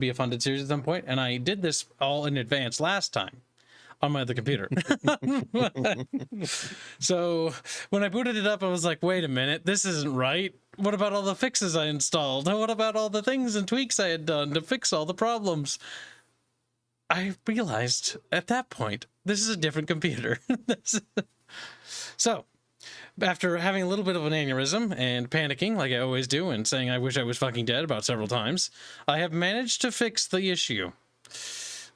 be a funded series at some point, and I did this all in advance last time on my other computer. So when I booted it up, I was like, wait a minute, this isn't right. What about all the fixes I installed? What about all the things and tweaks I had done to fix all the problems? I realized at that point, this is a different computer. So after having a little bit of an aneurysm and panicking like I always do and saying I wish I was fucking dead about several times, I have managed to fix the issue.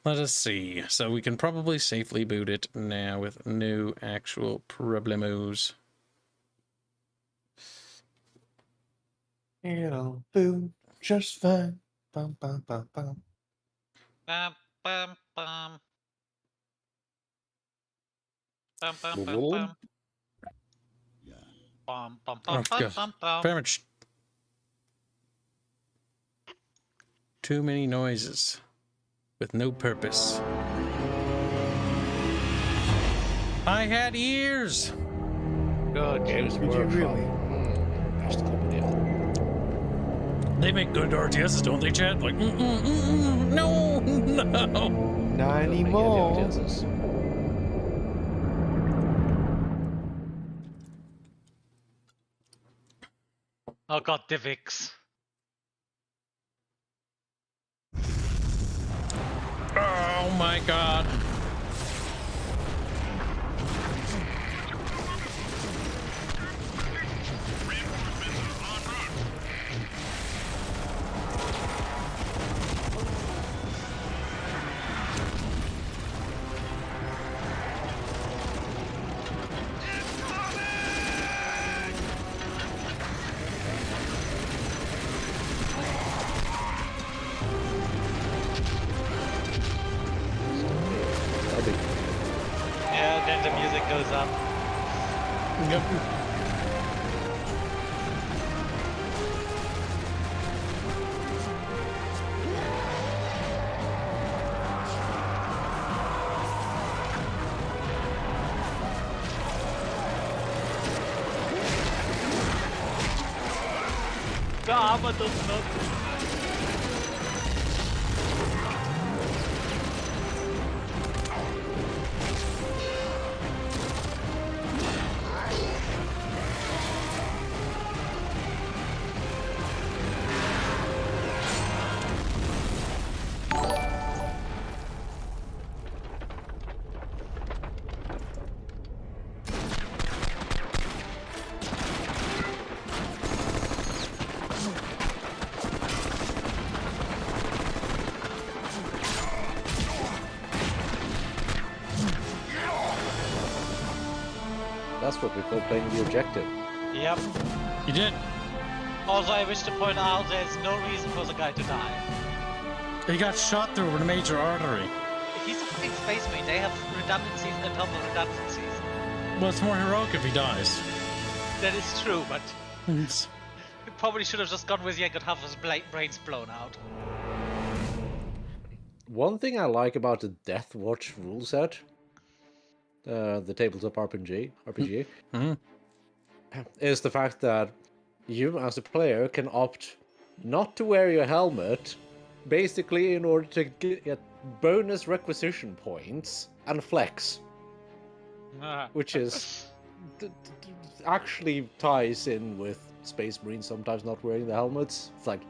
Let us see. So we can probably safely boot it now with no actual problemos. It'll boot just fine. Bum, bum, bum, bum. Bum, bum, bum. Bum, bum, bum, Whoop. bum. Bum, bum, Oh, bum, bum, God. bum, bum. Very much. Too many noises with no purpose. I had ears. Good. Games Did you Workshop. really? That's the company. They make good RTSs, don't they, Chad? Like, no, no. Not anymore. Oh god, Divix. Oh my God. Yeah, then the music goes up. Yep. The armor does not. That's what we call playing the objective. Yep. You did. Also, I wish to point out there's no reason for the guy to die. He got shot through a major artery. He's a fucking space marine. They have redundancies on top of redundancies. Well, it's more heroic if he dies. That is true, but It's- he probably should have just gone with you and got half of his brains blown out. One thing I like about the Death Watch rule set, the tabletop RPG, Mhm. is the fact that you as a player can opt not to wear your helmet, basically in order to get bonus requisition points and flex, which is actually ties in with Space Marines sometimes not wearing the helmets. It's like,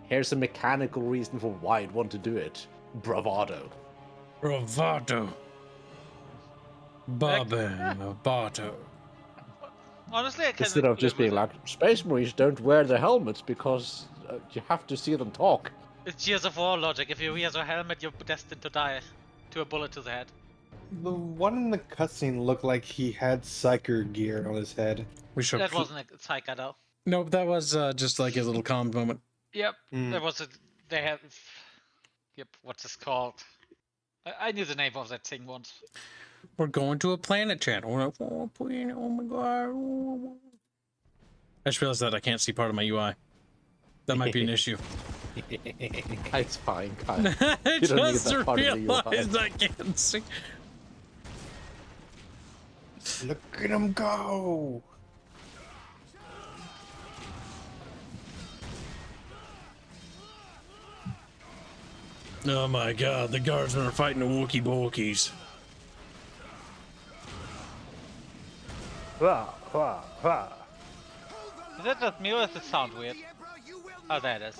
here's a mechanical reason for why I'd want to do it. Bravado. Bravado. Bravado. Honestly, I can Instead of just being like, Space Marines don't wear their helmets because you have to see them talk. It's Gears of War logic. If you wear a helmet, you're destined to die to a bullet to the head. The one in the cutscene looked like he had psyker gear on his head. We should. That wasn't a psycho though. Nope, that was just like a little calm moment. Yep. Mm. There was a. They had. Yep. What's this called? I knew the name of that thing once. We're going to a planet, chat. We're like, oh my God. I just realized that I can't see part of my UI. That might be an issue. It's fine, Kyle. I You don't need just that part of the UI. realized I can't see. Look at him go! Oh my god, the guardsmen are fighting the Wookie Borkies. Wah, wah, wah. Is that just me or does it sound weird? Oh, there it is.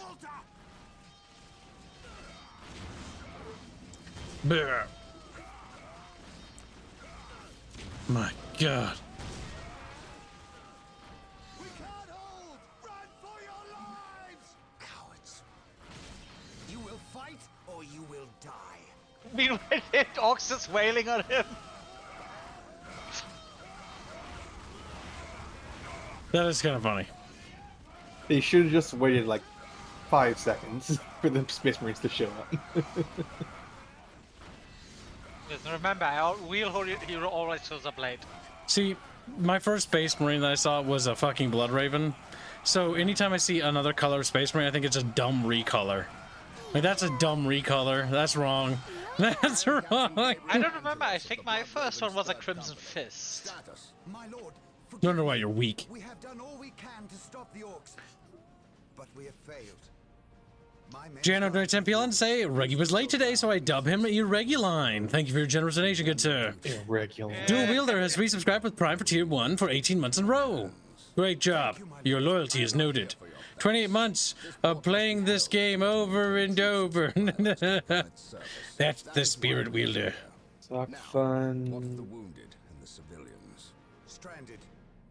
Bleh. My god. We can't hold! Run for your lives! Cowards. You will fight or you will die. Meanwhile, the Orcs is wailing on him. That is kind of funny. They should have just waited like 5 seconds for the Space Marines to show up. Listen, remember, real hero always shows up late. See, my first Space Marine that I saw was a fucking Blood Raven. So anytime I see another color of Space Marine, I think it's a dumb recolor. Like, that's a dumb recolor. That's wrong. That's wrong. I don't remember. I think my first one was a Crimson Fist. My lord, No wonder why you're weak. we have done all we can to stop the Orcs, but we have failed. My men Jano tried donates MPL and say, Reggie was late today, so I dub him Irreguline. Thank you for your generous donation, good sir. Irregular. Dual Wielder has resubscribed with Prime for Tier 1 for 18 months in a row. Great job. Your loyalty is noted. 28 months of playing this game over and over. That's the Spirit Wielder. Suck What of the fun. wounded and the civilians? stranded.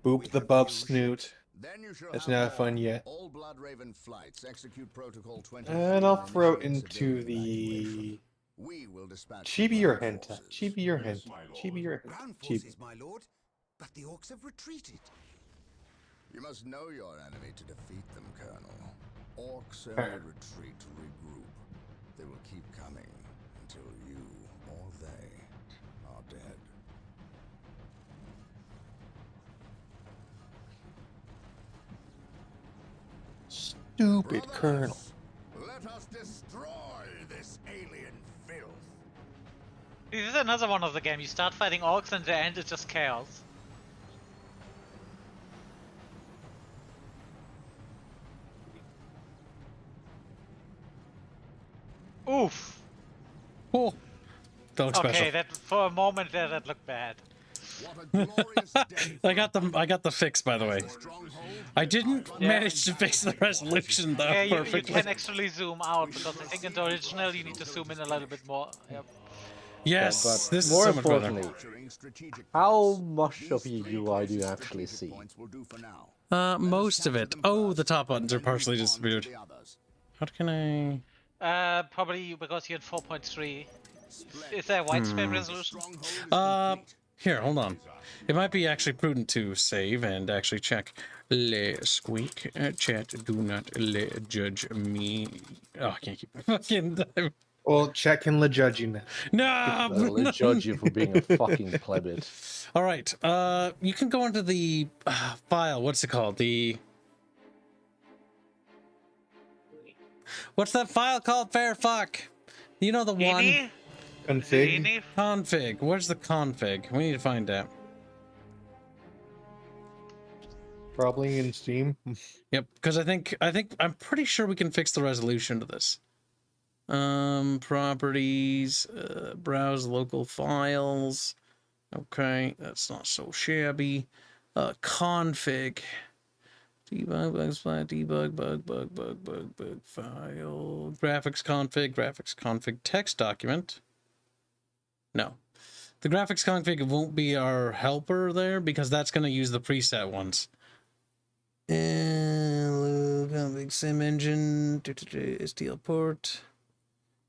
Boop the bub snoot. Then you shall That's have not fun yet. all Blood Raven flights execute protocol 20. And I'll throw into the We will dispatch Chibi or ground Henta. forces. Chibi or Henta. Chibi or Henta. Ground Chibi. forces, my lord, but the Orcs have retreated. You must know your enemy to defeat them, Colonel. Orcs only retreat to regroup. They will keep coming until you or they are dead. Stupid Colonel. Let us destroy this alien filth. This is another one of the game. You start fighting Orcs and the end is just chaos. Oof. Oh, that looks Okay, special. that for a moment there that looked bad. What a glorious day. I got the fix, by the way. Stronghold. I didn't manage to fix the resolution though Yeah, you perfectly. can actually zoom out because I think in the original you need to zoom in a little bit more. Yep. Yes, but this is more so much better. importantly, Capturing strategic how points. much of These your three UI do you crisis actually strategic see? points will do for now. Most of it. Oh, the top buttons are partially disappeared. How can I? Probably because you're at 4.3. Is there widespread resolution? Here, hold on. It might be actually prudent to save and actually check. Le squeak chat. Do not le judge me. Oh, I can't keep my fucking time. Well, check and judge you now. No. I'll judge you for being a fucking plebit. All right. You can go into the file. What's it called? What's that file called? Fair fuck. You know the one. Ini? Config. Ini? Config. Where's the config? We need to find out. Probably in Steam. Yep, because I'm pretty sure we can fix the resolution to this. Properties, browse local files. Okay, that's not so shabby. Config. Debug, bug, splat, debug, bug, file. Graphics config, text document. No. The graphics config won't be our helper there because that's going to use the preset ones. Config sim engine, STL port,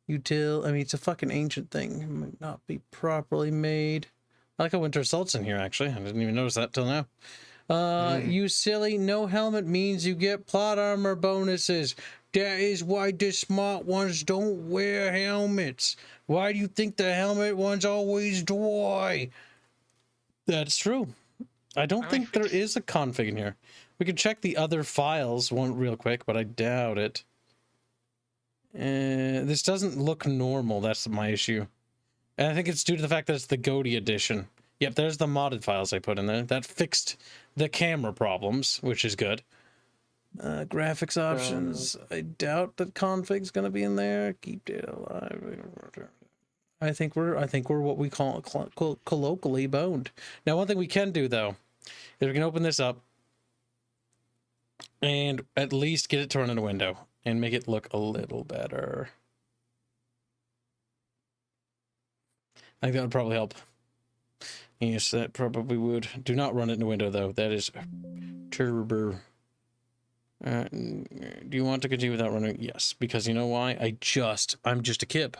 util. I mean, it's a fucking ancient thing. It might not be properly made. I like how winter assault's in here, actually. I didn't even notice that till now. You silly, no helmet means you get plot armor bonuses. That is why the smart ones don't wear helmets. Why do you think the helmet ones always die? That's true. I don't think there is a config in here. We can check the other files one real quick, but I doubt it. This doesn't look normal. That's my issue. And I think it's due to the fact that it's the Goaty edition. Yep, there's the modded files I put in there. That fixed the camera problems, which is good. Graphics options. I doubt that config's gonna be in there. Keep data alive. I think we're what we call colloquially boned. Now, one thing we can do though is we can open this up and at least get it to run in a window and make it look a little better. I think that would probably help. Yes, that probably would. Do not run it in a window though. That is turbo. Do you want to continue without running? Yes, because you know why? I'm just a kib.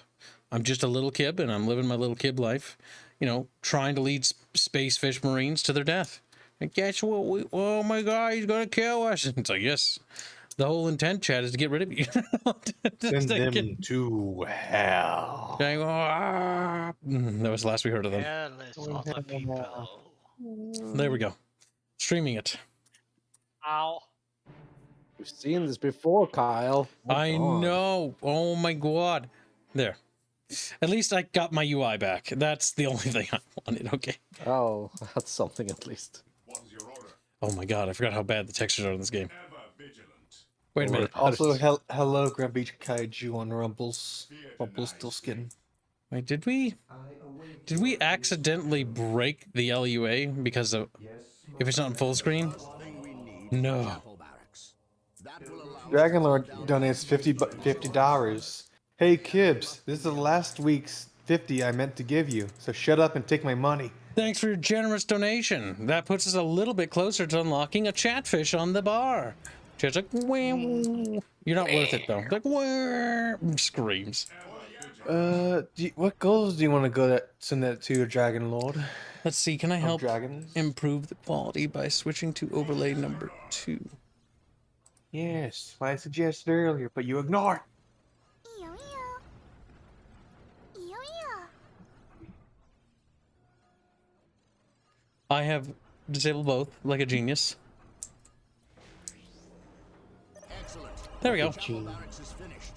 I'm just a little kib, and I'm living my little kib life. You know, trying to lead space fish marines to their death. And guess what? Oh my God, he's gonna kill us! And it's like, yes. The whole intent, Chat, is to get rid of you. Send them to hell. That was the last we heard of them. Careless other people. There we go. Streaming it. Ow. We've seen this before, Kyle. I know. Oh my God. There. At least I got my UI back. That's the only thing I wanted. Okay. Oh, that's something at least. Oh my God. I forgot how bad the textures are in this game. Wait a minute. Also, hello, Grumpy Kaiju on Rumble's still skin. Wait, did we accidentally break the LUA because of if it's not in full screen? No. Dragonlord donates $50. Hey Kibbs, this is the last week's 50 I meant to give you, so shut up and take my money. Thanks for your generous donation. That puts us a little bit closer to unlocking a chatfish on the bar. Chat's like, wah. You're not worth it though. Like, wah. Screams. What goals do you want to send that to your Dragon Lord? Let's see, can I help Dragons? improve the quality by switching to overlay number 2? Yes, I suggested earlier, but you ignored. I have disabled both like a genius. Excellent. There we go. Barracks is finished.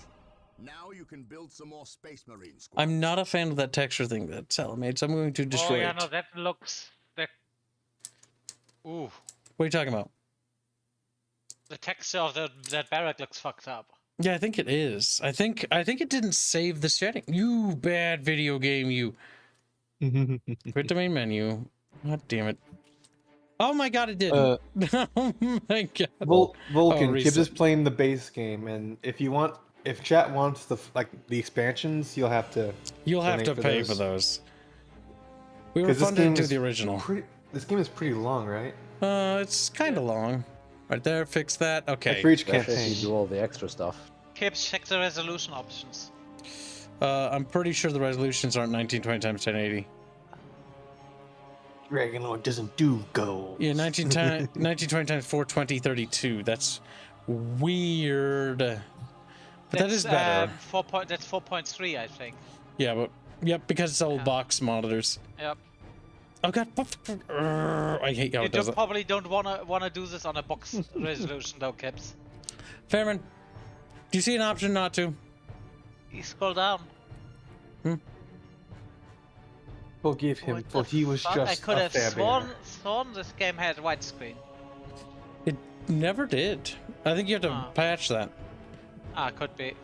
Now you can build some more Space Marine squads. I'm not a fan of that texture thing that Sal made, so I'm going to destroy Oh yeah, it. no, that looks that. Ooh, What are you talking about? the texture of that barrack looks fucked up. Yeah, I think it is. I think it didn't save the setting. You bad video game, you. Quit the main menu. God damn it. Oh my God, it didn't. Oh my God. Vulcan, Oh, Kibbs is reset. playing the base game, and if chat wants the expansions, you'll have to. You'll have to donate pay for those. We were 'Cause this funded game to is the original. This game is pretty long, right? It's kind of long. Right there, fix that. Okay. For each Especially if campaign. you do all the extra stuff. Kips, check the resolution options. I'm pretty sure the resolutions aren't 1920 times 1080. Dragon Lord doesn't do gold. Yeah, 1920 times 420 32. That's weird. But that is better. That's 4.3, I think. Yeah, but yep, because it's old box monitors. Yep. Oh God, I hate how You it does it. probably don't wanna do this on a box resolution though, Kips. Fairman, do you see an option not to? You scroll down. Forgive him, What for the he was fuck? just I could a have fair sworn this game had widescreen. It never did. I think you have to Oh. patch that. Ah, could be.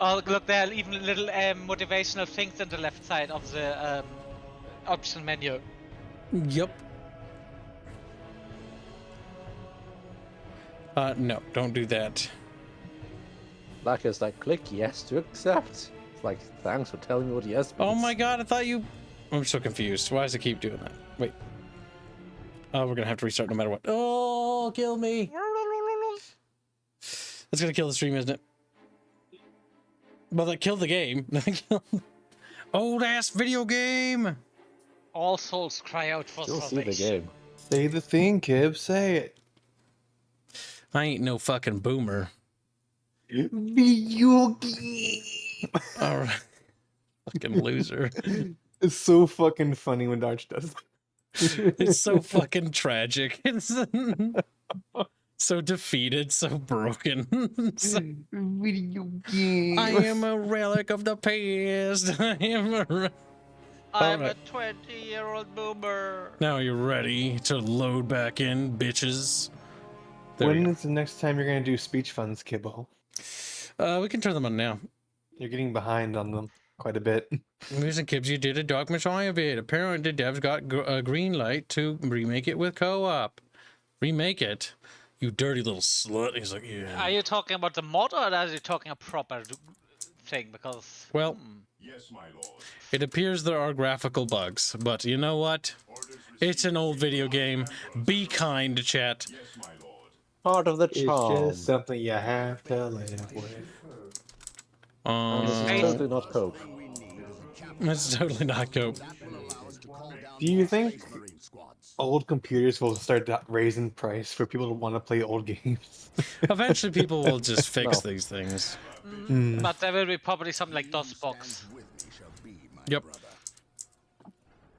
Oh, look, there are even little motivational things on the left side of the option menu. Yep. No, don't do that. Like it's like, click yes to accept. It's like, thanks for telling me what yes means. Oh my God, I thought you... I'm so confused. Why does it keep doing that? Wait. Oh, we're gonna have to restart no matter what. Oh, kill me. That's gonna kill the stream, isn't it? Well, that killed the game. Old ass video game. All souls cry out for You'll see salvation. the game. Say the thing, Kib. Say it. I ain't no fucking boomer. Video game. All right. Fucking loser. It's so fucking funny when Darch does that. It's so fucking tragic. It's so defeated, so broken. Video game. I am a relic of the past. I am a. I'm Alright. a 20-year-old boomer. Now you're ready to load back in, bitches. There we When go. is the next time you're gonna do speech funds, Kibbo? We can turn them on now. You're getting behind on them quite a bit. Listen, Kibbs, you did a Dark Messiah vid. Apparently, the devs got a green light to remake it with co-op. Remake it? You dirty little slut. He's like, yeah. Are you talking about the mod or are you talking a proper thing? Because Well, Yes, my lord. it appears there are graphical bugs, but you know what? It's an old video game. Be kind, chat. Yes, my lord. Part of the It's charm. just something you have to live with. And this is Hey. totally not cope. It's totally not cope. Do you think old computers will start raising price for people to want to play old games? Eventually, people will just fix No. these things. but there will be probably something like DOSBox. Yep.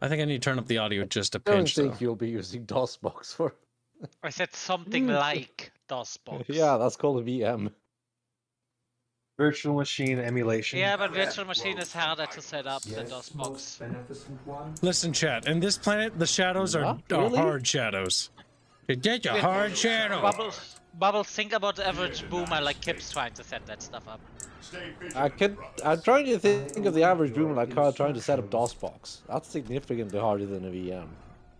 I think I need to turn up the audio just a I don't pinch, though. think you'll be using DOSBox for. I said something like DOSBox. Yeah, that's called a VM. Virtual machine emulation. Yeah, but virtual machine is harder to set up than DOSBox. Listen, chat. In this planet, the shadows are Not really? hard shadows. That's a hard shadow. Bubbles, think about the average boomer like Kip's trying to set that stuff up. Stay vigilant, I'm trying to think of the average boomer like car trying to set up DOSBox. That's significantly harder than a VM.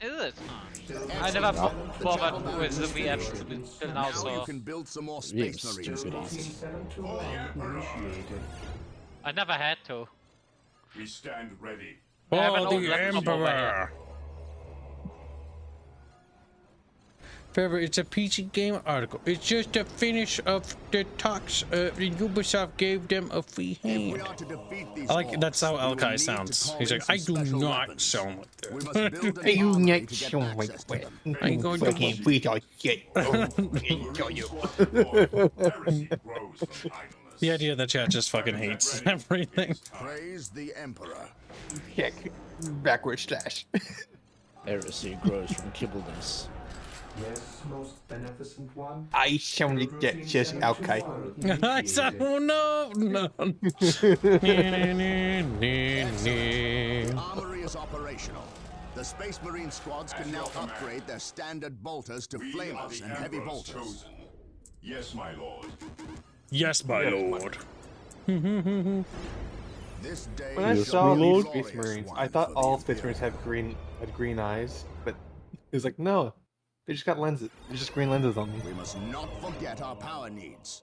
Is it? I never bothered with the VMs till now, Now you so can build some more space VM's marines. stupid easy. I never had to. We stand ready. I have an Oh, old the laptop over Emperor. Trevor, it's a PC Gamer article. It's just a finish of the talks. Ubisoft gave them a free If we hand. are to defeat these I like that's how orcs, we will Alkai need to sounds. call He's in like, I some do special not weapons. sound like We that. must build an Hey, you armory next to get show access to them. I ain't going to Fucking free talk shit. The idea that chat just fucking hates everything. Praise the Emperor. Yeah, backward slash. Heresy grows from kibbleness. Yes, most beneficent one. I sound like that says Alkai. I said, oh no, no. Armory is operational. The Space Marine squads can now upgrade their standard bolters to flamers and heavy bolters. Yes, my lord. Yes, my lord. This day When I shall saw be these glorious Space Marines, one I thought for the all Space Imperium. Marines had green eyes, but it was like, no, they just got lenses. There's just green lenses on them. We must not forget our power needs.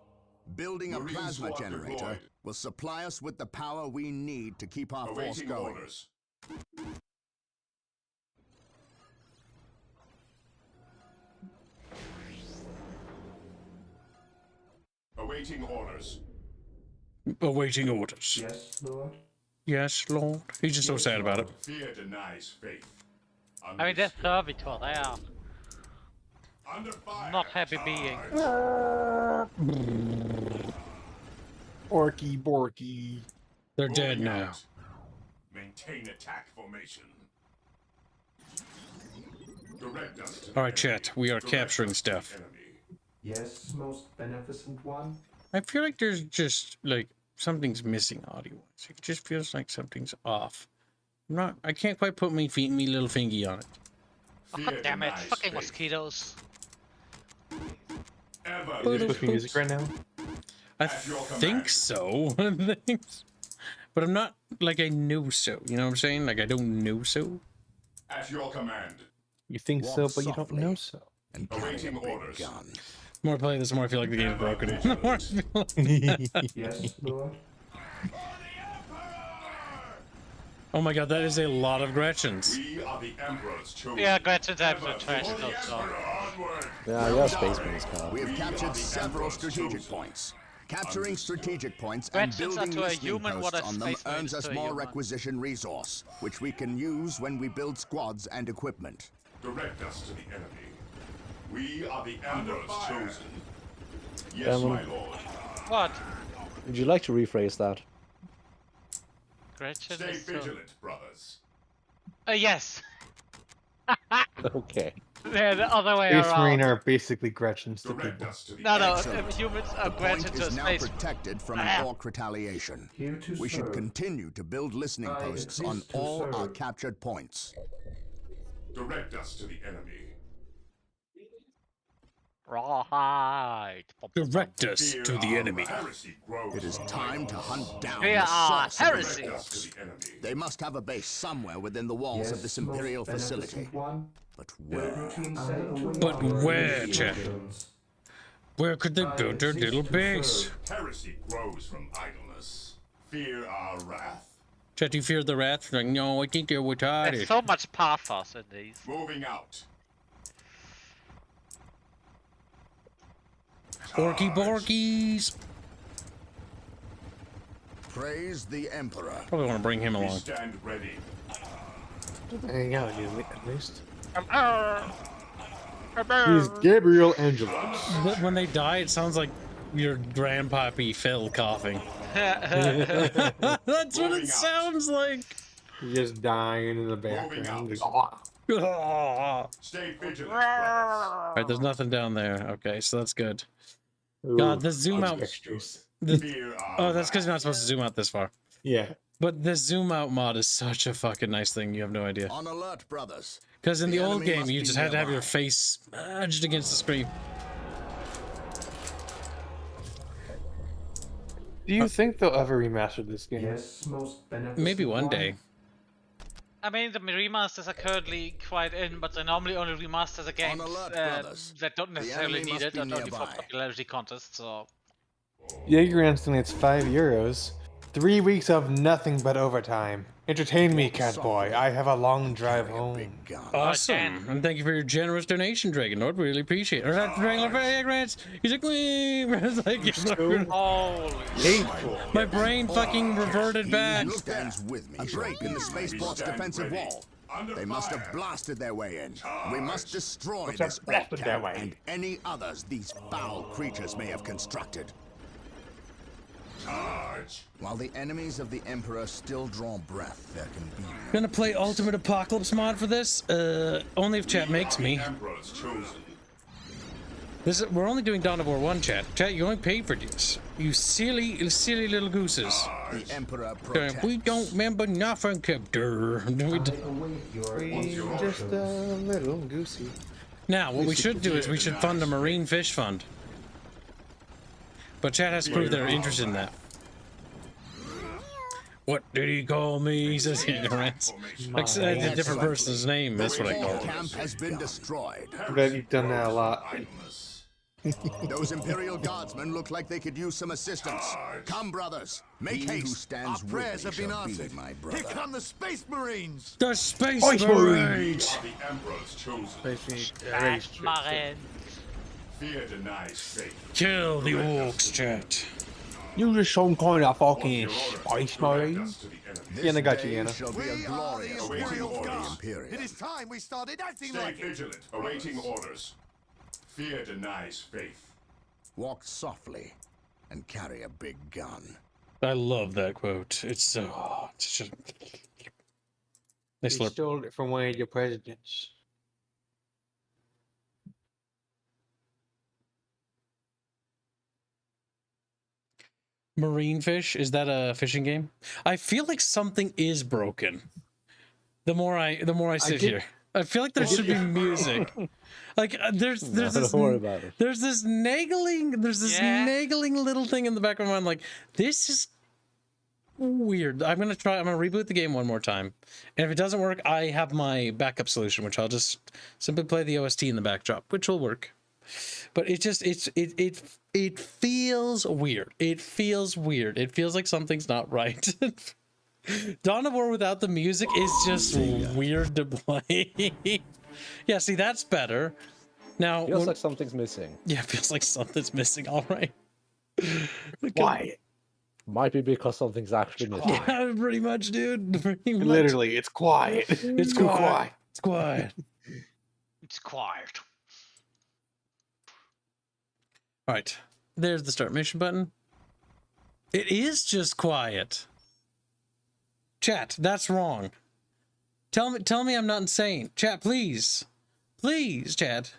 Building a Marine plasma squad generator deployed. will supply us with the power we need to keep our force Awaiting going. orders. Awaiting orders. Awaiting orders. Yes, Lord. Yes, Lord. He's just so sad about it. Fear denies faith. I mean, they're servitor, they are Under fire. not happy beings. Orky Borky. They're dead Rolling now. out. Maintain attack formation. Direct us to the All right, chat. enemy. We are Direct capturing us to the stuff. enemy. Yes, most beneficent one. I feel like there's just like something's missing audio-wise. It just feels like something's off. I can't quite put me little fingy on it. Oh, Fear God damn it, denies fucking faith. mosquitoes. Ever Is this supposed to be music right now? I At your think command. so. But I'm not like I know so. You know what I'm saying? Like I don't know so. at your command. You think Walk so, but you don't softly. know so. And carry a Awaiting big orders. gun. The more I play this, the more I feel like the game's broken. The more I feel like- Yes, Lord. Oh my god, that is a lot of Gretchens. We are the Emperor's chosen. Yeah, Gretchen times are Ever trash for the though, so. Emperor onward. Yeah, you're Space Marines, Carl. We have We are captured the several Emperor's strategic chosen. points. Capturing strategic points and Gretchens are building to a listening human what posts a on them Space Marine earns is us to a more human. requisition resource, which we can use when we build squads and equipment. Direct us to the enemy. We are the Emperor's chosen. Yes, Emma. my lord. What? Would you like to rephrase that? Gretchen Stay is to... vigilant, brothers. Yes! Okay. Yeah, the other way Space Marine around. are basically Gretchens to Direct people. us to the No, no, Excellent. humans are The Gretchen point to a is now space. protected from Ah. an orc retaliation. Here to We should serve. continue to build listening I posts exist on to all our serve. captured points. Direct us to the enemy. Right. Direct us Fear to the our enemy. heresy grows It is from time to idleness. hunt down Fear the our source of the heresy. Direct us to networks. the enemy. They must have a base somewhere within the walls of this Imperial most facility. beneficent one. But They're where? between setting to But your where, Chet? instructions. Where could they I build their exist little to base? serve. Heresy grows from idleness. Fear our wrath. Chet, you fear the wrath? Like, no, I think they're There's retarded. so much pathos in these. Moving out. Orky Borkies! Praise the Emperor. Probably want to bring him We along. stand ready. Hang out at least. He's He's Gabriel Angelos. When they die, it sounds like your grandpappy Phil coughing. That's what it sounds like. He's just dying in the background. Alright, Stay vigilant, brothers. there's nothing down there. Okay, so that's good. God, the zoom out. Extras. Fear our Oh, that's because wrath. you're not supposed to zoom out this far. Yeah. But the zoom out mod is such a fucking nice thing. You have no idea. On alert, brothers. Because in the The old enemy game, must you be just had to have your nearby. face smudged against the screen. Do you think they'll ever remaster this game? Yes, most beneficent Maybe one one. day. I mean, the remasters are currently quite in, but they normally only remaster the games alert, brothers. that don't The necessarily enemy need must it, be and only for nearby. popularity contests. So Jaeger estimates €5. 3 weeks of nothing but overtime. Entertain me, Catboy. I have a long drive home. Big gun. Awesome. And thank you for your generous donation, Dragon Lord. Really appreciate it. Or that Dragon Lord, yeah, grants. He's like, "Wee." It's like, holy Hateful. my brain fucking reverted back. He stands with me. A break in the spaceport's stand defensive ready. wall. Under They must fire. have blasted their way in. We must destroy have this blasted orc their camp way. and any others these foul creatures may have constructed. Charge. While the enemies of the Emperor still draw breath, there can be no Gonna play Ultimate Apocalypse mod for this? Only if chat makes me. Emperor's chosen. We're only doing Dawn of War 1, chat. Chat, you only paid for this. You silly little gooses. the Emperor Okay, protects. we don't remember nothing, Captor. I await your Just a instructions. little goosey. Now, what we should do is we should fund a marine fish fund. But chat has to prove they're interested in that. What did he call me? He says ignorance. Like said a different person's name. That's what I The called orc him. camp has been destroyed. I'm glad you've done that a lot. Idleness. Those Imperial Guardsmen look like they could use some assistance. Come, brothers, make haste. Who stands Our prayers with have me been shall be answered. my brother. Here come the Space Marines! The Space Space Marines! The Emperor's chosen. Marin. Fear denies faith. Kill the orcs, chat. You just some kind of fucking Your order spice to direct marine. us to the enemy. This Yana got you, day Yana. shall be a We are the glorious one Imperial for the Guard. Imperium. It is time we started acting Stay like it. vigilant, awaiting orders. Fear denies faith. Walk softly and carry a big gun. I love that quote. It's so. It's just. They You slurp. stole it from one of your presidents. Marine fish? Is that a fishing game? I feel like something is broken. The more I sit get- here, I feel like there should be music. Like there's this Don't worry about it. there's this nagging little thing in the back of my mind. Like this is weird. I'm gonna reboot the game one more time, and if it doesn't work, I have my backup solution, which I'll just simply play the OST in the backdrop, which will work. But it feels weird. It feels weird. It feels like something's not right. Dawn of War without the music is just weird to play. Yeah, see, that's better. Now, Feels like something's missing. yeah, it feels like something's missing. All right. Quiet. Might be because something's actually missing. Yeah, pretty much, dude. Pretty much. Literally, it's quiet. It's too quiet. It's quiet. It's quiet. All right. There's the start mission button. It is just quiet. Chat, that's wrong. Tell me I'm not insane. Chat, please. Please, chat.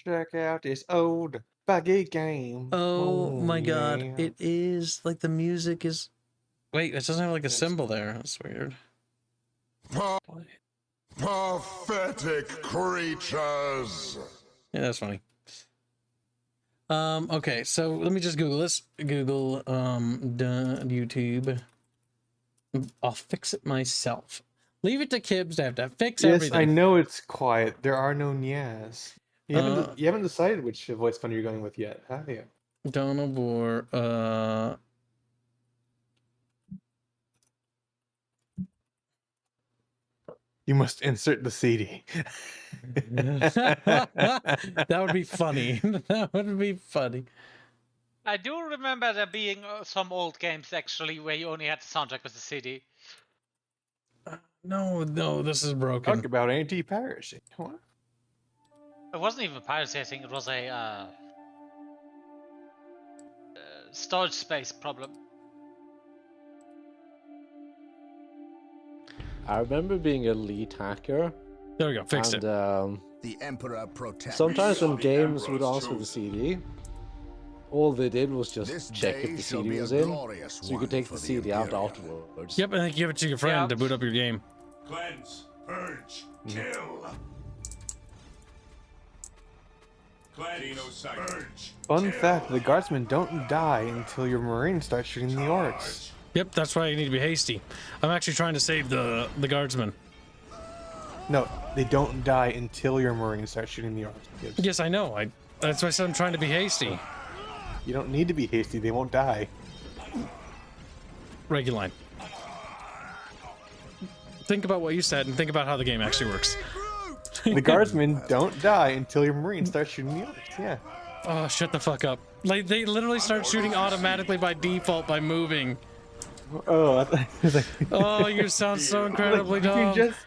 Check out this old buggy game. Oh my god. yeah. It is like the music is. Wait, it doesn't have like a symbol there. That's weird. Pathetic creatures. Yeah, that's funny. Okay, so let me just Google this. Google YouTube. I'll fix it myself. Leave it to Kibbs to have to fix Yes, everything. I know it's quiet. There are no nyas. You haven't decided which voice fund you're going with yet, have you? Donabor, You must insert the CD. that would be funny. That would be funny. I do remember there being some old games actually where you only had the soundtrack with the CD. No, this is broken. Talk about anti-piracy. What? It wasn't even piracy, I think it was a storage space problem. I remember being a lead hacker. There we go, fixed it. The Emperor protects. Sometimes when the games would Emperor's ask for the chosen. CD, all they did was This just check day if the shall be CD a was in, glorious so you could one take for the the CD out Imperium. afterwards. Yep, and then give it to your friend Yeah. to boot up your game. Cleanse, purge, kill. Cleanse, purge. Fun kill. fact, the guardsmen don't die until your marines start shooting the orcs. Yep, that's why you need to be hasty. I'm actually trying to save the guardsmen. No, they don't die until your marines start shooting the orcs. Gibbs. Yes, I know. That's why I said I'm trying to be hasty. You don't need to be hasty, they won't die. Reguline. Think about what you said and think about how the game actually works. The guardsmen don't die until your marines start shooting the orcs, yeah. Oh, shut the fuck up. Like, they literally start shooting automatically by default by moving. Oh, I thought it was like... Oh, you sound so incredibly you dumb. can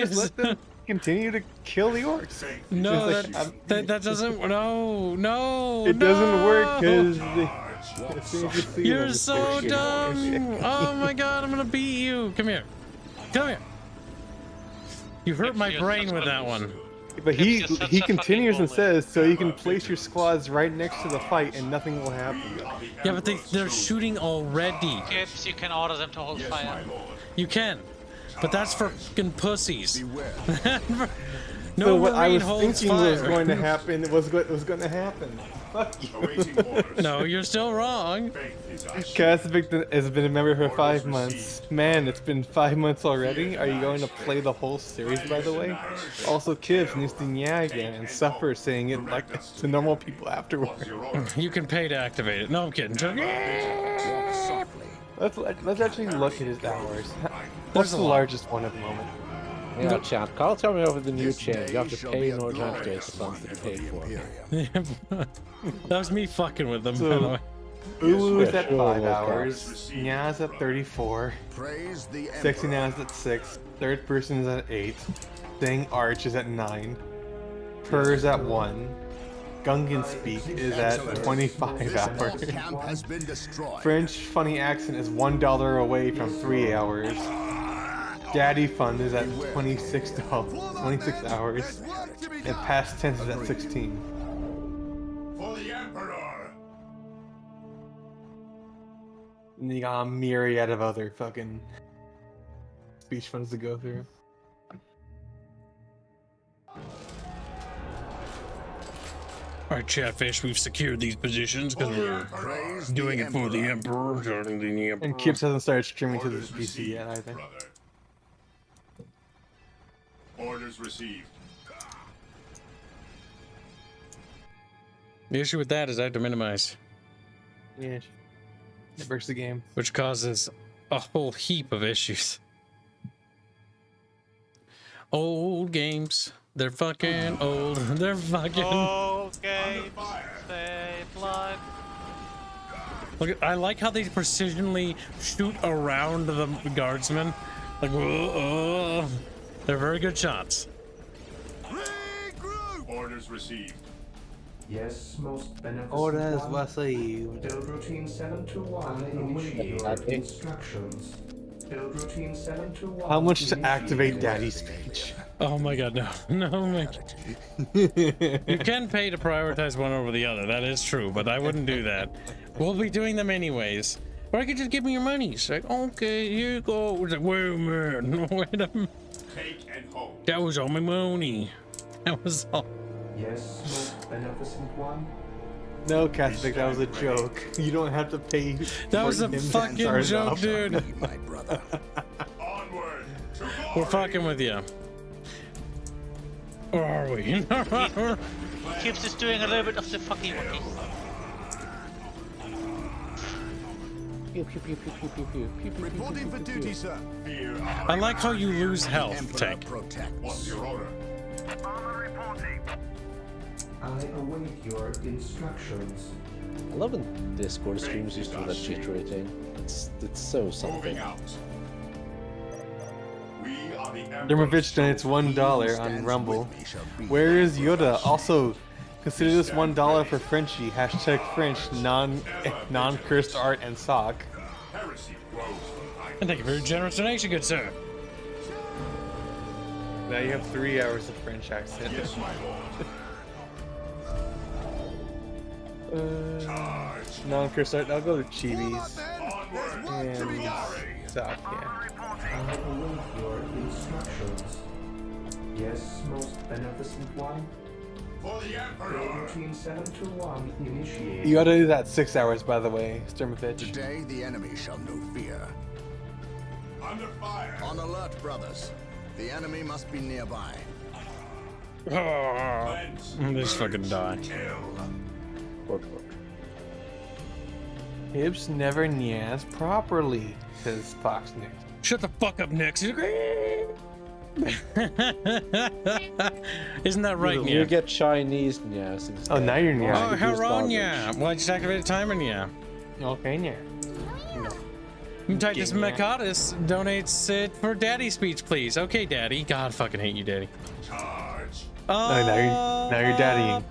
just let them continue to kill the orcs. No, It's like, that doesn't. No, it doesn't work because You're so dumb. Oh my god, I'm gonna beat you. Come here. Come here. You hurt my brain with that one. But It's just such he a continues fucking and says, so you can place your squads right next to the fight and nothing will happen. Yeah, but they're shooting already. Gibbs, you can order them to hold fire. You can. But that's for fucking pussies. Beware. No So what I marine was holds thinking was fire. going to happen was going to happen. Fuck you. Awaiting orders. No, you're still wrong. Faith is our shield. Kazvik has been a member for 5 months. Man, it's been 5 months already. Are you going to play the whole series, by the way? Also, Kibbs needs to nya again and suffer saying it like to normal people afterward. Your order. You can pay to activate it. No, I'm kidding. Walk softly. Let's actually look at his hours. What's the largest one at the moment? Yeah, chat. Carl tell me over the new This change. You have day to shall pay be in a order to activate glorious the funds that you one paid for for. the Imperium. That was me fucking with them, So- by the way. Ulu's Yeah, at sure, 5 we'll hours. Nya's at 34. Praise the Sexy Emperor. Now's at 6. Third person is at 8. Thing Arch is at 9. Purr's at 1. Gungan Speak is at Excellent. 25 This hours. orc camp has been destroyed. French Funny Accent is $1 away from 3 hours. Daddy Fun is at $26, 26 hours. And Past Tense is at 16. For the Emperor. And you got a myriad of other fucking speech funds to go through. Alright, Chatfish, we've secured these positions because we're Praise doing the it for the Emperor. Emperor. Starting the Emperor. And Kips hasn't started streaming to the Orders PC received, yet either. brother. Orders received. The issue with that is I have to minimize, Yeah. It breaks the game. which causes a whole heap of issues. Old games. They're fucking old. They're fucking... Okay, stay blind. Look, I like how they precisionally shoot around the guardsmen. Like, they're very good shots. Regroup! Orders received. Yes, most beneficent Orders one. were saved. Build routine 721. Initiate Okay. instructions. Build routine 721. How much to activate initiated. Daddy's speech? Oh my god, no. No, my... You can pay to prioritize one over the other. That is true, but I wouldn't do that. We'll be doing them anyways. Or I could just give me your money. It's like, okay, here you go. It's like, wait a minute. Wait a minute. Take and hold. That was all my money. That was all. Yes, most beneficent one. No, Catholic, that was a joke. You don't have to pay. That was for a him to fucking start joke, off. dude. My brother. Onward to We're glory. fucking with you. Or are we? Cubes is doing a little bit of the fucky wucky. Pew, pew, pew, pew, pew, pew, pew, pew, pew, Reporting for duty, sir. Fear I like how you lose health, Emperor Tank. What's protects. your order? I await your instructions. I love when Discord streams used to do that shit rating. It's so something. Moving out. We are the Dermovich donates $1 on Rumble. Where is Yoda? Also, consider this $1 for Frenchie. Hashtag French non-cursed art and sock. Heresy grows from And thank you for your generous donation, good sir. Now you have 3 hours of French accent. Yes, my lord. Charge. Non-cursed art. I'll go to Chibi's Onward to and glory. sock. Yeah. I await your instructions. Yes, most beneficent one. For the Build Emperor. routine 721 initiated. You gotta do that 6 hours, by the way, Sturmovich. Today the enemy shall know fear. Under fire. On alert, brothers. The enemy must be nearby. Cleanse. Just fucking die. Kill. Hibbs never nyas properly, says Fox Nick. Shut the fuck up, Nick. Isn't that right, You yeah? get Chinese nyas instead. Oh, now you're nyas. Oh, Reduced Haronya! garbage. Well, I just activated timer, yeah. Okay, yeah. Titus Mekatis donates it for daddy speech, please. Okay, daddy. God, fucking hate you, daddy. Charge. Oh, now you're daddying.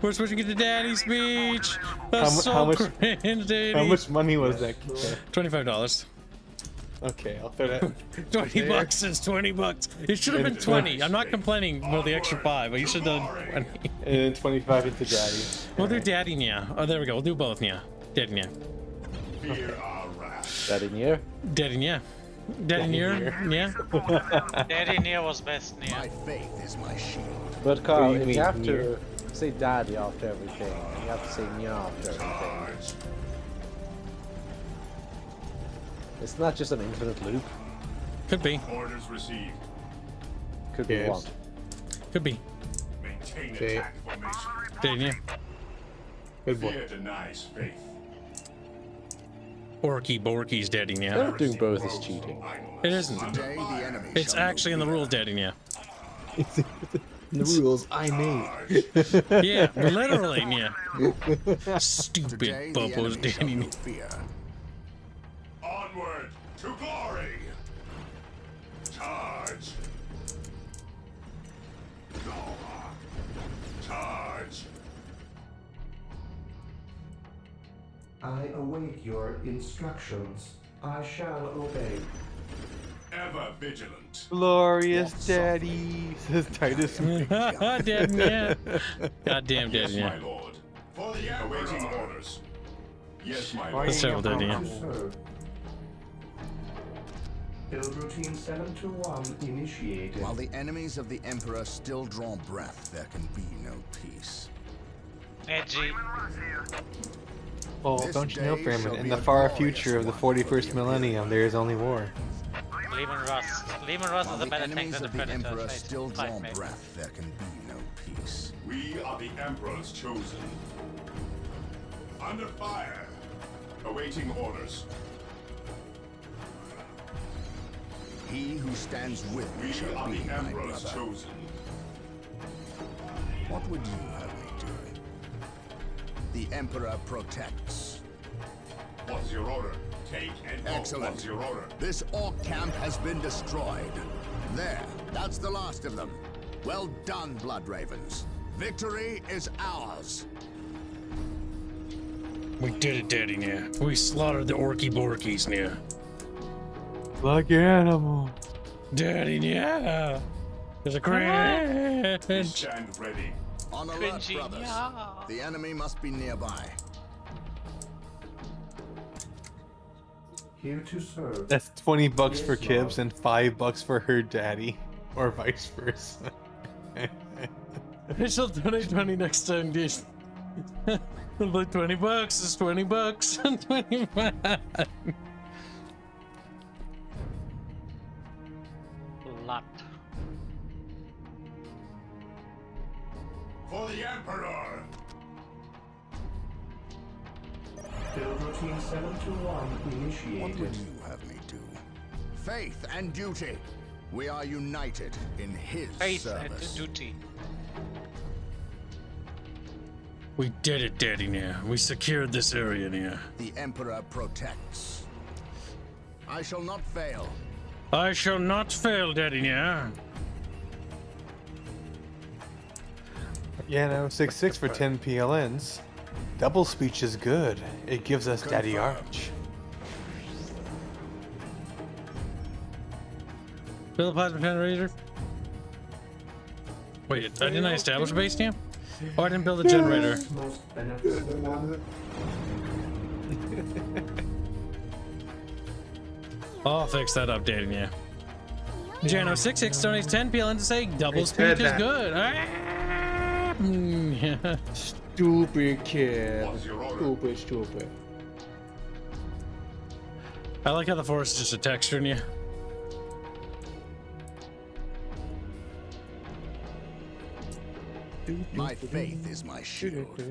We're switching it to daddy speech. That's How mu- how so much- cringe, daddy. How much money was that? $25. Okay, I'll throw that. 20 bucks is 20 bucks. It should have been 20. I'm not complaining about the extra 5, but you should have done 20. And then 25 into daddy. We'll do daddy nya. Oh, there we go. We'll do both nya. Daddy nya. Fear our wrath. That in here? Daddy nya. Daddy nya. Yeah. Daddy near was best near. My faith is my shield. But Carl, Wait, if wait, you have near. to say daddy after everything, you have to say nya after everything. Charge. It's not just an infinite loop. Could be. Orders received. Could be Yes. one. Could be. Maintain Okay. attack formation. Daddy nya. Good boy. Fear denies faith. Orky Borky's daddy nya. Not doing both is cheating. It isn't. Today the enemy It's shall know actually in the fear. rules, daddy nya. The rules I made. Yeah, literally nya. Stupid Today the bubbles, enemy shall daddy know nya. fear. Onward to glory. Charge. Charge. I await your instructions. I shall obey. Ever vigilant. Glorious daddy, says Titus. Daddy nya. Goddamn daddy Yes, my nya. lord. For the awaiting orders. Yes, my Why lord. That's terrible, daddy To nya. serve. Build routine 721 initiated. While the enemies of the Emperor still draw breath, there can be no peace. Edgy. Oh, This don't you know, day Fairman? shall In be the a far glorious future of the one for the 41st millennium, there is only war. Lehman Russ. Lehman Russ While is a the better tank enemies than the of the Predator. Emperor Phase still 5, draw maybe. breath, there can be no peace. We are the Emperor's chosen. Under fire. Awaiting orders. He who stands with me We shall are be the my Emperor's brother. chosen. What would you have me do? The Emperor protects. What's your order? Take and go. Excellent. What's your order? This orc camp has been destroyed. There, that's the last of them. Well done, Blood Ravens. Victory is ours. We did it, daddy nya. We slaughtered the Orky Borkies nya. Like your animal. Daddy nya. There's a We cringe. stand ready. On alert, Cringy, brothers. yeah. The enemy must be nearby. Here to serve. That's $20 for Kibbs and $5 for her daddy, or vice versa. She'll donate 20 next time, dude. Like $20 is $20. 25. Lot. For the Emperor! Build routine 721 What initiated. would you have me do? Faith and duty. We are united in his Faith and service. duty. We did it, Daddy. Now we secured this area. Now The Emperor protects. I shall not fail. I shall not fail, Daddy. Now. Yeah, no, 6-6 for 10 PLNs. Double speech is good. It gives us Daddy Arch. Build a plasma generator. Wait, didn't I establish a base camp? Oh, I didn't build a generator. Most beneficial. I'll fix that up, Daddy. Yeah. Jano66 donates 10 PLN to say double I speech said is that. good. Yeah. Stupid kid. What's your order? Stupid. I like how the forest is just a texture in you. My faith is my shield.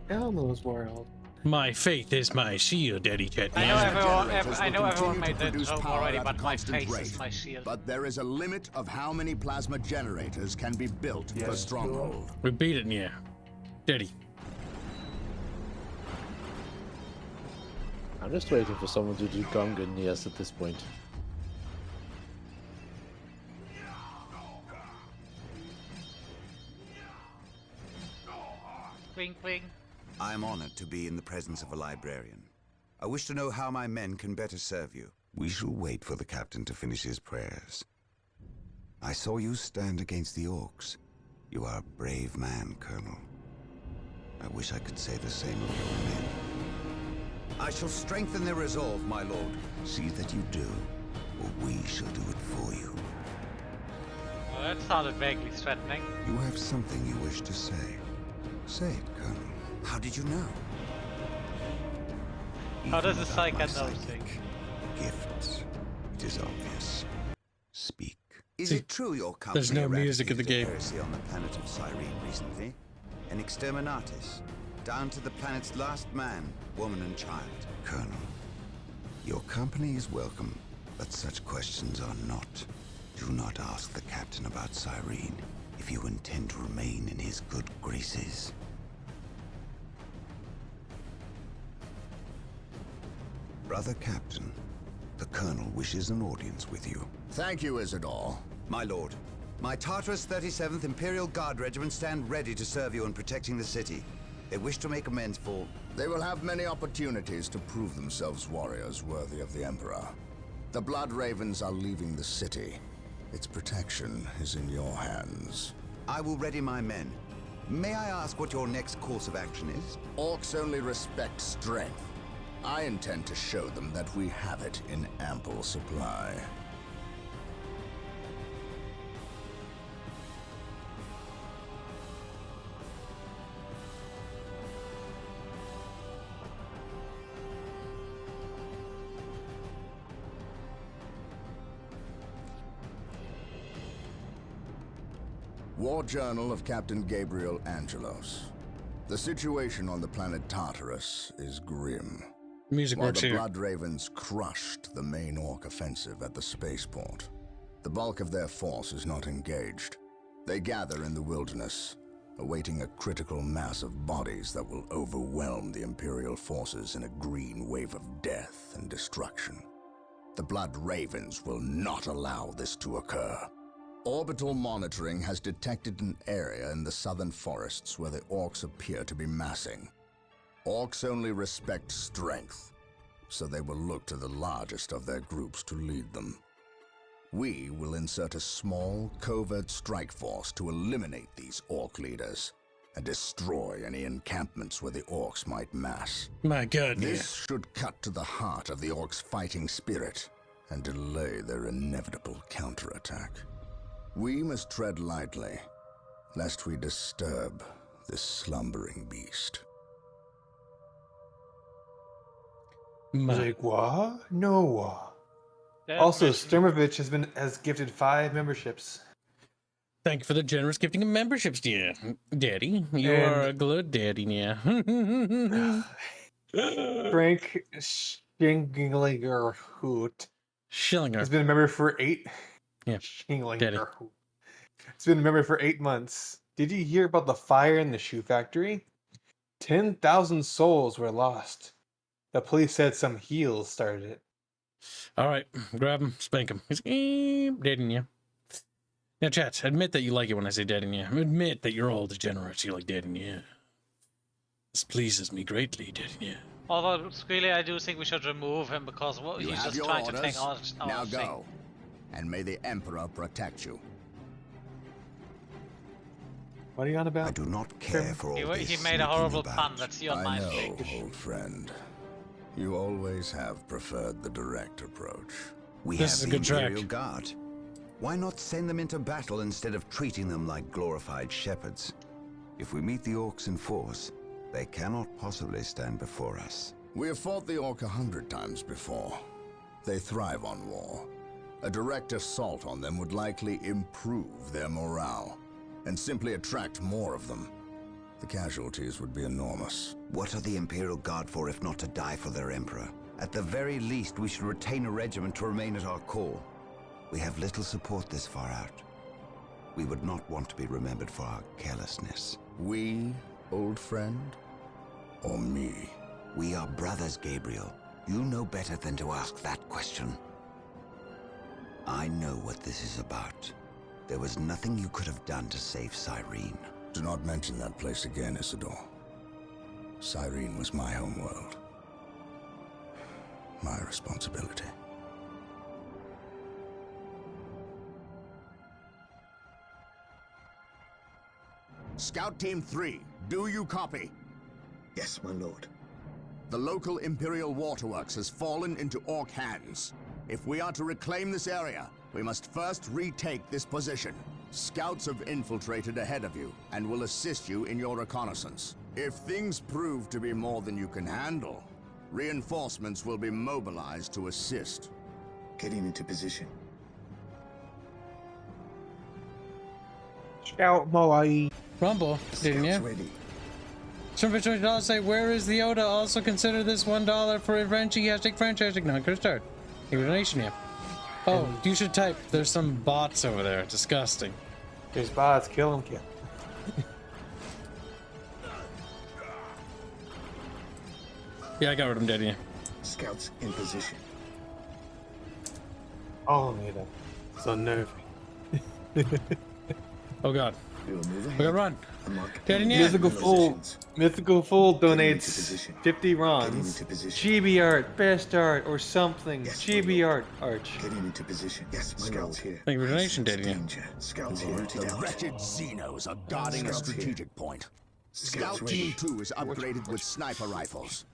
Elmo's World. My faith is my shield, Daddy Chet. I know Generators I know will everyone continue made to that produce joke power already, at a but my constant face rate. is my shield. But there is a limit of how many plasma generators can be built per Yes, stronghold. We beat it, yeah. Daddy. I'm just waiting for someone to do Gungan yes at this point. Wing, wing. I am honored to be in the presence of a librarian. I wish to know how my men can better serve you. We shall wait for the captain to finish his prayers. I saw you stand against the orcs. You are a brave man, Colonel. I wish I could say the same of your men. I shall strengthen their resolve, my lord. See that you do, or we shall do it for you. Well, that sounded vaguely threatening. You have something you wish to say. Say it, Colonel. How did you know? How does Even a without psych my get those psychic things? Gifts. It is obvious. Speak. Is See, it true your company there's no music in the eradicated game. heresy on the planet of Cyrene recently? An exterminatus, down to the planet's last man, woman, and child. Colonel, your company is welcome, but such questions are not. Do not ask the captain about Cyrene if you intend to remain in his good graces. Brother Captain, the Colonel wishes an audience with you. Thank you, Isidore. My lord, my Tartarus 37th Imperial Guard Regiment stand ready to serve you in protecting the city. They wish to make amends for... They will have many opportunities to prove themselves warriors worthy of the Emperor. The Blood Ravens are leaving the city. Its protection is in your hands. I will ready my men. May I ask what your next course of action is? Orcs only respect strength. I intend to show them that we have it in ample supply. War Journal of Captain Gabriel Angelos. The situation on the planet Tartarus is grim. Music While works the here. Blood Ravens crushed the main Orc offensive at the spaceport, the bulk of their force is not engaged. They gather in the wilderness, awaiting a critical mass of bodies that will overwhelm the Imperial forces in a green wave of death and destruction. The Blood Ravens will not allow this to occur. Orbital monitoring has detected an area in the southern forests where the Orcs appear to be massing. Orcs only respect strength, so they will look to the largest of their groups to lead them. We will insert a small, covert strike force to eliminate these Orc leaders and destroy any encampments where the Orcs might mass. My God, yeah. This should cut to the heart of the Orcs' fighting spirit and delay their inevitable counterattack. We must tread lightly, lest we disturb this slumbering beast. Like, what? No. That Also, mission- Sturmovich has gifted 5 memberships. Thank you for the generous gifting of memberships, dear Daddy. You And- are a good daddy, yeah. Frank Schinglingerhoot Schillinger. has been a member for 8. Yeah, Schinglingerhoot. It's been a member for 8 months. Did you hear about the fire in the shoe factory? 10,000 souls were lost. The police said some heels started it. All right, grab him, spank him. He's dating you. Now, chat, admit that you like it when I say dating you. Admit that you're all degenerates. You like dating you. This pleases me greatly, dating you. Although, really, I do think we should remove him because You he's have just your trying orders. to take our Now thing. go. And may the Emperor protect you. What are you on I about? do not care for all this He made a sneaking horrible about. pun. That's your I mind. know, old friend. You always have preferred the direct approach. We This have is a the good track. Imperial Guard. Why not send them into battle instead of treating them like glorified shepherds? If we meet the orcs in force, they cannot possibly stand before us. We have fought the Orc 100 times before. They thrive on war. A direct assault on them would likely improve their morale, and simply attract more of them. The casualties would be enormous. What are the Imperial Guard for if not to die for their Emperor? At the very least, we should retain a regiment to remain at our core. We have little support this far out. We would not want to be remembered for our carelessness. We, old friend? Or me? We are brothers, Gabriel. You know better than to ask that question. I know what this is about. There was nothing you could have done to save Cyrene. Do not mention that place again, Isidore. Cyrene was my homeworld. My responsibility. Scout Team 3, do you copy? Yes, my lord. The local Imperial Waterworks has fallen into Orc hands. If we are to reclaim this area, we must first retake this position. Scouts have infiltrated ahead of you and will assist you in your reconnaissance. If things prove to be more than you can handle, reinforcements will be mobilized to assist. Getting into position. Scout Moai. Rumble, didn't Scouts you? ready. Some for $20 say, where is the Oda? Also consider this $1 for a Frenchy, hashtag French, hashtag not gonna start. Give a donation, yeah. Oh, you should type. There's some bots over there. Disgusting. There's bots. Kill him, kill. Yeah, I got rid of him, didn't you? Scouts in position. Oh, Nita. So nervy. Oh god. We will move We ahead. gotta run. and mark Get in enemy here. Mythical Fool. positions. Mythical Fool into donates position. 50 Getting runs. into position. Chibi art, best art, or something. Yes, Chibi my art, Arch. Getting into position. Yes, my Scouts here. Thank you for the donation, Sense Daniel. danger. Scouts here. The wretched Xenos are guarding a Scouts here. strategic point. Scout Scouts Team ready. 2 is upgraded with sniper rifles.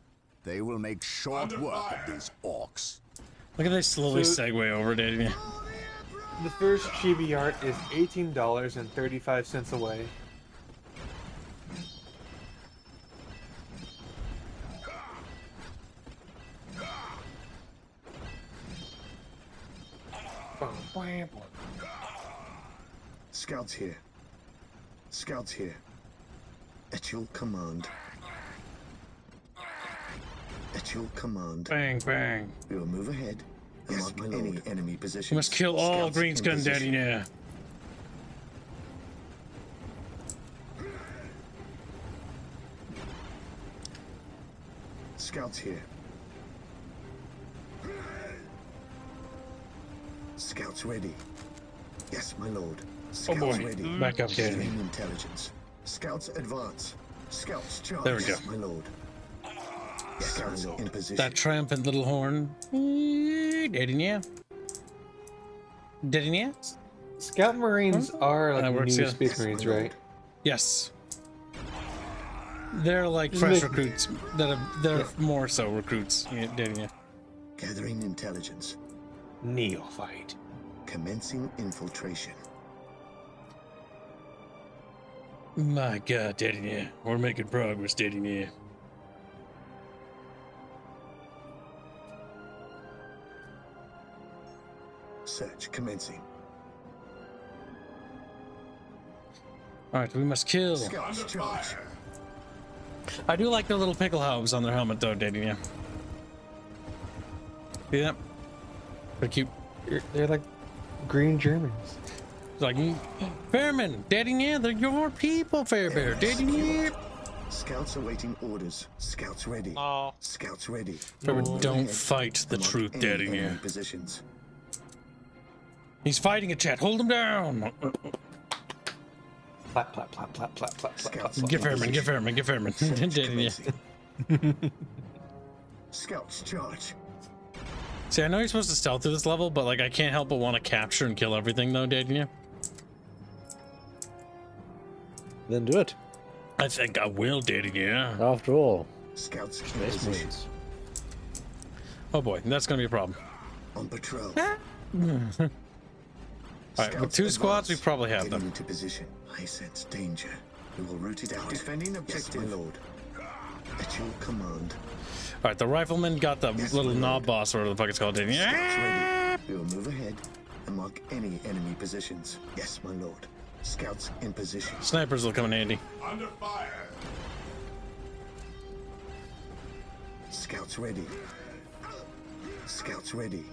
They will make short work of these orcs. Look at they slowly So- segue over, didn't you? The first chibi art is $18.35 away. Scouts here. Scouts here. At your command. At your command. Bang, bang. We will move ahead and mark any enemy positions. We must kill all Scouts in Greenskin, position. daddy, yeah. Scouts here. Scouts ready. Yes, my lord. Scouts boy. ready. Back up, Sharing daddy. intelligence. Scouts advance. Scouts charge. There we go. Yes, my lord. Scouts in position. That triumphant little horn. Didn't you? Didn't you? Scout Marines are like That the works, new yeah. Space Marines, right? Yes. They're like Just fresh make- recruits. They're more so recruits, didn't you? Gathering intelligence. Neophyte. Commencing infiltration. My god, didn't you? We're making progress, didn't you? Search commencing. Alright, we must kill. Scouts charge. I do like the little pickle haubes on their helmet though, dating you. See that? Pretty cute. They're like green Germans. It's like, Fairman, dating you, they're your people, Fairbear. Dating you. Scouts awaiting orders. Scouts ready. Oh. Scouts ready. Fairbear, don't fight the Mark truth, any dating you. enemy positions. He's fighting a chat. Hold him down. Plap, plap, plap, plap, plap, plap, plap. Scouts Get in Fairman, get position. Fairman, get Fairman. Search Dating you. commencing. Scouts charge. See, I know you're supposed to stealth through this level, but like I can't help but want to capture and kill everything though, dating you. Then do it. I think I will, dating you. After all, Scouts in Space position. Marines. Oh boy, that's gonna be a problem. On patrol. Alright, with 2 squads, we probably have Getting them. into position. I sense danger. We will root it out. Defending objective. Yes, my lord. At your command. Alright, the rifleman got the Yes, little my knob lord. boss, or whatever the fuck it's called, dating you. Scouts ready. We will move ahead and mark any enemy positions. Yes, my lord. Scouts in position. Snipers will come in handy. Under fire. Scouts ready. Scouts ready.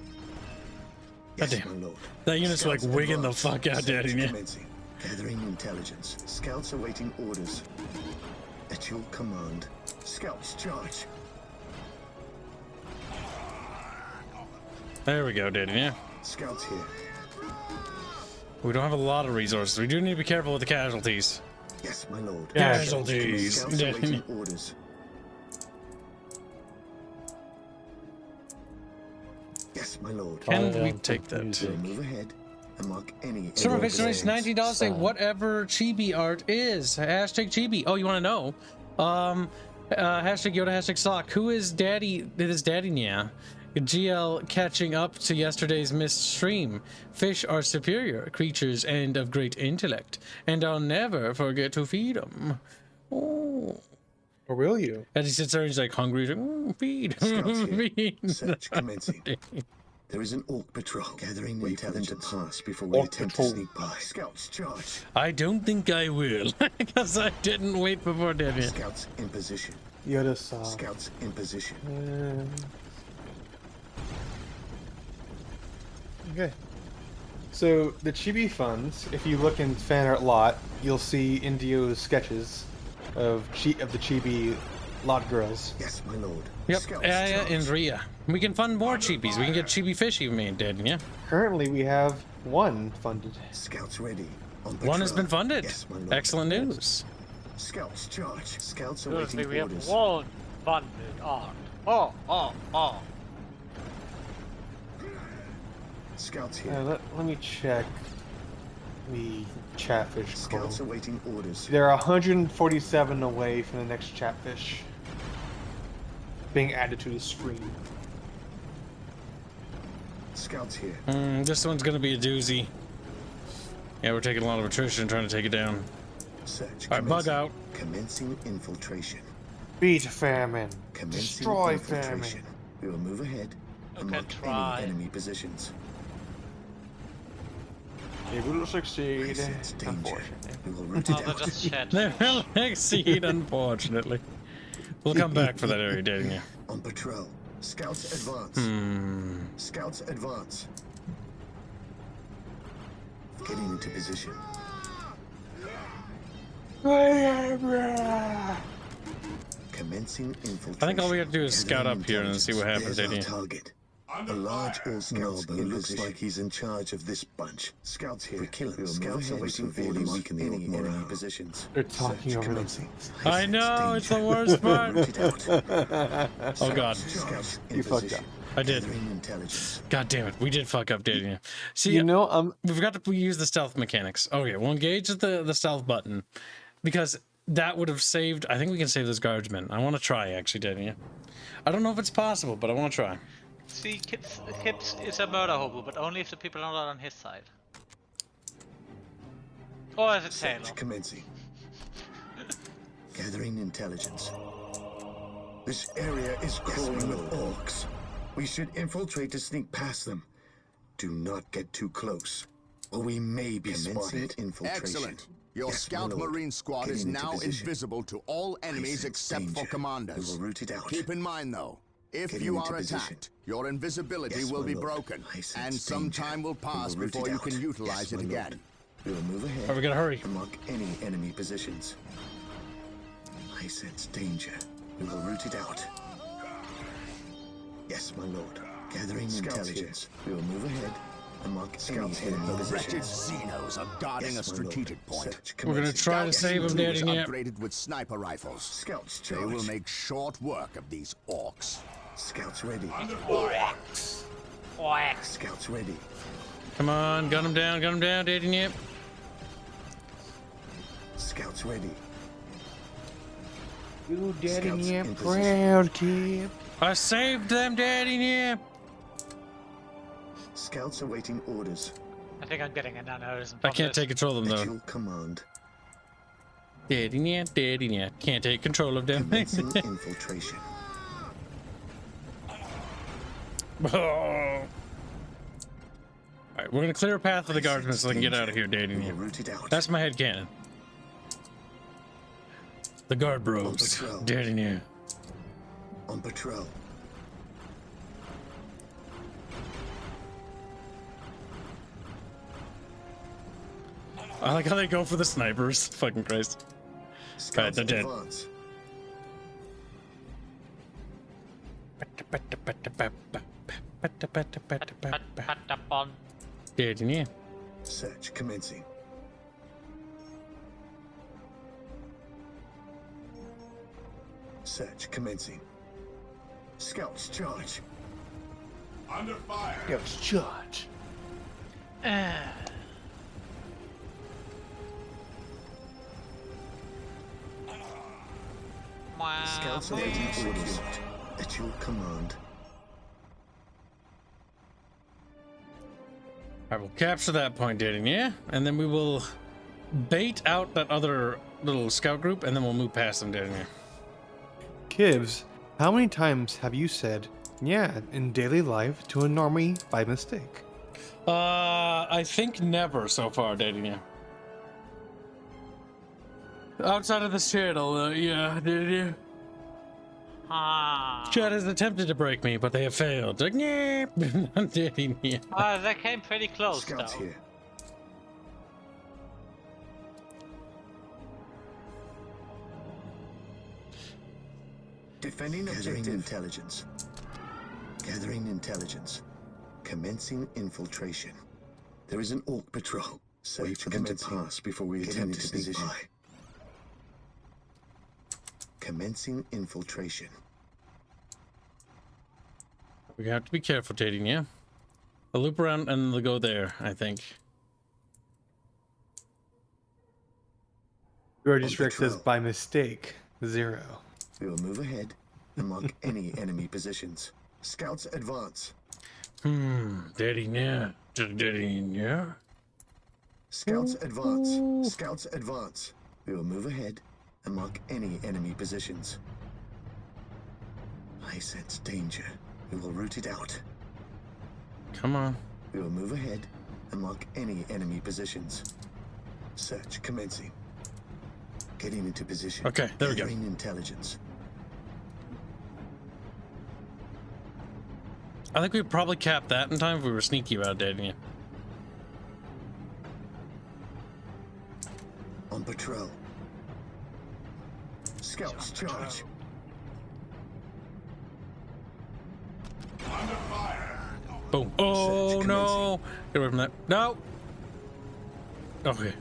God Yes, damn. my lord. That unit's like Scouts wigging the advance. fuck out, Search dating you. commencing. Gathering intelligence. Scouts awaiting orders. At your command. Scouts charge. There we go, dating you. Scouts here. We don't have a lot of resources. We do need to be careful with the casualties. Yes, my lord. Casualties. Scouts awaiting orders. Yes, my lord. Can we take that? We'll move ahead and mark any. Server enemy Pitch donates positions. $19 say Sad. whatever chibi art is. Hashtag chibi. Oh, you want to know? Hashtag Yoda, hashtag sock. Who is daddy? It is daddy, yeah. GL catching up to yesterday's missed stream. Fish are superior creatures and of great intellect, and I'll never forget to feed them. Oh. Or will you? As he sits there, he's like hungry. He's like, feed, Scouts here. feed. Search commencing. There is an orc patrol gathering. Wait for them to pass before we Orc attempt patrol. to sneak by. Scouts charge. I don't think I will, because I didn't wait before Daddy. Scouts in position. Yoda saw. Scouts in position. Okay. So the chibi funds, if you look in fan art lot, you'll see Indio's sketches of the chibi lot girls. Yes, my lord. Yep, Scouts Aya charge. and Ria. We can fund more cheapies. We can get chibi fishy made, Daddy, yeah? Currently, we have one funded. Scouts ready. On One has patrol. been funded. Yes, my lord. Excellent news. Scouts charge. Scouts Seriously, awaiting we have orders. one funded art. Oh. Scouts here. Let me check the Chatfish Scouts code. awaiting orders. They're 147 away from the next Chatfish being added to the screen. Scouts here. This one's gonna be a doozy. Yeah, we're taking a lot of attrition trying to take it down. Search. Alright, bug commencing. out. Commencing infiltration. Beat famine. Commencing Destroy infiltration. famine. We will move ahead and Okay, mark try. any enemy positions. It will I succeed. sense danger. Unfortunately. We will root Oh, it they're out. just shit. They will exceed, unfortunately. We'll come back for that area, Daddy, yeah. On patrol. Scouts advance. Scouts advance. Getting into position. Commencing infiltration. I think all we have to do is scout up here and see what happens, There's our Daddy. target. A large all scouts who looks like he's in charge of this bunch. Scouts here. We kill him. Scouts awaiting orders. Any enemy positions. They're talking Search over commencing. I know, it's the danger. worst part. Root it out. Oh god, Scouts in You fucked position. I did. Gathering intelligence. God damn it, we did fuck up, Daddy. Yeah. See, You know, we forgot to use the stealth mechanics. Okay, we'll engage the stealth button because that would have saved. I think we can save those guardsmen. I want to try, actually, Daddy. Yeah. I don't know if it's possible, but I want to try. See, Kips is a murder hobo, but only if the people are not on his side. Or as a Taylor. Search commencing. Gathering intelligence. This area is crawling with orcs. We should infiltrate to sneak past them. Do not get too close, or we may be spotted. Infiltration. Excellent. Your Yes, my scout lord. marine squad is Getting into now position. invisible to all enemies sense except for danger. commanders. We will root it out. Keep in mind, though, if Getting you into are position. attacked, your invisibility Yes, will my be lord. broken, I sense and some danger. time will We will pass root before it you out. can utilize Yes, it my lord. again. We will move ahead. Oh, we gotta hurry. And mark any enemy positions. I sense danger. We will root it out. Yes, my lord. Gathering intelligence. We will move ahead and mark any enemy The wretched positions. Xenos are guarding Yes, a my lord. strategic point. Search We're gonna commencing. try to Scouts save him, too Daddy. is Yeah. upgraded with sniper rifles. Scouts They charge. will make short work of these orcs. Scouts ready. Scouts ready. Come on, gun him down, Daddy. Yep. Scouts ready. You daddy Scouts yeah, in proud kid. I saved them, Daddy. Yep. Scouts awaiting orders. I think I'm getting an aneurysm. I can't take control of them At though. your command. Daddy. Yep. Can't take control of them. Commencing infiltration. Oh. Alright, we're gonna clear a path for the guardsmen so they can get out of here, Daddy. We will Yep. root it out. That's my head cannon. The guard bros. patrol. Daddy. Yep. On patrol. I like how they go for the snipers. Fucking Christ. Scouts they're dead. advance. Patapon. Daddy. Yep. Search commencing. Search commencing. Scouts charge. Under fire. Yes, judge. Scouts awaiting orders. At your command. I will capture that point, Daddy. Yeah, and then we will bait out that other little scout group, and then we'll move past them, Daddy. Yeah. Kivs, how many times have you said yeah in daily life to a normie by mistake? I think never so far, Daddy. Yeah. Outside of this channel, yeah, Daddy. Ah. Chat has attempted to break me, but they have failed. Like, yeah, Daddy. Yeah. That came pretty close, Scouts though. here. Defending objective. Intelligence. Gathering intelligence. Commencing infiltration. There is an orc patrol. Wait for them to pass before we attempt to position. Commencing infiltration. We have to be careful, Daddy. Yeah. A loop around and they'll go there, I think. Gorgeous Rex says patrol. by mistake 0. We will move ahead and mark any enemy positions. Scouts advance. Daddy. Yeah. Daddy. Yeah. Scouts advance. Scouts advance. We will move ahead and mark any enemy positions. I sense danger. We will root it out. Come on. We will move ahead and mark any enemy positions. Search commencing. Getting into position. Okay, there we go. Gathering intelligence. I think we'd probably cap that in time if we were sneaky about Daddy. Yeah. On patrol. Scouts charge. Under fire. Boom. Oh Search no! Get away from that. No. Okay.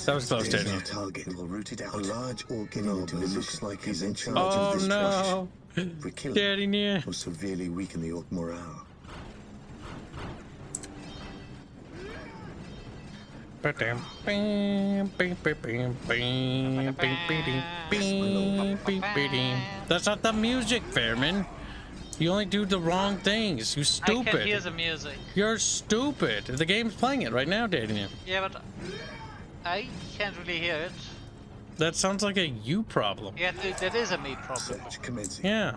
That was close, There's Daddy. our target. We will root it out. A large orc getting into position. Looks like he's in charge Oh of this no! trash. If we kill him, Daddy, yeah. will severely weaken the orc morale. That's not the music, Fairman. You only do the wrong things. You I can hear stupid. the music. You're stupid. The game's playing it right now, Daddy. Yeah, but I can't really hear it. That sounds like a you problem. Yeah, that is a me problem. Search commencing. Yeah.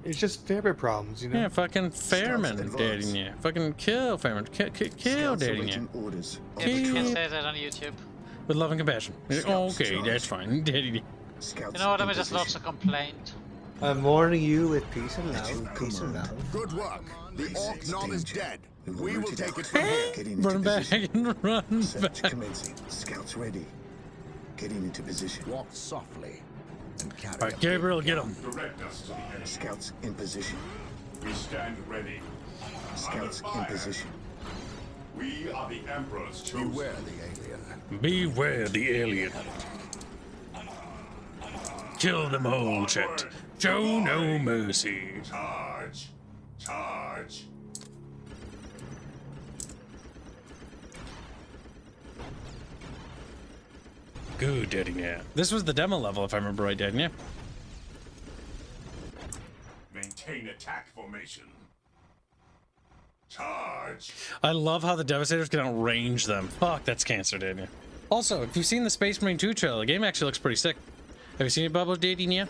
It's just favorite problems, you know? Yeah, fucking Fairman advance. dating you. Fucking kill Fairman. Kill Scouts dating you. awaiting orders. Yeah, but you can't Keep- say that on YouTube. With love and compassion. Scouts Okay, charge. that's fine. Dating you. Scouts You know what? in Let me just lodge position. a complaint. I'm warning you with peace and At your love. Peace and command. love. Good work. The Orc knob is Danger. dead. We We will root it take out. it from here. Getting into Run back position. and run Search back. commencing. Scouts ready. Getting into position. Walk softly and carry Alright, a Gabriel, big get gun. him. Direct us to the enemy. Scouts in position. We stand ready. Scouts in position. We are the Emperor's chosen. Beware the alien. Beware the alien. Kill them all, chat. Show no mercy. Charge. Charge. Good, dating you. This was the demo level, if I remember right, didn't you? Maintain attack formation. Charge. I love how the Devastators can outrange them. Fuck, that's cancer, didn't you? Also, if you've seen the Space Marine 2 trailer, the game actually looks pretty sick. Have you seen it, Bubble, dating you?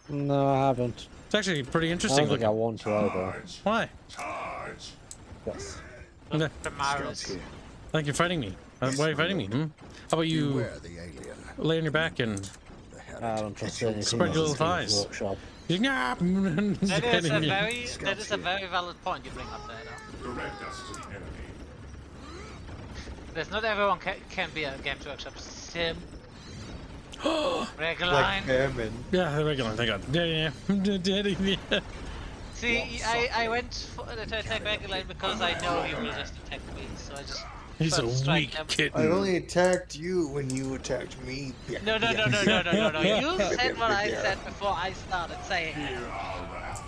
No, I haven't. It's actually pretty I interesting don't think I looking. want to either. Charge. Why? Charge. Yes. Okay. The Scouts Maris. here. Like you're fighting me. Why are you fighting me? Hmm? How about you Beware the alien. lay on your back and The I don't trust anything. Spread your in little this thighs. workshop. That is a Dating you. very valid point you bring up there, though. Direct us to the enemy. There's not everyone can be a Games Workshop sim. Regular Like line. Fairman. Yeah, the regular. Thank God. Dating you. Dating you. See, I went to attack regular line because I know he will just attack me, so I just. He's tried a to strike weak him. kitten. I only attacked you when you attacked me. No. You said what I said before I started saying it. Hear our wrath.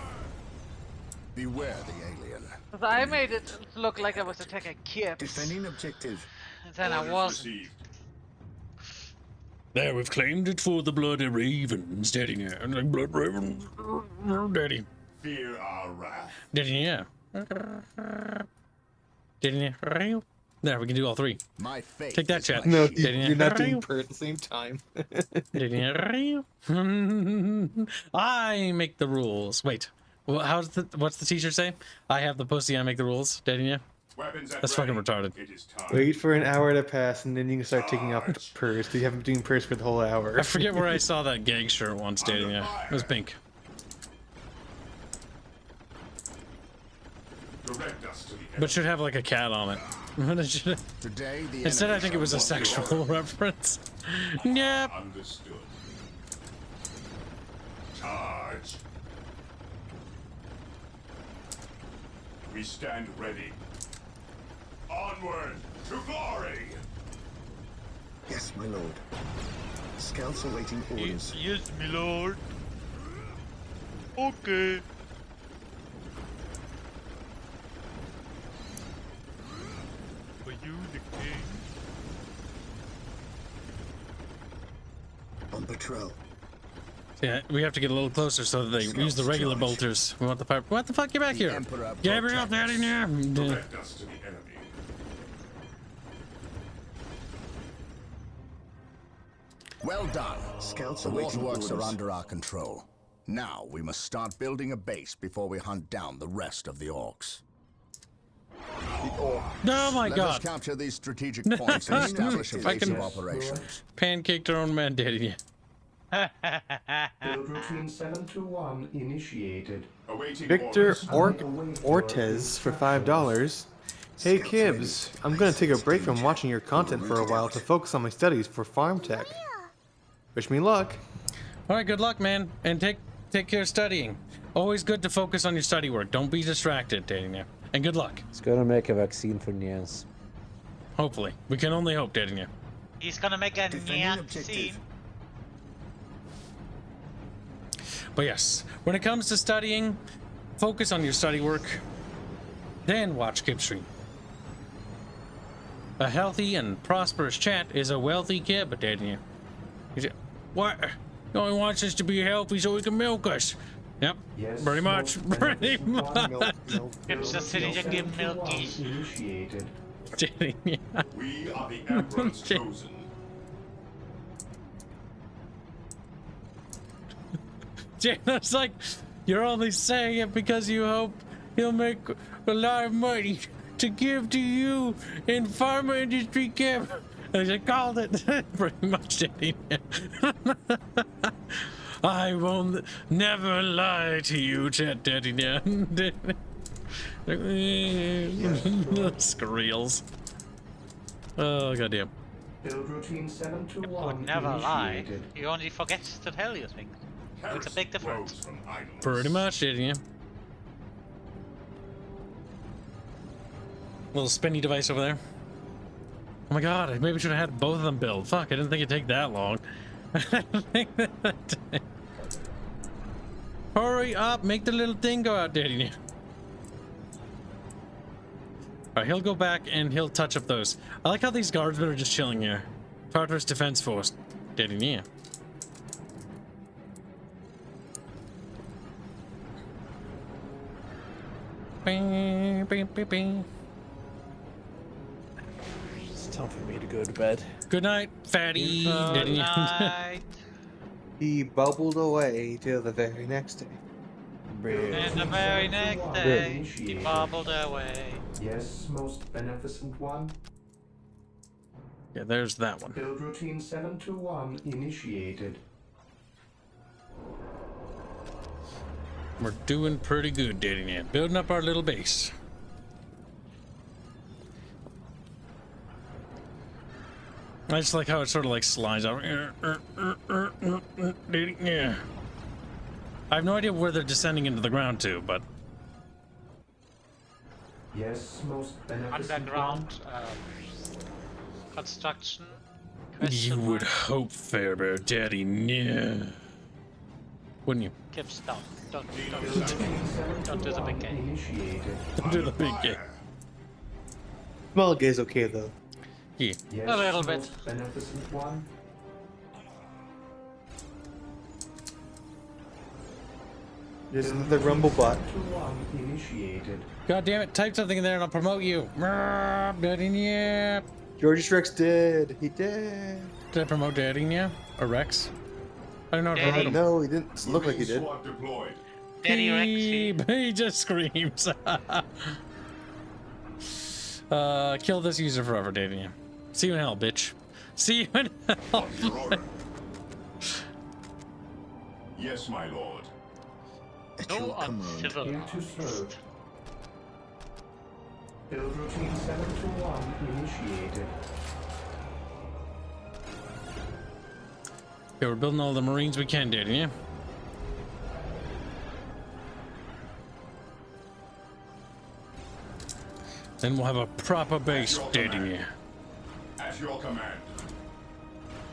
Beware the alien. 'Cause I made it look like I was attacking Kips, Defending objective. and then I Orders wasn't. received. There, we've claimed it for the bloody ravens, dating you. Like blood ravens. Daddy. Fear our wrath. Dating you. Dating you. There, we can do all three. My faith. Take that, is chat. my No, shield. you're not doing per at the same time. I make the rules. Wait, what's the teacher say? I have the pussy, I make the rules. Dating you? Weapons at That's fucking ready. retarded. It is time. Wait for an hour to pass, and then you can start taking off the purse. So you haven't been doing purse for the whole hour. I forget where I saw that gag shirt once, dating you. It was pink. Direct us to the enemy. But should have like a cat on it. It should- Today, the Instead, I enemy think it was a shall walk sexual reference. Yep. Understood. Charge. We stand ready. Onward to glory. Yes, my lord. Scouts awaiting orders. Yes, my lord. Okay. Are you the king? On patrol. Yeah, we have to get a little closer so that they use the regular bolters. We want the fire. What the fuck? Get back here! Emperor Gabriel, protects. dating you. Direct us to the enemy. Well done. Scouts The awaiting waterworks orders. are under our control. Now we must start building a base before we hunt down the rest of the orcs. Oh my Let us god! capture these strategic points and establish a If I base can- of operations. Pancaked our own man, dating you. Build routine 721 initiated. Awaiting Victor orders. Ortez for $5. Hey Kibbs, I'm gonna take a break from watching your content for a while to focus on my studies for farm tech. Wish me luck. All right, good luck, man, and take care of studying. Always good to focus on your study work. Don't be distracted, dating you. And good luck. It's gonna make a vaccine for Nians. Hopefully, we can only hope, dating you. He's gonna make a Defending neon objective. scene. But yes, when it comes to studying, focus on your study work, then watch Kibstream. A healthy and prosperous chat is a wealthy kid, but dating you. You say, what? He only wants us to be healthy so he can milk us. Yep, Yes, pretty much. Pretty much. It's just sitting here getting milky. Initiated. Dating you. We are the Emperor's chosen. It's like, You're only saying it because you hope he'll make a lot of money to give to you in farmer industry camp. As I called it, pretty much, Daddy. I will never lie to you, Daddy. Squeals. Oh, goddamn. Build routine 721 Would never lie. initiated. You only forget to tell you things. It's a big difference. Grows from idleness. Pretty much, Daddy. Little spinny device over there. Oh my god, I maybe should have had both of them built. Fuck, I didn't think it'd take that long. Hurry up, make the little thing go out, Daddy. Alright, he'll go back and he'll touch up those. I like how these guardsmen are just chilling here. Tartarus Defense Force, Daddy. Bing, bing, bing, bing. It's time for me to go to bed. Good night, fatty. Good night. He bubbled away till the very next day. And the very next day, he bubbled away. Yes, most beneficent one. Yeah, there's that one. Build routine 721 initiated. We're doing pretty good, Daddy. Building up our little base. I just like how it sort of like slides out. Yeah. I have no idea where they're descending into the ground to, but Yes, most beneficent Underground construction. you Question would mark. hope, Fairbear, Daddy. Yeah. Wouldn't you? Gives down. Don't Don't do the big game. Initiated. Don't do the big game. Small gay's okay though. Yeah. Yes, A little bit. most beneficent one. There's the rumble bot. 721 initiated. God damn it! Type something in there and I'll promote you. Daddy, yeah. George's Rex did. He did. Did I promote Daddy, yeah? Or Rex? I don't know if I promote him. No, he didn't look like he did. Squad deployed. Daddy Rexy. He just screams. Kill this user forever, Daddy. See you in hell, bitch. See you in hell. On your order. Yes, my lord. At No your command. Here to uncivilized. serve. Build routine 721 initiated. Okay, we're building all the Marines we can, Daddy, yeah? Then we'll have a proper base, Daddy, yeah. At your command.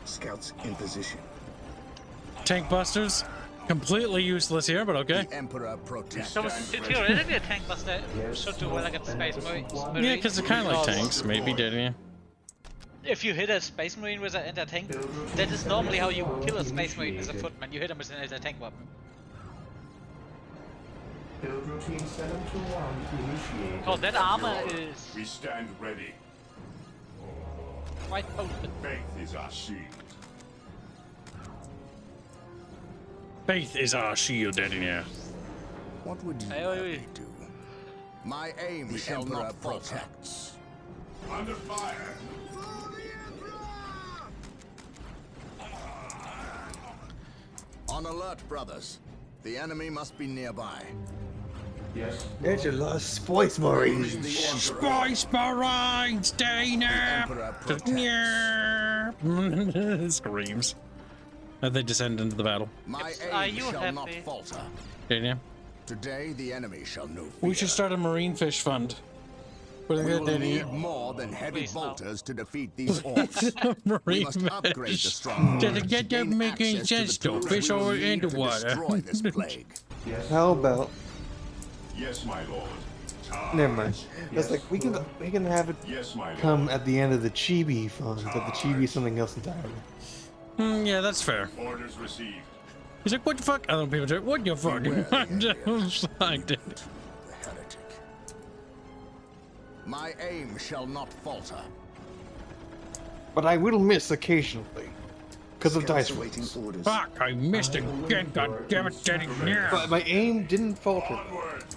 Scouts in position. Tank busters, completely useless here, but okay. The Emperor protects. So theoretically a tank buster should do well against Space Marines. Yeah, because they're kind of like tanks, maybe, Daddy, yeah. If you hit a Space Marine with an anti-tank, that is normally how you kill a Space Marine as a footman. You hit him with an anti-tank weapon. Build routine 721 initiated. Oh, that armor is We stand ready. quite potent. Faith is our shield. Faith is our shield, Daddy, yeah. What would you Aye, have aye, me aye. do? My aim The shall Emperor not falter. protects. Under fire. On alert, brothers. The enemy must be nearby. Yes. There's a lot of Spice Marines. The Emperor. Spice Marines, Daddy, Emperor protects. yeah. Screams. As they descend into the battle. My Are aim you shall not happy? falter. Daddy, yeah. Today the enemy shall know fear. We should start a Marine Fish Fund. What is We that, will Daddy? need more than heavy Please, no. bolters to defeat these orcs. We Marine must upgrade the Fish. strongholds Did it to get that gain make any access to the sense, though? tools Fish we will over need into to water. destroy this plague. Yes. How about? Yes, my lord. Time. Never mind. That's like we can have it Yes, my lord. come at the end of the Chibi fund, but the Chibi is something else entirely. Yeah, that's fair. Orders received. He's like, what the fuck? Other people say, what the fuck? Beware the enemies. Like, The heretic. My aim shall not falter. But I will miss occasionally. Because of Scouts dice awaiting rolls. orders. Fuck, I missed again. God damn it, Daddy. But my aim didn't falter.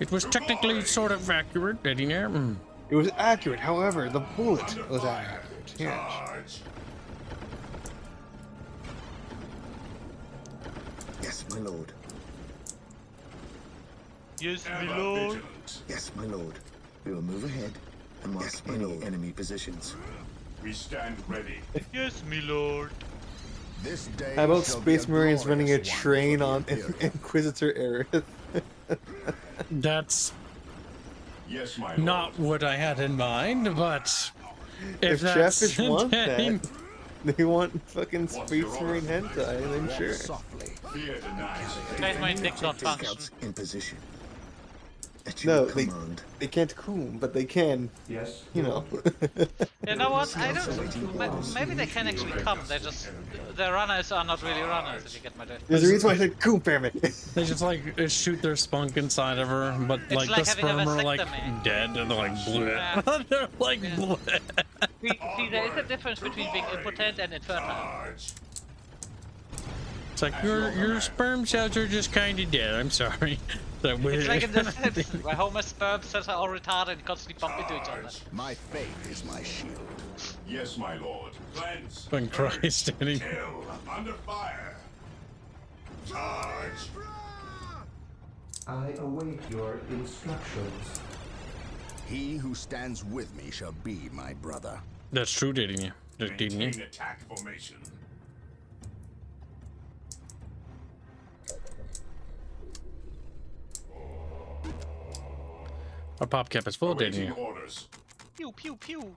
It was technically sort of accurate, Daddy. It was accurate, however, the bullet was accurate. Yes. Charge. Yes, my lord. Yes, my Ever lord. vigilant. Yes, my lord. We will move ahead and mark any enemy positions. We stand ready. Yes, my lord. This day How about shall be Space Marines running a glorious one train for the on Imperium. Inquisitor Aerith? That's Yes, my lord. not what I had in mind, but if If that's Chatfish want intending- that, they want fucking Space Marine hentai, then Walk sure. softly. Fear denies. Space Marine dick not function. Scouts in position. At your No, command. they can't coom, but they can, Yes. you know. You know what? I don't. Maybe they can actually come. They just the runners are not really runners. If you get my drift. There's a reason why I said coom, permit. They just like shoot their spunk inside of her, but It's like like the having a sperm are like vasectomy. dead and they're like Yeah. bleh. They're like Yeah. bleh. See, there is a difference between being impotent and infertile. Charge. It's like your sperm cells are just kind of dead. I'm sorry. That It's like in The Simpsons, where Homer's sperm cells are all retarded and constantly bump into each other. My faith is my shield. Yes, my lord. Cleanse. Fucking Christ, Daddy. Kill. Under fire. Charge. I await your instructions. He who stands with me shall be my brother. That's true, didn't you? Didn't you? Maintain attack formation. Our pop cap is full, didn't Awaiting you? orders. Pew pew pew.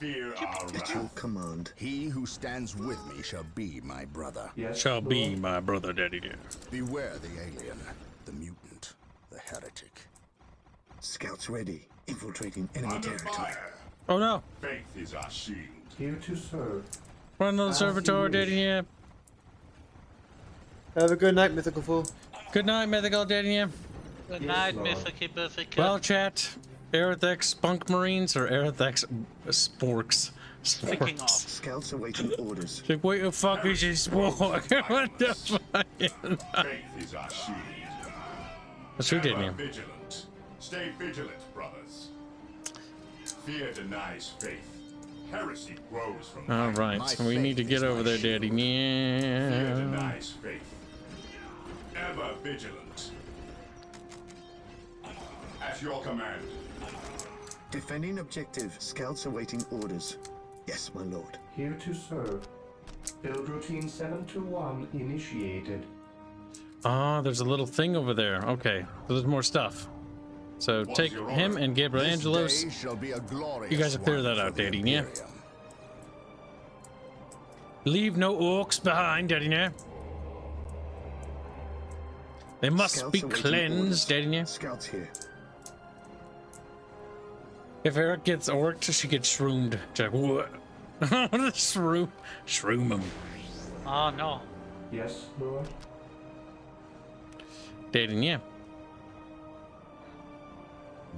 Fear our At your wrath. command. He who stands with me shall be my brother. Yes. Shall be Lord. my brother, Daddy. Dear. Beware the alien, the mutant, the heretic. Scouts ready. Infiltrating enemy Under territory. fire. Oh no! Faith is our shield. Here to serve. Run the As servitor, you wish. Daddy. Yeah. Have a good night, Mythical Fool. Good night, mythical, Daddy. Yeah. Good Yes, night, Lord. Mr. Keeper. Well, chat. Aerothex Spunk Marines or Aerothex Sporks? Speaking of. Sporks. Scouts awaiting orders. Like, what the fuck is a spork? What the fuck? Faith is our shield. That's true, didn't Ever you? vigilant. Stay vigilant, brothers. Fear denies faith. Heresy grows from All light. right, My so we need to faith get is over my there, shield. Daddy. Fear Yeah. denies faith. Ever vigilant. At your command. Defending objective. Scouts awaiting orders. Yes, my lord. Here to serve. Build routine 721 initiated. Ah, there's a little thing over there. Okay, so there's more stuff. So take your him order? and Gabriel This Angelos. day shall be a glorious You guys have cleared one that for out, the Daddy, yeah? Imperium. Leave no orcs behind, Daddy. Yeah. They must Scouts be awaiting cleansed, orders. Daddy. Yeah. Scouts here. If Eric gets orked, she gets shroomed. She's like, what? Shroom him. Oh no. Yes, Lord. Dating, yeah.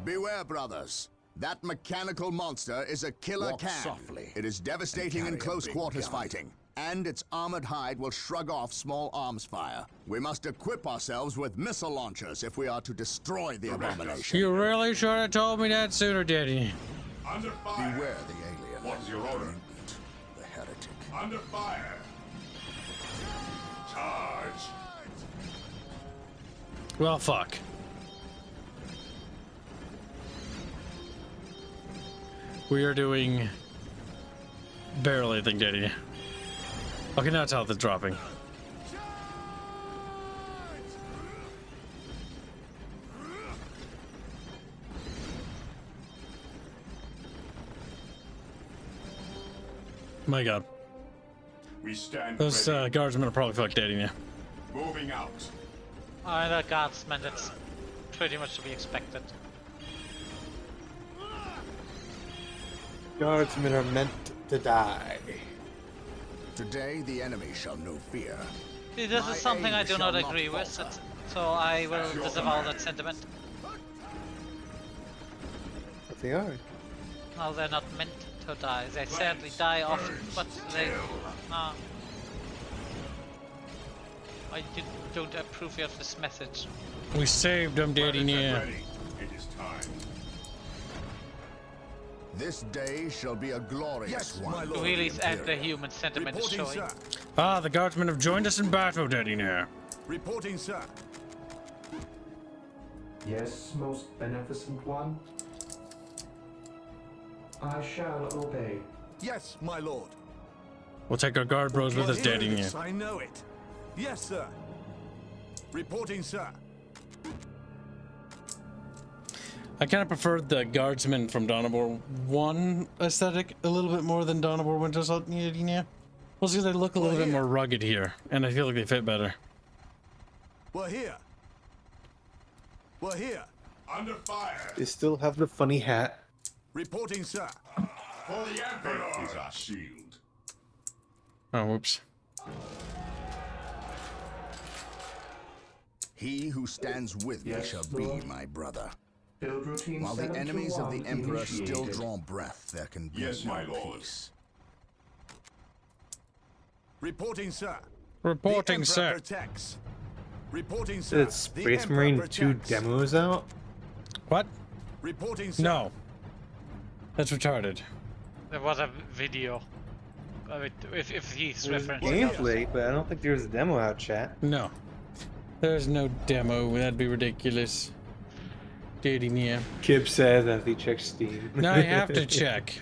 Beware, brothers. That mechanical monster is a killer Walk can. softly It is devastating and in carry a close big quarters gun. fighting, and its armored hide will shrug off small arms fire. We must equip ourselves with missile launchers if we are to destroy the abomination. You really should have told me that sooner, Daddy. Under fire. Beware the alien, What's your the order? mutant, the heretic. Under fire. Charge. Well, fuck. We are doing barely, I think, Daddy. Okay, now it's health is dropping. My God, We stand those ready. guardsmen are probably fucked, Daddy. Yeah. Moving out. The guardsman, that's pretty much to be expected. Guardsmen are meant to die. Today the enemy shall know fear. See, this My is something I aim do shall not not agree with, falter. so I will disavow that sentiment. But they are. Well, they're not meant to die. They sadly die often, but they... don't approve of this message. We saved them, Daddy. Yeah. Ready. It is time. This day shall be a glorious one. To release and the human sentiment is showing. Ah, the guardsmen have joined us in battle, Daddy. Yeah. Reporting, sir. Yes, most beneficent one. I shall obey. Yes, my lord. We'll take our guard bros with us, Daddy. Yeah. I know it. Yes, sir. Reporting, sir. I kind of preferred the guardsmen from Dawn of War 1 aesthetic a little bit more than Dawn of War Winter Assault. Yeah. Well, see, they look a little bit more rugged here, and I feel like they fit better. We're here. We're here. Under fire. They still have the funny hat. Reporting, sir. For the Emperor is our shield. Oh, whoops. He who stands with me Yes, shall Lord. be my brother. Build routine While the enemies of the 721 Emperor still initiated. draw breath, there can be Yes, no my lord. peace. Reporting, sir. Reporting, The sir. Emperor protects. Reporting, sir. It's The Space Emperor Marine 2 protects. demos out? What? Reporting, sir. No. That's retarded. There was a video. I mean, if he's There's referencing. gameplay, but I don't think there's a demo out, chat. No. There's no demo. That'd be ridiculous. Daddy, yeah. Kib says as he checks Steam. Now I have to check.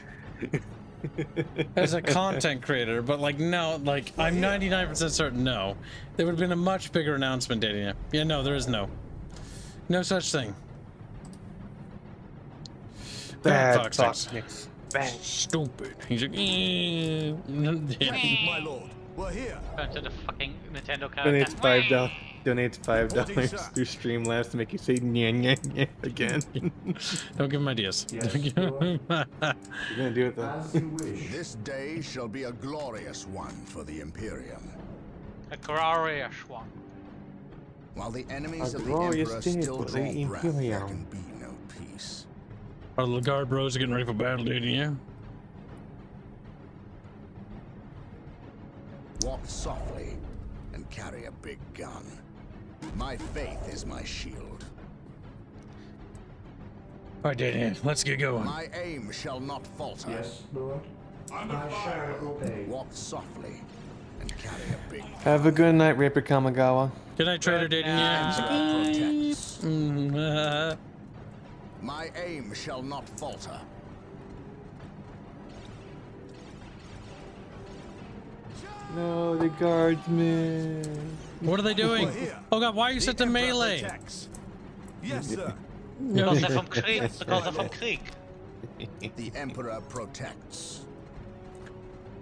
As a content creator, but like, no, like, I'm 99% certain no. There would have been a much bigger announcement, Daddy. Yeah, no, there is no. No such thing. Bad Fox talk, thinks. Nix. Bad. Stupid. He's like, My lord. We're here. Turn to the fucking Nintendo Donates character. Donates $5 through Streamlabs to make you say nya nya nya again. Don't give him ideas. Yes, Don't give him- You're gonna do it though. As you wish. This day shall be a glorious one for the Imperium. A glorious one. While the enemies A of the glorious Emperor day still for the draw breath, there Imperium. can be no peace. Our little guard bros are getting ready for battle, Daddy. Yeah. Walk softly and carry a big gun. My faith is my shield. All right, Daddy. Let's get going. My aim shall not falter. Yes, Lord. Under I fire. shall obey. Walk softly and carry a big gun. Have a good night, Raper Kamigawa. Good night, Trader Daddy. Yeah. Emperor protects. Mm, My aim shall not falter. No, the guardsmen. What are they doing? Oh god, why are you set to Emperor melee? protects. Yes, sir. Because they're from Krieg. Because they're from Krieg. The Emperor protects.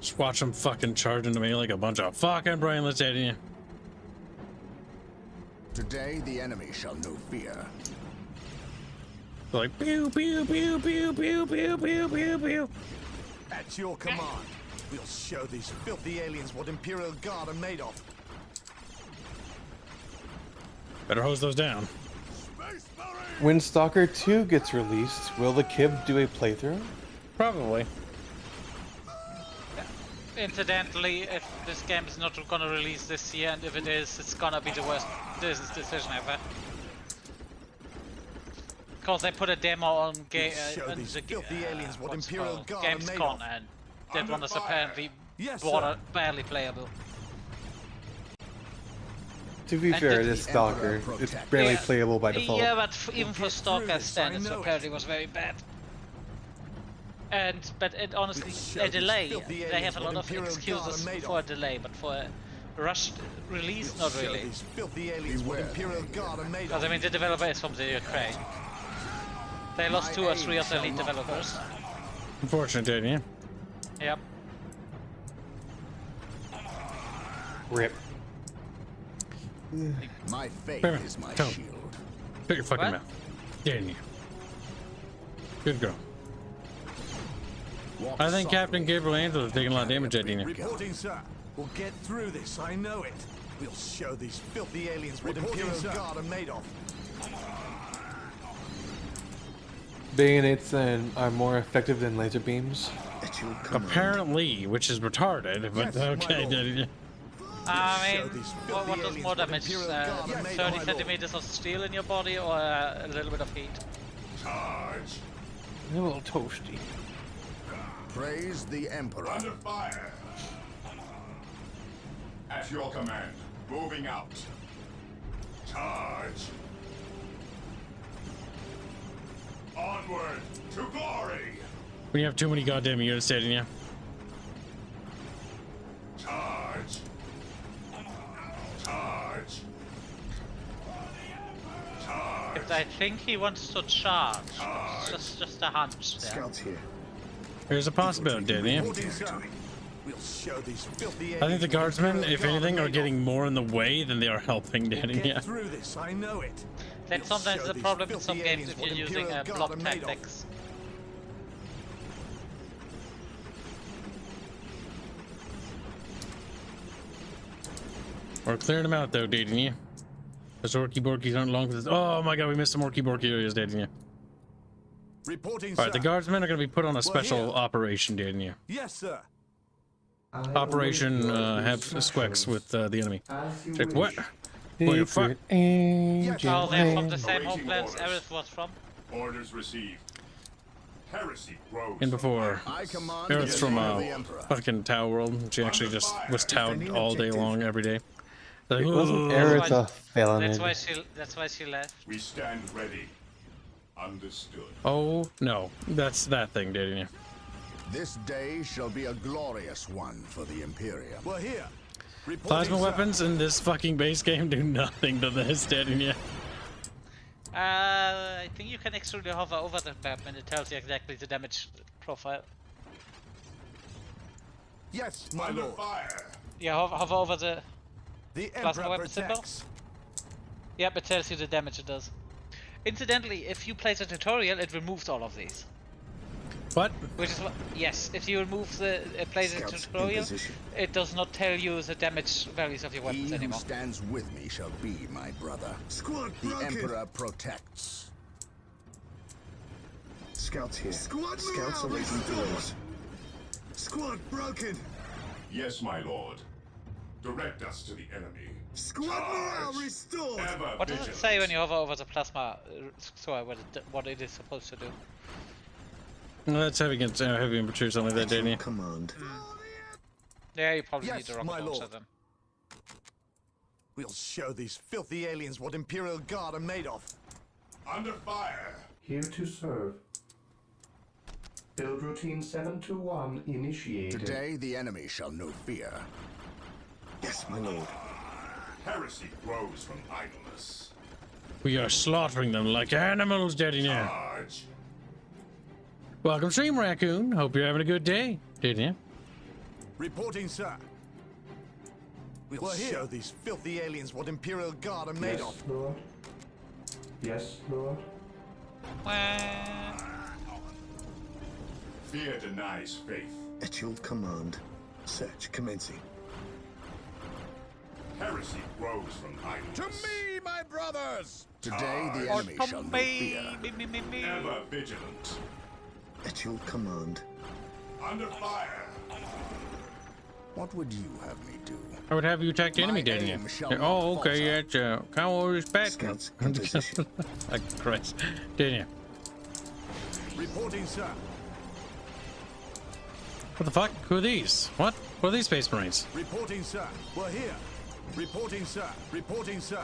Just watch them fucking charge into me like a bunch of fucking brainless idiots. Today the enemy shall know fear. Like pew pew pew pew pew pew pew pew pew. At your command, we'll show these filthy aliens what Imperial Guard are made of. Better hose those down. When Stalker 2 gets released, will the Kib do a playthrough? Probably. Incidentally, if this game is not gonna release this year, and if it is, it's gonna be the worst business decision ever. Because they put a demo on, on these the filthy aliens what what's it Imperial called? Guard are made Gamescom, of. and that one is apparently Yes, barely playable. To be And fair, did it is the Stalker. Emperor It's protect? barely Yeah. playable by default. Yeah, but even for get Stalker through this, standards, I know apparently it. was very bad. But it honestly, show a these delay. filthy They aliens have a lot what of Imperial Guard excuses are made for a of. delay, but for a rushed release, not Show really. these filthy aliens what Imperial Guard are made Because of. I mean, the developer is from the Ukraine. They lost My 2 or aim 3 of their shall lead not developers. Unfortunate, Daddy. Yeah. Yep. Rip. My faith Wait a is my minute, Tom. shield. Shut your fucking What? mouth. Daddy. Good girl. Walk I think softly. Captain Gabriel Angel is taking a lot of damage, Daddy. Reporting, sir. We'll get through this, I know it. We'll show these filthy aliens what Imperial Guard are made of. Bayonets are more effective than laser beams. At your command. Apparently, which is retarded, but Yes, my okay, lord. Daddy. I mean, what does more damage? 30 centimeters of steel in your body or a little bit of heat? Charge. A little toasty. Praise the Emperor. Under fire. At your command. Moving out. Charge. Onward to glory. When you have too many goddamn units standing, yeah. Charge. Charge. Charge. If I think he wants to charge. It's just a hunch there. Scouts here. There's a possibility, Danny. We'll show these filthy I think the guardsmen, if anything, are getting more in the way than they are helping Danny. Yeah. through this, I know it. That's sometimes the problem in some games if you're using block tactics. We're clearing them out though, dating you. Those orky borkies aren't long for this. Oh my god, we missed some orky borky areas, dating you. Reporting, Alright, the guardsmen are gonna be put on a special operation, dating you. Yes, sir. Operation have squex with the enemy. Check what? Secret fuck. angel. Oh, they're from the same homelands Aerith was from. Orders received. Heresy grows. And before, I command Aerith's from the Emperor. fucking Tau world. She actually just was towed all day long, every day. Like, Wasn't "Ooh." Aerith a felon? That's why she left. We stand ready. Understood. Oh no, that's that thing, dating you. This day shall be a glorious one for the Imperium. We're here. Plasma weapons in this fucking base game do nothing to this, dating you. I think you can actually hover over the map and it tells you exactly the damage profile. Yes, my Under lord. fire. Yeah, hover over the The plasma Emperor weapon symbol. protects. Yep, it tells you the damage it does. Incidentally, if you play the tutorial, it removes all of these. What? Which is what? Yes, if you remove the play the Scouts in tutorial, position. it does not tell you the damage values of your He weapons who anymore. stands with me shall be my brother. Squad The broken. Emperor protects. Scouts here. Squad Scouts are morale raising restored. doors. Squad broken. Yes, my lord. Direct us to the enemy. Squad morale Charge. restored. Ever What does it vigilant. say when you hover over the plasma sword? What it is supposed to do? No, that's heavy against heavy infantry or something like that, dating you. Command. Yeah, you probably Yes, need a rocket my launcher lord. then. We'll show these filthy aliens what Imperial Guard are made of. Under fire. Here to serve. Build routine 721 initiated. Today the enemy shall know fear. Yes, my lord. Heresy grows from idleness. We are slaughtering them like animals, dating you. Charge. Welcome, Stream Raccoon. Hope you're having a good day, dating you. Reporting, sir. We'll show these filthy aliens what Imperial Guard are made of. Lord. Yes, Lord. Fear denies faith. At your command. Search commencing. Heresy grows from idleness. my brothers! Today the Or enemy to shall know me, fear. me. Ever vigilant. At your command. Under fire. What would you have me do? I would have you attack the enemy, My dating you. aim shall not Oh, okay, falter. yeah, it's kind of respect. Scouts in position. Like Christ, dating you. Reporting, sir. What the fuck? Who are these? What? What are these Space Marines? Reporting, sir. We're here. Reporting, sir. Reporting, sir.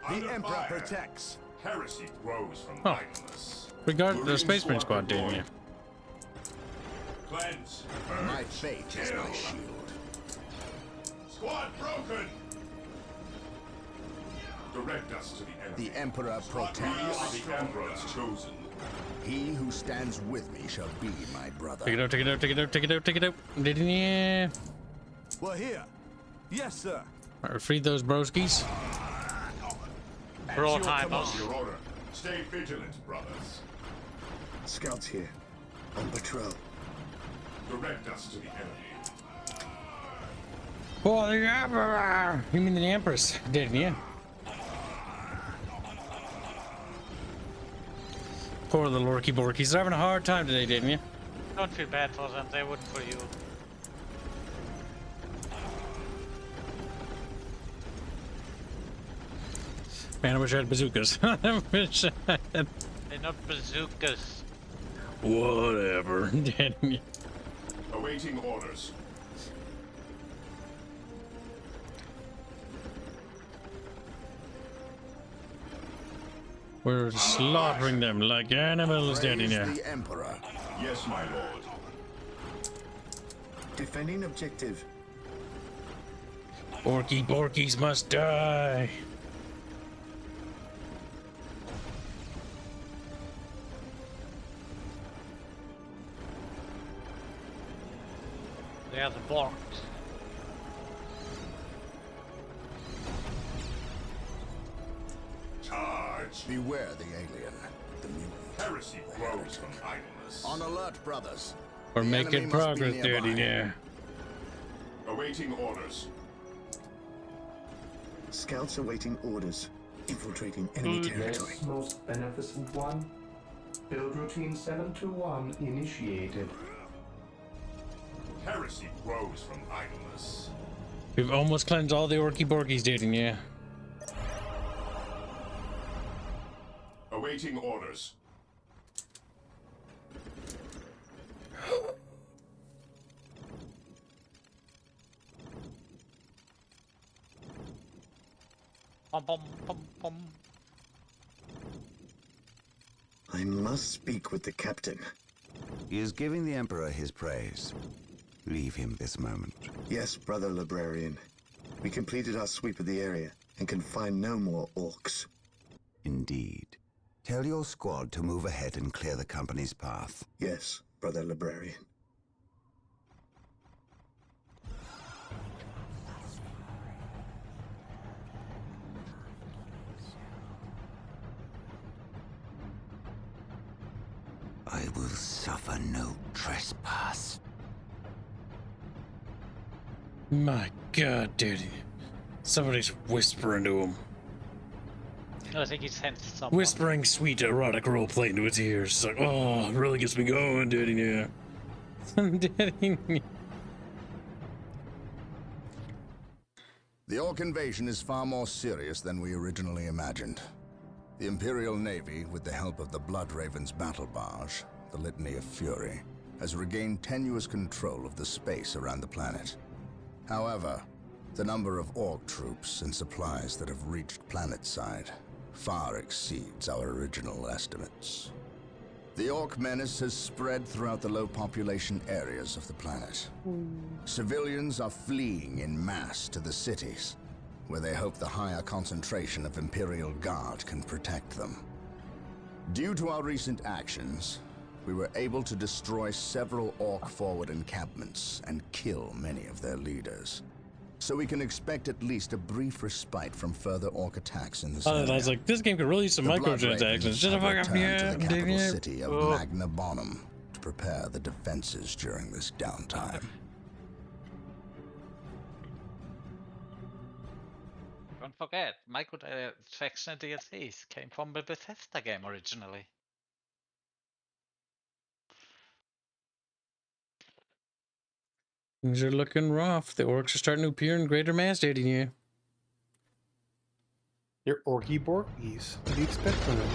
Under The Emperor fire. protects. Heresy grows from Oh. idleness. Regard the Space Marine squad, dating you. Cleanse. My faith is my shield. Squad broken. Direct us to the enemy. The Emperor We are protects. the Emperor's chosen. He who stands with me shall be my brother. Take it out, take it out, take it out, take it out, take it out. Dating you. We're here. Yes, sir. Alright, free those broskies. Bro your timers. Your order. Stay vigilant, brothers. Scouts here. On patrol. Direct us to the enemy. Oh, the Emperor! You mean the Empress, didn't you? Poor little orky borkies. They're having a hard time today, didn't you? Don't feel bad for them, they wouldn't for you. Man, I wish I had bazookas. I wish I had... They're not bazookas. Whatever. Awaiting orders. We're slaughtering them like animals, Daddy. Praise the Emperor. Yes, my lord. Defending objective. Orky Borkies must die. They are the Borgs. Charge. Beware the alien, the mutant. Heresy grows from idleness. On alert, brothers. We're The making enemy must be progress, Daddy. nearby. Yeah. Awaiting orders. Scouts awaiting orders. Infiltrating enemy territory. Yes, most beneficent one. Build routine 721 initiated. Heresy grows from idleness. We've almost cleansed all the Orky Borkies, Daddy. Yeah. Awaiting orders. Pum, pum, pum, pum. I must speak with the captain. He is giving the Emperor his praise. Leave him this moment. Yes, brother librarian. We completed our sweep of the area and can find no more orcs. Indeed. Tell your squad to move ahead and clear the company's path. Yes, brother librarian. I will suffer no trespass. My God, Daddy. Somebody's whispering to him. I think he sensed someone. Whispering sweet erotic roleplay into its ears. It's like, oh, it really gets me going, Daddy. Yeah. Daddy. The Orc invasion is far more serious than we originally imagined. The Imperial Navy, with the help of the Blood Raven's battle barge, the Litany of Fury, has regained tenuous control of the space around the planet. However, the number of Orc troops and supplies that have reached planetside far exceeds our original estimates. The Orc menace has spread throughout the low-population areas of the planet. Civilians are fleeing in mass to the cities, where they hope the higher concentration of Imperial Guard can protect them. Due to our recent actions, we were able to destroy several Orc forward encampments and kill many of their leaders. So we can expect at least a brief respite from further Orc attacks in this area. I was like, this game could really use some The Blood microtransactions. Ravens Shut the have fuck up, returned yeah. to the capital Yeah. city of Magna Bonum to prepare the defenses during this downtime. Don't forget, microtransactions and DLCs came from the Bethesda game originally. Things are looking rough. The orcs are starting to appear in greater mass, Daddy. Yeah. They're Orky Borkies. What do you expect from them?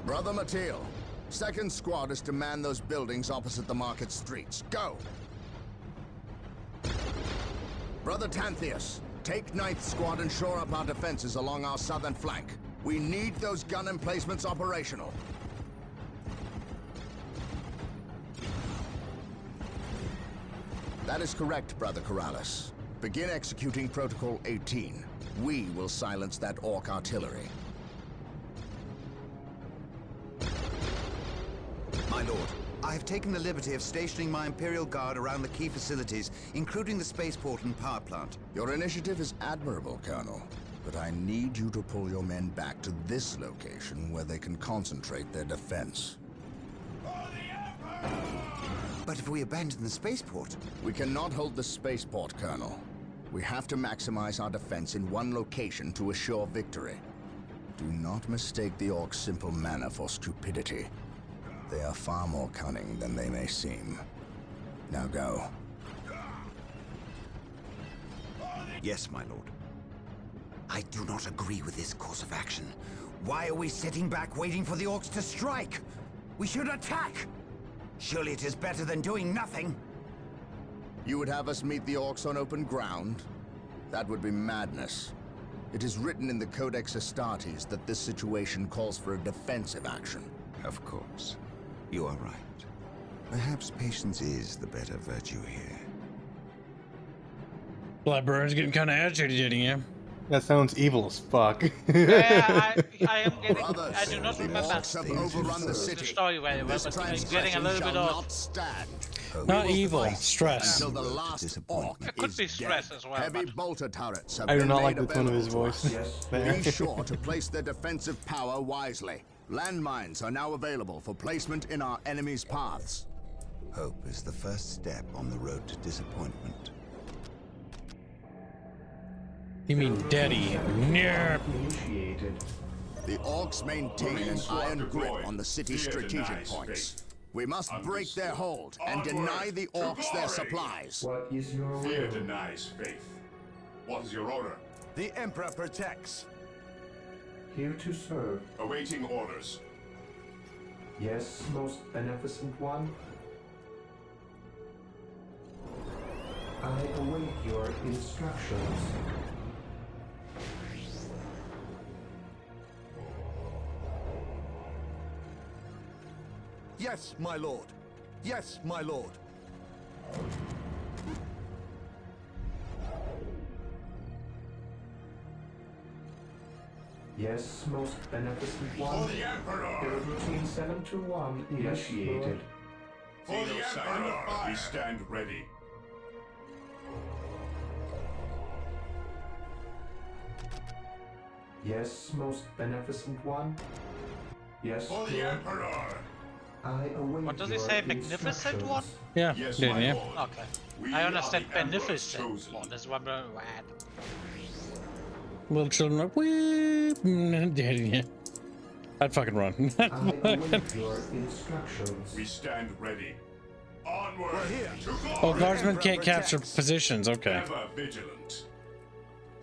Brother Mateel, 2nd Squad is to man those buildings opposite the market streets. Go! Brother Tantheus, take 9th Squad and shore up our defenses along our southern flank. We need those gun emplacements operational. That is correct, Brother Corrales. Begin executing Protocol 18. We will silence that Orc artillery. My lord, I have taken the liberty of stationing my Imperial Guard around the key facilities, including the spaceport and power plant. Your initiative is admirable, Colonel. But I need you to pull your men back to this location where they can concentrate their defense. But if we abandon the spaceport... We cannot hold the spaceport, Colonel. We have to maximize our defense in one location to assure victory. Do not mistake the Orcs' simple manner for stupidity. They are far more cunning than they may seem. Now go. Yes, my lord. I do not agree with this course of action. Why are we sitting back waiting for the orcs to strike? We should attack! Surely it is better than doing nothing. You would have us meet the orcs on open ground? That would be madness. It is written in the Codex Astartes that this situation calls for a defensive action. Of course. You are right. Perhaps patience is the better virtue here. Librarian's getting kind of agitated, didn't you? That sounds evil as fuck. Yeah, I am getting. Brothers, I do not the remember orcs have overrun the the city. story very well, This but I'm getting a transgression little bit shall of. not stand. Not We will evil, fight stress. Until the last orc It could is be stress dead. as well, Heavy but- bolter turrets have I do been not like made the tone of his available to voice. us. Yes. There. Be sure to place their defensive power wisely. Landmines are now available for placement in our enemy's paths. Hope is the first step on the road to disappointment. You mean daddy? Nerp. Initiated. The orcs maintain an Marine squad iron grip deployed. on the city's Fear strategic denies points. faith. We must break their hold and Onward deny the to orcs their glory. supplies. What is your Fear will? denies faith. What is your order? The Emperor protects. Here to serve. Awaiting orders. Yes, most beneficent one. I await your instructions. Yes, my lord. Yes, my lord. Yes, most beneficent For one. the Emperor! Build routine 721 initiated. For the Emperor! We stand ready. Yes, most beneficent one. Yes, For the Lord. Emperor! I await What does he your say, magnificent one? instructions. Yeah, Yes, didn't my you? lord. Okay. We I are understand the Emperor's beneficent chosen. one. That's what I'm right. Little children are whoop, didn't you? I'd fucking run. I await your instructions. We stand ready. Onward We're here. to glory! Oh, guardsmen Emperor can't capture protects. positions. Okay. Ever vigilant.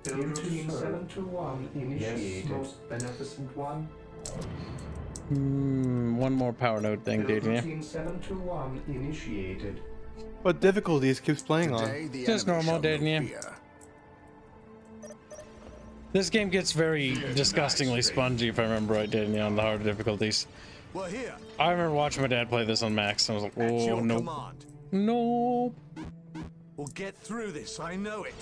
Build routine 721 initiated. Yes, most beneficent one. One more power node thing, Build didn't you? routine 721 initiated. What difficulties keeps playing on? Today, the Just enemy normal, shall know didn't you? fear. This game gets very disgustingly spongy, if I remember right, didn't you, on the harder difficulties. We're here. I remember watching my dad play this on max, and I was like, At oh, your no. command. No. We'll get through this, I know it.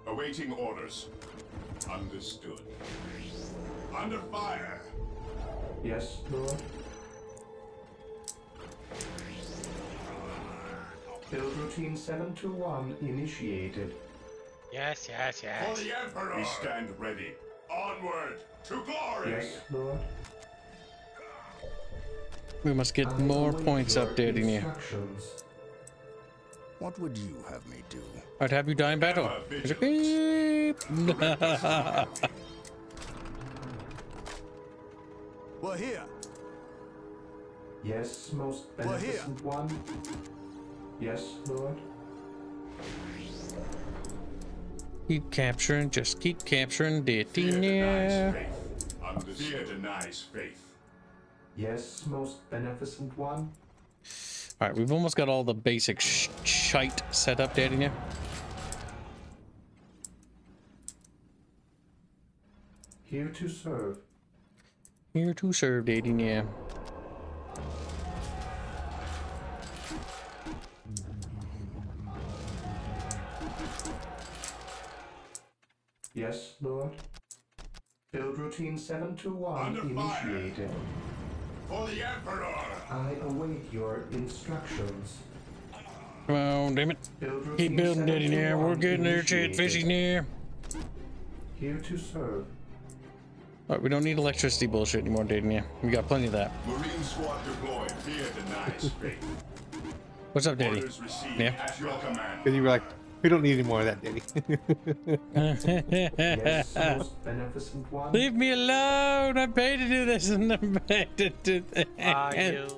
Awaiting orders. Understood. Under fire. Yes, Lord. Build routine 721 initiated. Yes, yes, For yes. the Emperor! We stand ready. Onward to glory! Yes, Lord. We must get I more await points your up, didn't you? instructions. What would you have me do? I'd have you die in battle. He's like, beep. We're here. Yes, most We're here. beneficent one. Yes, Lord. Keep capturing, just keep capturing, Fear didn't denies you? faith. Fear denies faith. Yes, most beneficent one. Alright, we've almost got all the basic shite set up, didn't you? Here to serve. Here to serve, didn't you? Yes, Lord. Build routine 721 Under fire. initiated. For the Emperor! I await your instructions. Come on, damn it. Build routine Keep building, didn't you? We're 721 getting there, initiated. Chatfishing here. Here to serve. Alright, we don't need electricity bullshit anymore, didn't you? We got plenty of that. Marine squad deployed. Fear denies faith. What's up, Daddy? Orders received Yeah. at your command. Because you were like, we don't need any more of that, Daddy. Yes, most beneficent one. Leave me alone! I'm paid to do this, and I'm paid to do that. Are you?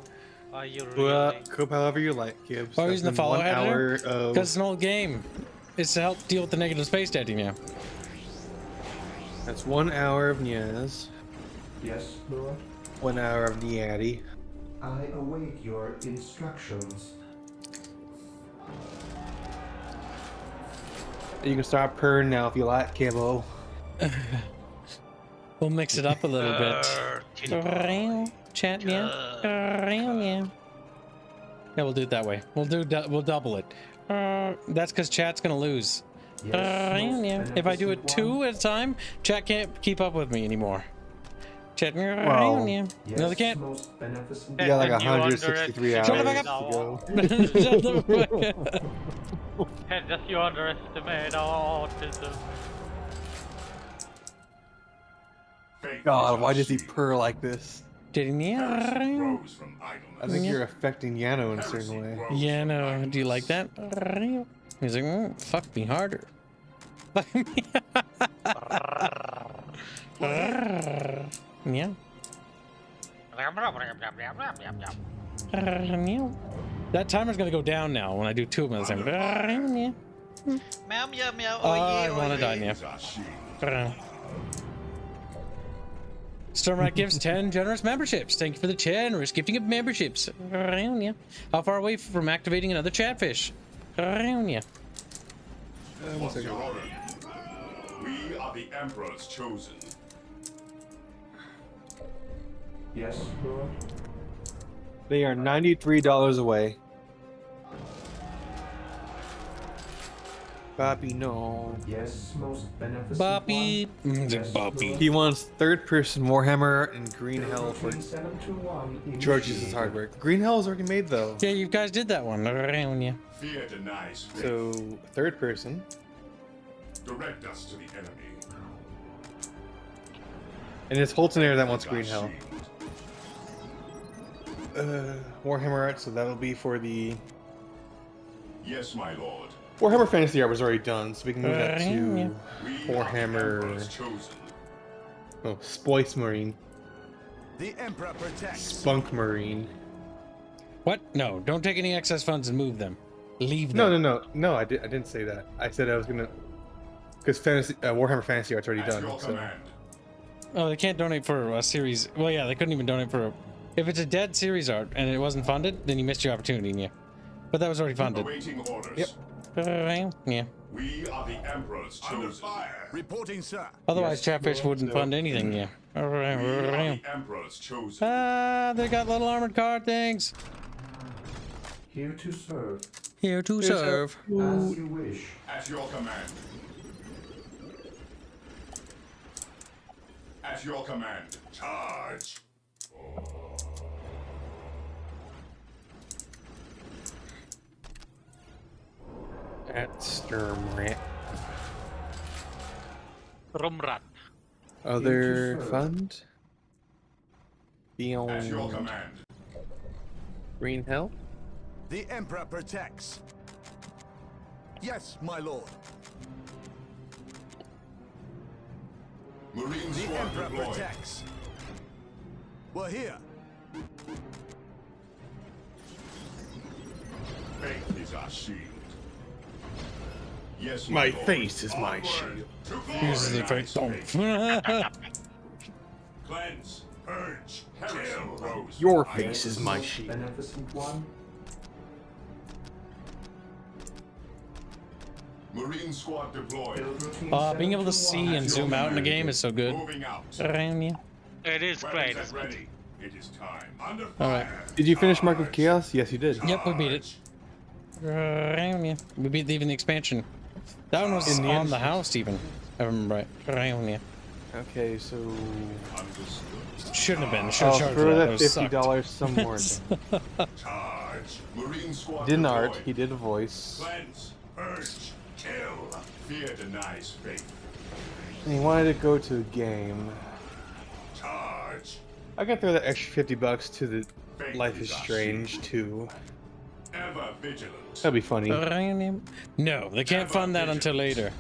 Are you Well, really? cope however you like, Gibbs. Why are we That's using the been follow 1 editor? hour of... Because it's an old game. It's to help deal with the negative space dating now. That's 1 hour of Nyaz. Yes, Lord? 1 hour of Nyaddy. I await your instructions. You can start purring now if you like, Kibbo. We'll mix it up a little bit. Chat, yeah. Yeah, we'll do it that way. We'll double it. That's because chat's gonna lose. Yes, If I do it 2 at a time, chat can't keep up with me anymore. Chat, Well, no, they can't. Most beneficent. You got like And you 163 hours Shut the fuck to up. go. Shut the fuck up. Just you underestimate autism. Faith God, is why our does he shield. purr like this? Heresy grows from idleness. I think you're affecting Yano in a certain way. Yeah, no. Do you like that? He's like, fuck me harder. Fuck me. Yeah. That timer's gonna go down now when I do 2 of them at the same time. Meow meow meow. Oh, Oh I yeah. wanna die now. Faith is our shield. Stormrat gives 10 generous memberships. Thank you for the generous gifting of memberships. How far away from activating another chatfish? What's your order? We are the Emperor's chosen. Yes, Lord? They are $93 away. Bobby, no. Yes, most beneficent Boppy. one. Yes, Boppy. Lord. He wants third-person Warhammer and Green Hell for 721 George's initiated. hard work. Green Hell is already made though. Yeah, you guys did that one. Fear denies faith. So third person. Direct us to the enemy. And it's Holtonair that wants Faith Green is our Hell. shield. Warhammer art, so that'll be for the Yes, my lord. Warhammer Fantasy art was already done, so we can move that to We are the Warhammer. Emperor's chosen. Oh, Spoice Marine, The Emperor protects. Spunk Marine. What? No, don't take any excess funds and move them. Leave No, them. no. I didn't say that. I said I was gonna, because Fantasy Warhammer Fantasy art's already At done. your So command. Oh, they can't donate for a series. Well, yeah, they couldn't even donate for. If it's a dead series art and it wasn't funded, then you missed your opportunity, yeah. But that was already funded. Awaiting orders. Yep. Yeah. We are the Emperor's chosen. Under fire. Reporting, sir. Otherwise, Chatfish wouldn't fund anything, yeah. We are the Emperor's chosen. Ah, they got little armored car things. Here to serve. Here to serve. As you wish. At your command. At your command. Charge. at Sturmrat. Rumrat. Other fund? At your Beyond command. Green Hell? The Emperor protects. Yes, my lord. Marine The squad Emperor deployed. protects. We're here. Faith is our shield. Yes, My lord. face is my Onward shield. to glory, Uses the nice face. faith. Cleanse, purge, heresy rose. Your face is my Most shield. beneficent one. Marine squad deployed. Build routine Being able to see 721. and zoom out in the game is so good. Moving out. It is great. Weapons at ready. It is time. Under Alright. fire. Did you finish Mark of Charge. Chaos? Yes, you did. Yep, we beat it. We beat even the expansion. That one was In the on end- the house even. If I remember right. Okay, so Understood. Shouldn't have been. Should I'll have charged for throw that. that That sucked. $50 some more. Charge. Marine squad Didn't deployed. art, he did a voice. Cleanse, purge, kill. Fear denies faith. And he wanted to go to a game. Charge. I can throw that extra $50 to the Faith Life is our Strange shield. too. Ever vigilant. That'd be funny. No, they can't fund that until later.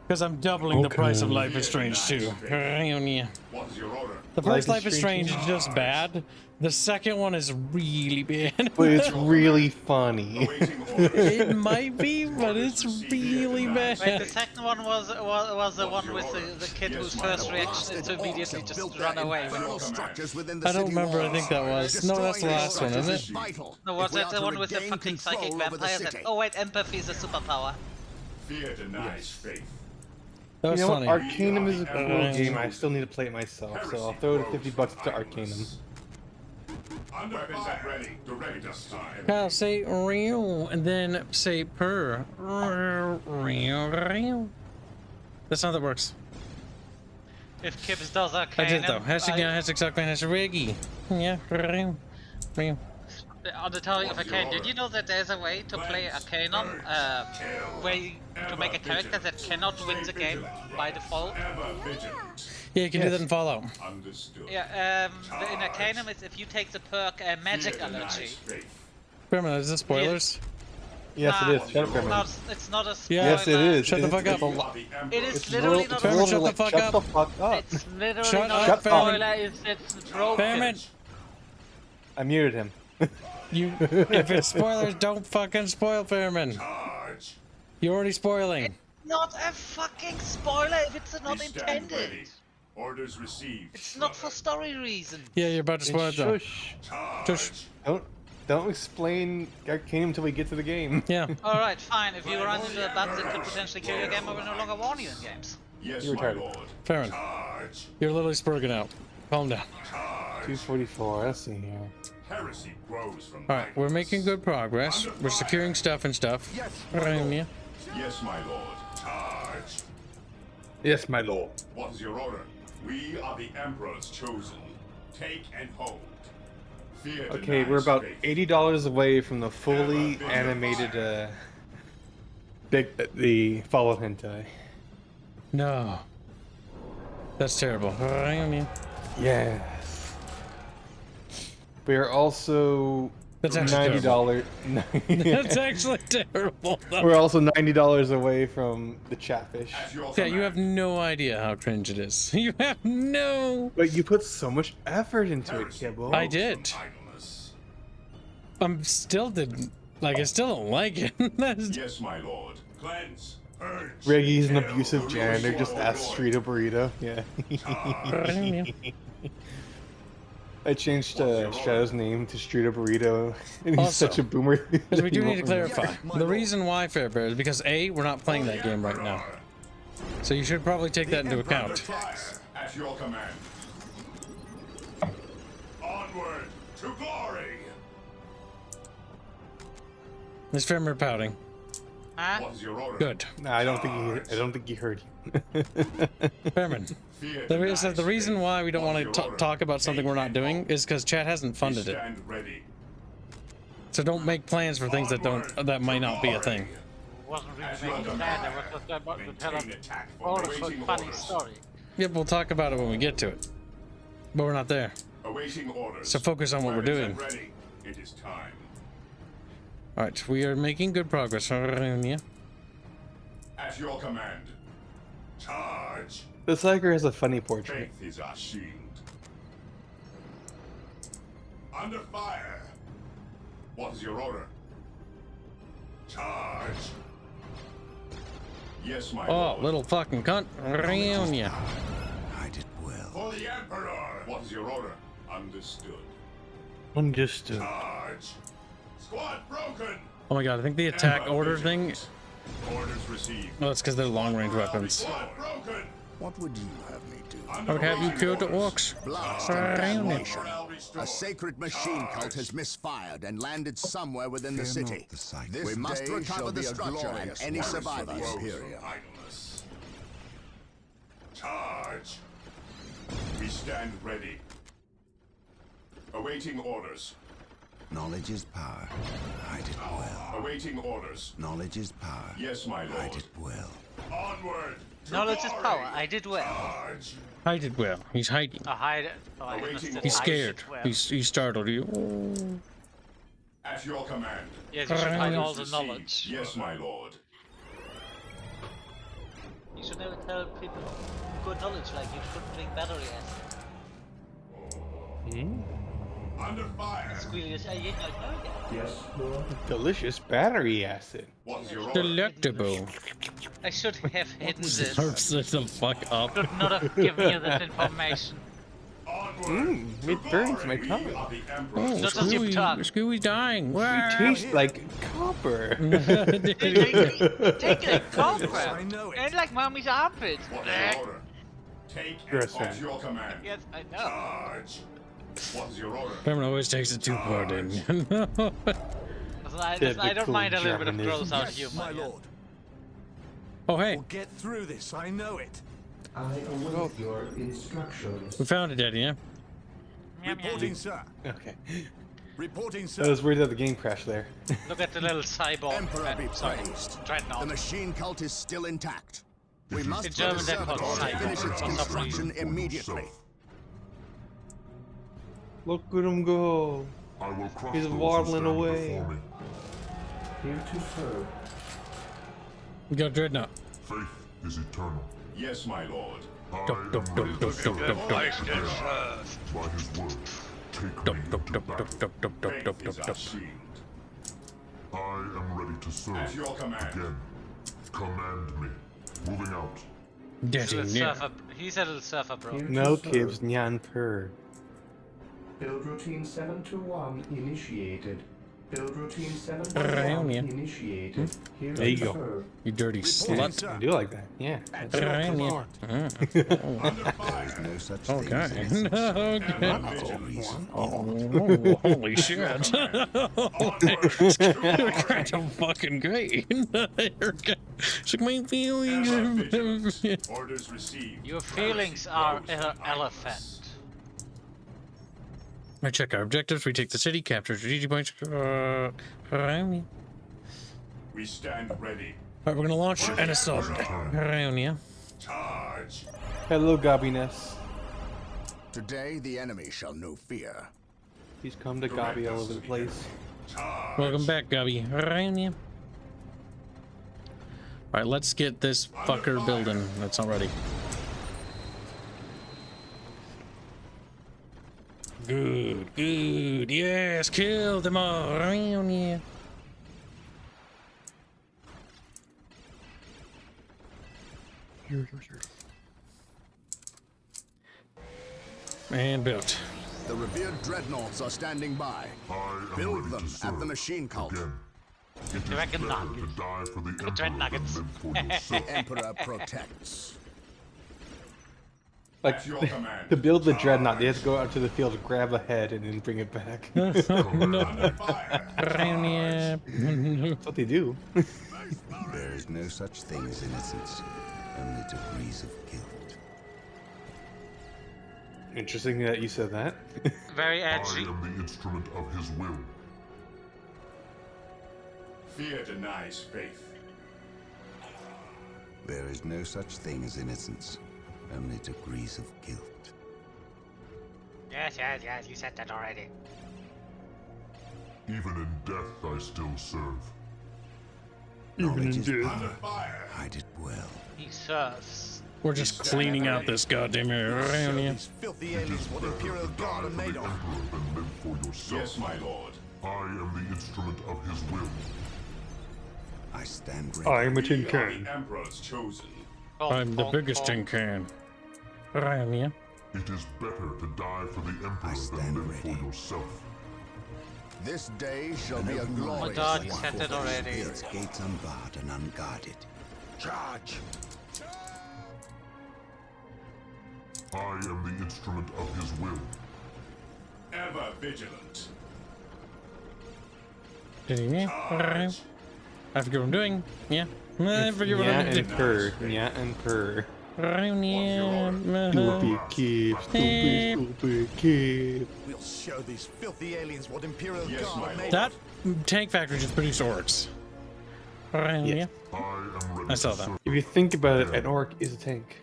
Because I'm doubling the price of Life is Strange too. What is your order? The first Life is Strange is just bad. The second one is really bad. But it's really funny. It might be, but it's really bad. Wait, the second one was the one with the kid whose first reaction is to immediately just run away. I don't remember. I think that was. No, that's the last one, isn't it? No, was that the one with the fucking psychic vampire? That, oh wait, empathy is a superpower. Fear denies faith. That was You know funny. what? Arcanum is a cool game. I still need to play it myself, so I'll throw the $50 to Arcanum. Weapons at ready. Direct us time. I'll say real and then say per. That's not how that works. If Kibbs does I Arcanum, did it though. Hashtag suck man, hashtag Reggie. Yeah. on the topic of Arcanum, did you know that there's a way to play Arcanum, to make a character that cannot win the game by default? Yeah, you can do that in Fallout. Yeah, in Arcanum, it's if you take the perk Magic Allergy. Permanent, is this spoilers? Yes, it is. Shut up, No, Permanent. it's not a spoiler. Yes, it is. Shut the fuck up. It is literally not a Permanent, spoiler. shut the fuck Shut the up. fuck up. It's literally Shut not up, a spoiler, Permanent. it's broken. Permanent, I muted him. if it's spoilers, don't fucking spoil Fairman. You're already spoiling. Not a fucking spoiler if it's not intended. Orders received. It's not for story reasons. Yeah, you're about to spoil it though. Shush. Shush. Don't explain Arcanum until we get to the game. Yeah. Alright, fine. If you run into a bug that could potentially kill your game, I will no longer warn you in games. Yes, You're my retarded. lord. Fairman, you're literally spurging out. Calm down. 244. Let's see here. Heresy grows from Alright, we're making good progress. We're securing stuff and stuff. Yes, my lord. Charge. Yes, my lord. What is your order? We are the Emperor's chosen. Take and hold. Fear Okay, denies we're about faith. $80 away from the fully animated the follow hentai. No. That's terrible. Yes. We are also That's actually $90. That's actually terrible. We're also $90 away from the Chatfish. Yeah, you have no idea how cringe it is. You have no. But you put so much effort into it, Kibble. I did. I'm still didn't like. I still don't like it. Yes, my lord. Cleanse. Purge. Reggie's an abusive janitor. Just ask Streeto Burrito. Yeah. I changed Shadow's name to Streeto Burrito, and he's Also, such a boomer. Because we do need to clarify. The reason why Fairbear is because A, we're not playing that game right now. So you should probably take that into account. At your command. Onward to glory. Is Fairbear pouting? Huh? What is your order? Good. Nah, I don't think he heard you. Fairman. The reason why we don't want to talk about something we're not doing is because chat hasn't funded it. Stand ready. So don't make plans for things that might not be a thing. Wasn't really making plans, I was just about to tell a funny story. Yep, we'll talk about it when we get to it. But we're not there. Awaiting orders. So focus on what we're doing. Ready. It is time. Alright, we are making good progress. Yeah. At your command. Charge. The Psyker has a funny portrait. Faith is our shield. Under fire. What is your order? Charge. Yes, my Oh, lord. little fucking cunt. Yeah. I did well. For the Emperor. What is your order? Understood. Understood. Charge. Squad broken. Oh my god, I think the attack order thing. Orders received. Oh, it's because they're long range weapons. Squad broken. What would you have me do? I would have you kill the orcs. Blast and damnation. A sacred machine cult has misfired and landed somewhere within the city. We must recover the structure and any survivors. Idleness. Charge. We stand ready. Awaiting orders. Knowledge is power. I did well. Awaiting orders. Knowledge is power. Yes, my lord. I did well. Onward. to Knowledge is glory. power, I did well. Charge. I did well. He's hiding. I hide it. Oh, I understood. He's I scared. did well. He's startled you. At your command. Yes, you should hide all the Orders knowledge. received. Yes, my lord. You should people good knowledge like you shouldn't drink battery acid. Under fire. Squealish, I didn't know that. Yes, Lord. Delicious battery acid. What's your order? Delectable. I should have hidden this. Slurps it the fuck up. Should not have given you this information. It burns my tongue. Oh, Not just your tongue. Screwy's dying. It tastes like copper. Take a copper. And like mommy's armpit. What's your order? Take Yes, what's sir. your command? Yes, I know. Charge. What's your order? Cameron always takes it too far, didn't you? I don't mind a little bit of Typical gross out Yes, humor. my yeah. lord. Oh, hey, We'll get through this, I know it. I await your instructions. we found it, Eddie, yeah? Reporting, sir. Okay. Reporting, I sir. was worried that the game crashed there. Look at the little cyborg. Emperor be Sorry, praised. The Dreadnought. machine cult is still intact. We In must German, put a they're called sabotage to cyborg. finish its For some construction reason. immediately. Look at him go. I will crush He's those who waddling stand away. before me. Here to serve. We got Dreadnought. Faith is eternal. Yes, my lord. I am Dup, dup, ready dup, to dup, serve dup, dup, by his word. Take Dup, me dup, to dup, battle. dup, dup, dup, dup, Faith dup, is dup, our dup. shield. I am ready to serve. At your command. Again. Command me. Moving out. Daddy, yeah. He's a little surfer, bro. Here No to kids, serve. nyan per. Build routine 721 initiated. Build routine Around 721 here. initiated. Here There you to go. serve. You dirty Reporting, slut. sir. I do like that, yeah. At your Around here. command. Under fire. There's no such thing Okay. as innocence. Okay. Ever vigilant. Oh, holy shit. You're kind of fucking great. It's like my feelings. Ever vigilant. Orders received. Your feelings are an elephant. I check our objectives. We take the city, capture strategic points. Around here. We stand ready. Alright, we're gonna launch an assault. Around here. Charge. Hello, Gobbiness. Today, the enemy shall know fear. He's come to Gobby all over the place. Charge. Welcome back, Gubby. Around here. Alright, let's get this fucker building. That's not ready. Good, good. Yes, kill them all. Around here. And built. The revered dreadnoughts are standing by. I am Build ready them to serve. at the machine cult. Again. It is better to die for the Emperor Dread than nuggets. live for yourself. Emperor protects. Like, At your command. to build the dreadnought, they have to go out to the field, grab a head, and then bring it back. That's Under fire. Around here. what they do. There is no such thing as innocence, only degrees of guilt. Interesting that you said that. Very I edgy. am the instrument of his will. Fear denies faith. There is no such thing as innocence, only degrees of guilt. Yes, you said that already. Even in death, I still serve. Knowledge is Under power. fire. Hide it well. He serves. We're just cleaning out this goddamn area around here. These filthy aliens what Imperial Guard are made of. Emperor than live for yourself. Yes, my lord. I am the instrument of his will. I stand ready. I am a tin We are can. the Emperor's chosen. I'm the biggest tin can. Around here. It is better to die for the Emperor stand than live for ready. yourself. This day shall An be a open glorious Oh my God, one. you said that already. Its gates unbarred and unguarded. Charge! I am the instrument of his will. Ever vigilant. Around. I forget what I'm doing. Yeah. I forget what Yeah, I'm and doing. purr. Yeah, and purr. Around here. Stupid kid. Stupid kid. We'll show these filthy aliens what Imperial Yes, Guard my are made That of. tank factory just produced orcs. Around Yes. here. I am ready I saw to that. serve. If you think about it, an orc is a tank.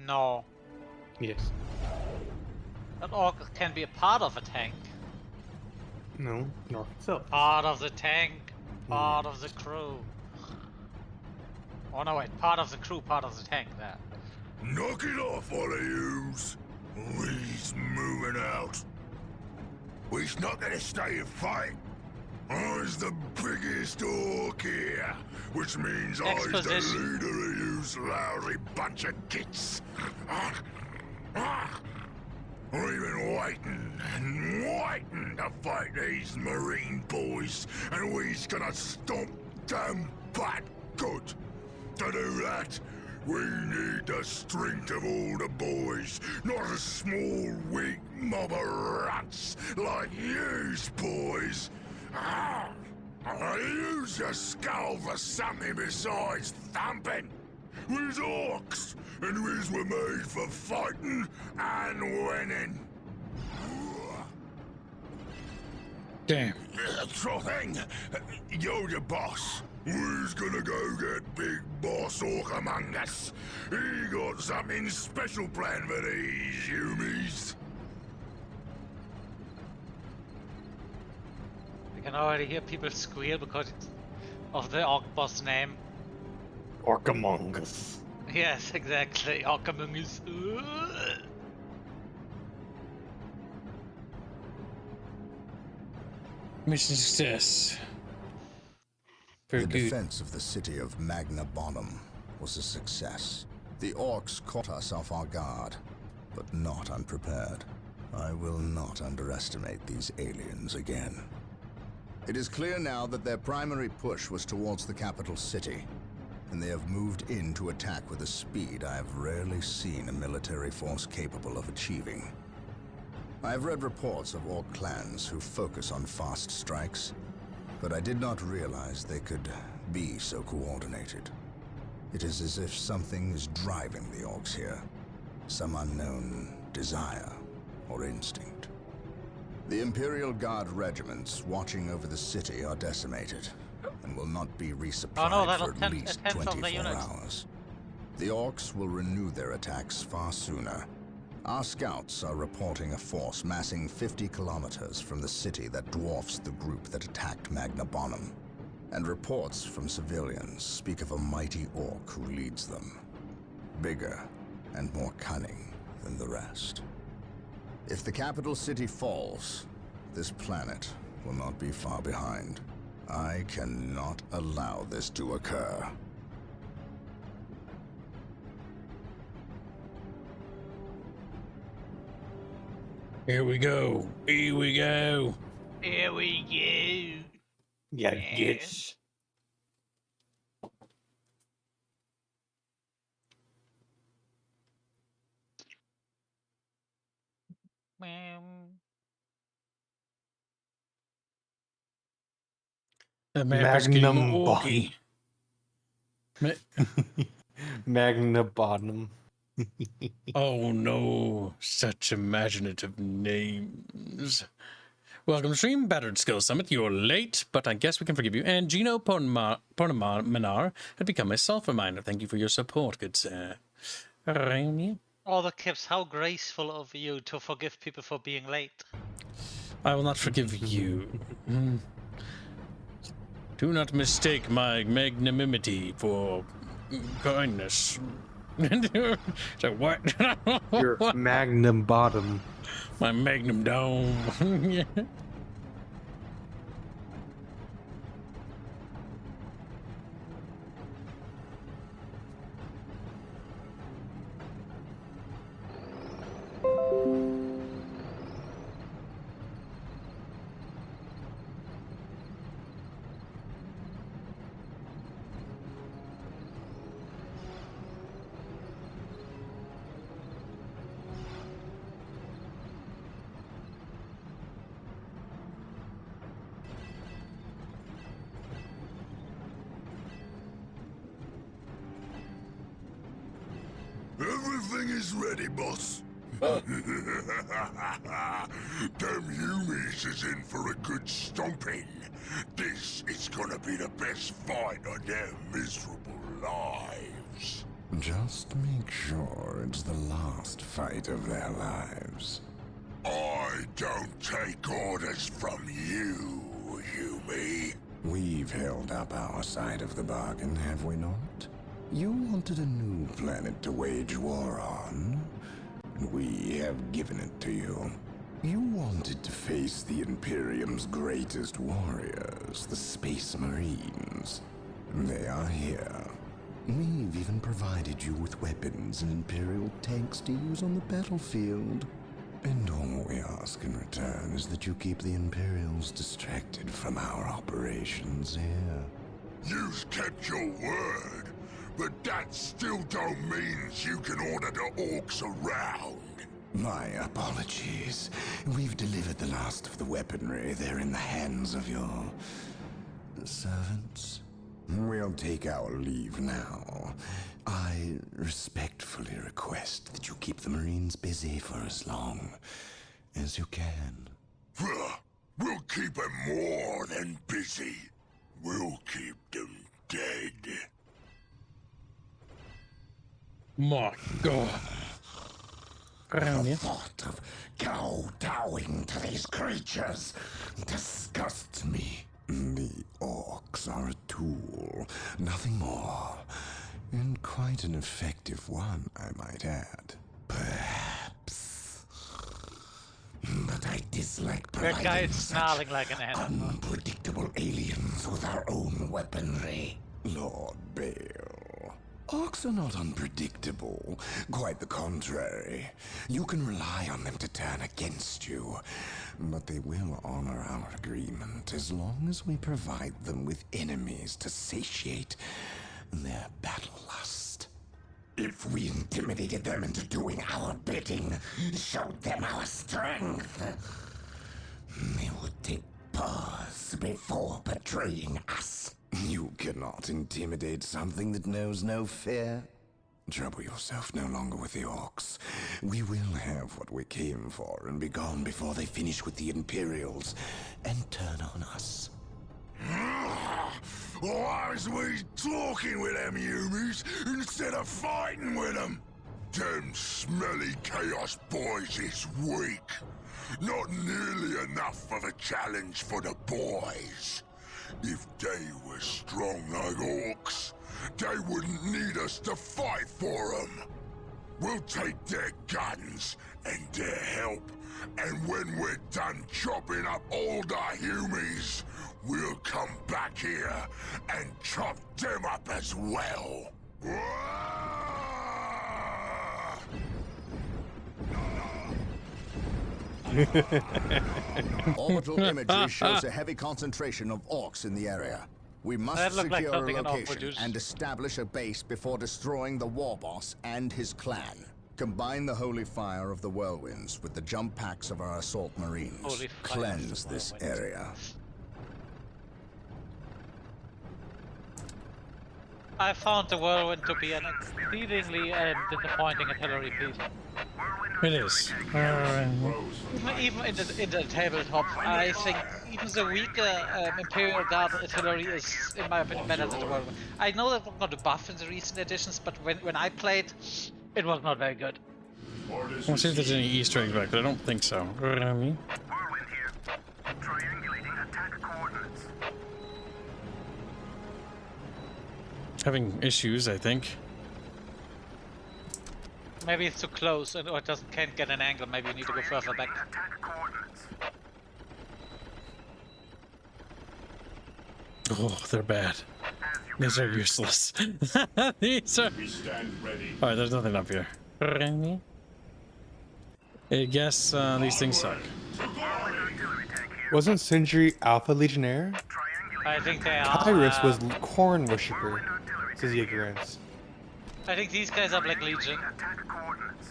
No. Yes. An orc can be a part of a tank. No, an orc itself. Part of the tank. Part of the crew. Oh no, wait, part of the crew, part of the tank there. Knock it off, all of yous. We's moving out. We's not gonna stay and fight. I's the biggest orc here, which means I's the Exposition. leader of yous lousy bunch of gits. We've been waiting and waiting to fight these marine boys, and we's gonna stomp them back good. To do that, we need the strength of all the boys, not a small, weak mob of rats like yous boys. Use your skull for something besides thumping. We's orcs, and we's were made for fighting and winning. Damn. Sure thing. You're the boss. We's gonna go get Big Boss Orc among us. He got something special planned for these humies. I can already hear people squeal because of the orc boss name. Orcamongus. Yes, exactly. Orcamongus. Mission success. Very The good. defense of the city of Magna Bonum was a success. The orcs caught us off our guard, but not unprepared. I will not underestimate these aliens again. It is clear now that their primary push was towards the capital city, and they have moved in to attack with a speed I have rarely seen a military force capable of achieving. I have read reports of orc clans who focus on fast strikes, but I did not realize they could be so coordinated. It is as if something is driving the orcs here, some unknown desire or instinct. The Imperial Guard regiments watching over the city are decimated and will not be resupplied for at least 24 hours. The orcs will renew their attacks far sooner. Our scouts are reporting a force massing 50 kilometers from the city that dwarfs the group that attacked Magna Bonum. And reports from civilians speak of a mighty orc who leads them. Bigger and more cunning than the rest. If the capital city falls, this planet will not be far behind. I cannot allow this to occur. Here we go. Here we go. Here we go. Yeah, bitch. The map is getting Magnum orky. Magna Bottom. Oh no, such imaginative names. Welcome to stream, Battered Skill Summit. You're late, but I guess we can forgive you. And Gino Pornamanar had become a self-reminder. Thank you for your support, good sir. All the kips, how graceful of you to forgive people for being late. I will not forgive you. Do not mistake my magnanimity for kindness. So what? Your Magnum Bottom. My Magnum Dome. Yeah. Everything is ready, boss. Them humies is in for a good stomping. This is gonna be the best fight of their miserable lives. Just make sure it's the last fight of their lives. I don't take orders from you, Yumi. We've We've held up our side of the bargain, have we not? You wanted a new planet to wage war on, and we have given it to you. You wanted to face the Imperium's greatest warriors, the Space Marines. They are here. We've even provided you with weapons and Imperial tanks to use on the battlefield. And all we ask in return is that you keep the Imperials distracted from our operations here. You've kept your word, but that still don't mean you can order the orcs around. My apologies. We've delivered the last of the weaponry. They're in the hands of your servants. We'll take our leave now. I respectfully request that you keep the Marines busy for as long as you can. We'll keep them more than busy. We'll keep them dead. My God. The thought of kowtowing to these creatures disgusts me. The orcs are a tool, nothing more. And quite an effective one, I might add. Perhaps. But I dislike That guy is such snarling like an animal. unpredictable aliens with our own weaponry. Lord Bale. Orcs are not unpredictable. Quite the contrary. You can rely on them to turn against you. But they will honor our agreement as long as we provide them with enemies to satiate their battle lust. If we intimidated them into doing our bidding, showed them our strength, they would take pause before betraying us. You cannot intimidate something that knows no fear. Trouble yourself no longer with the orcs. We will have what we came for and be gone before they finish with the Imperials and turn on us. Why is we talking with them humies instead of fighting with them? Them smelly chaos boys is weak. Not nearly enough of a challenge for the boys. If they were strong like orcs, they wouldn't need us to fight for them. We'll take their guns and their help, and when we're done chopping up all the humies, we'll come back here and chop them up as well. Orbital imagery shows a heavy concentration of orcs in the area. We must That looked like secure a something an orc would location use. and establish a base before destroying the war boss and his clan. Combine the holy fire of the whirlwinds with the jump packs of our assault marines. Holy fire of Cleanse the this whirlwinds. area. I found the whirlwind to be an exceedingly disappointing artillery piece. It is. Even in the tabletop, I think even the weaker Imperial Guard artillery is, in my opinion, better than the whirlwind. I know that was not a buff in the recent editions, but when I played, it was not very good. We'll see if there's any Easter eggs back, but I don't think so. Whirlwind here. Triangulating attack coordinates. Having issues, I think. Maybe it's too close or it can't get an angle. Maybe you need to go further back. Attack coordinates. Oh, they're bad. These are useless. These are... We stand ready. Alright, there's nothing up here. I guess these things suck. Wasn't Sindri Alpha Legionnaire? I think they are. Tyrus was Corn Worshipper, says Yagurans. I think these guys are Black Legion. Attack coordinates.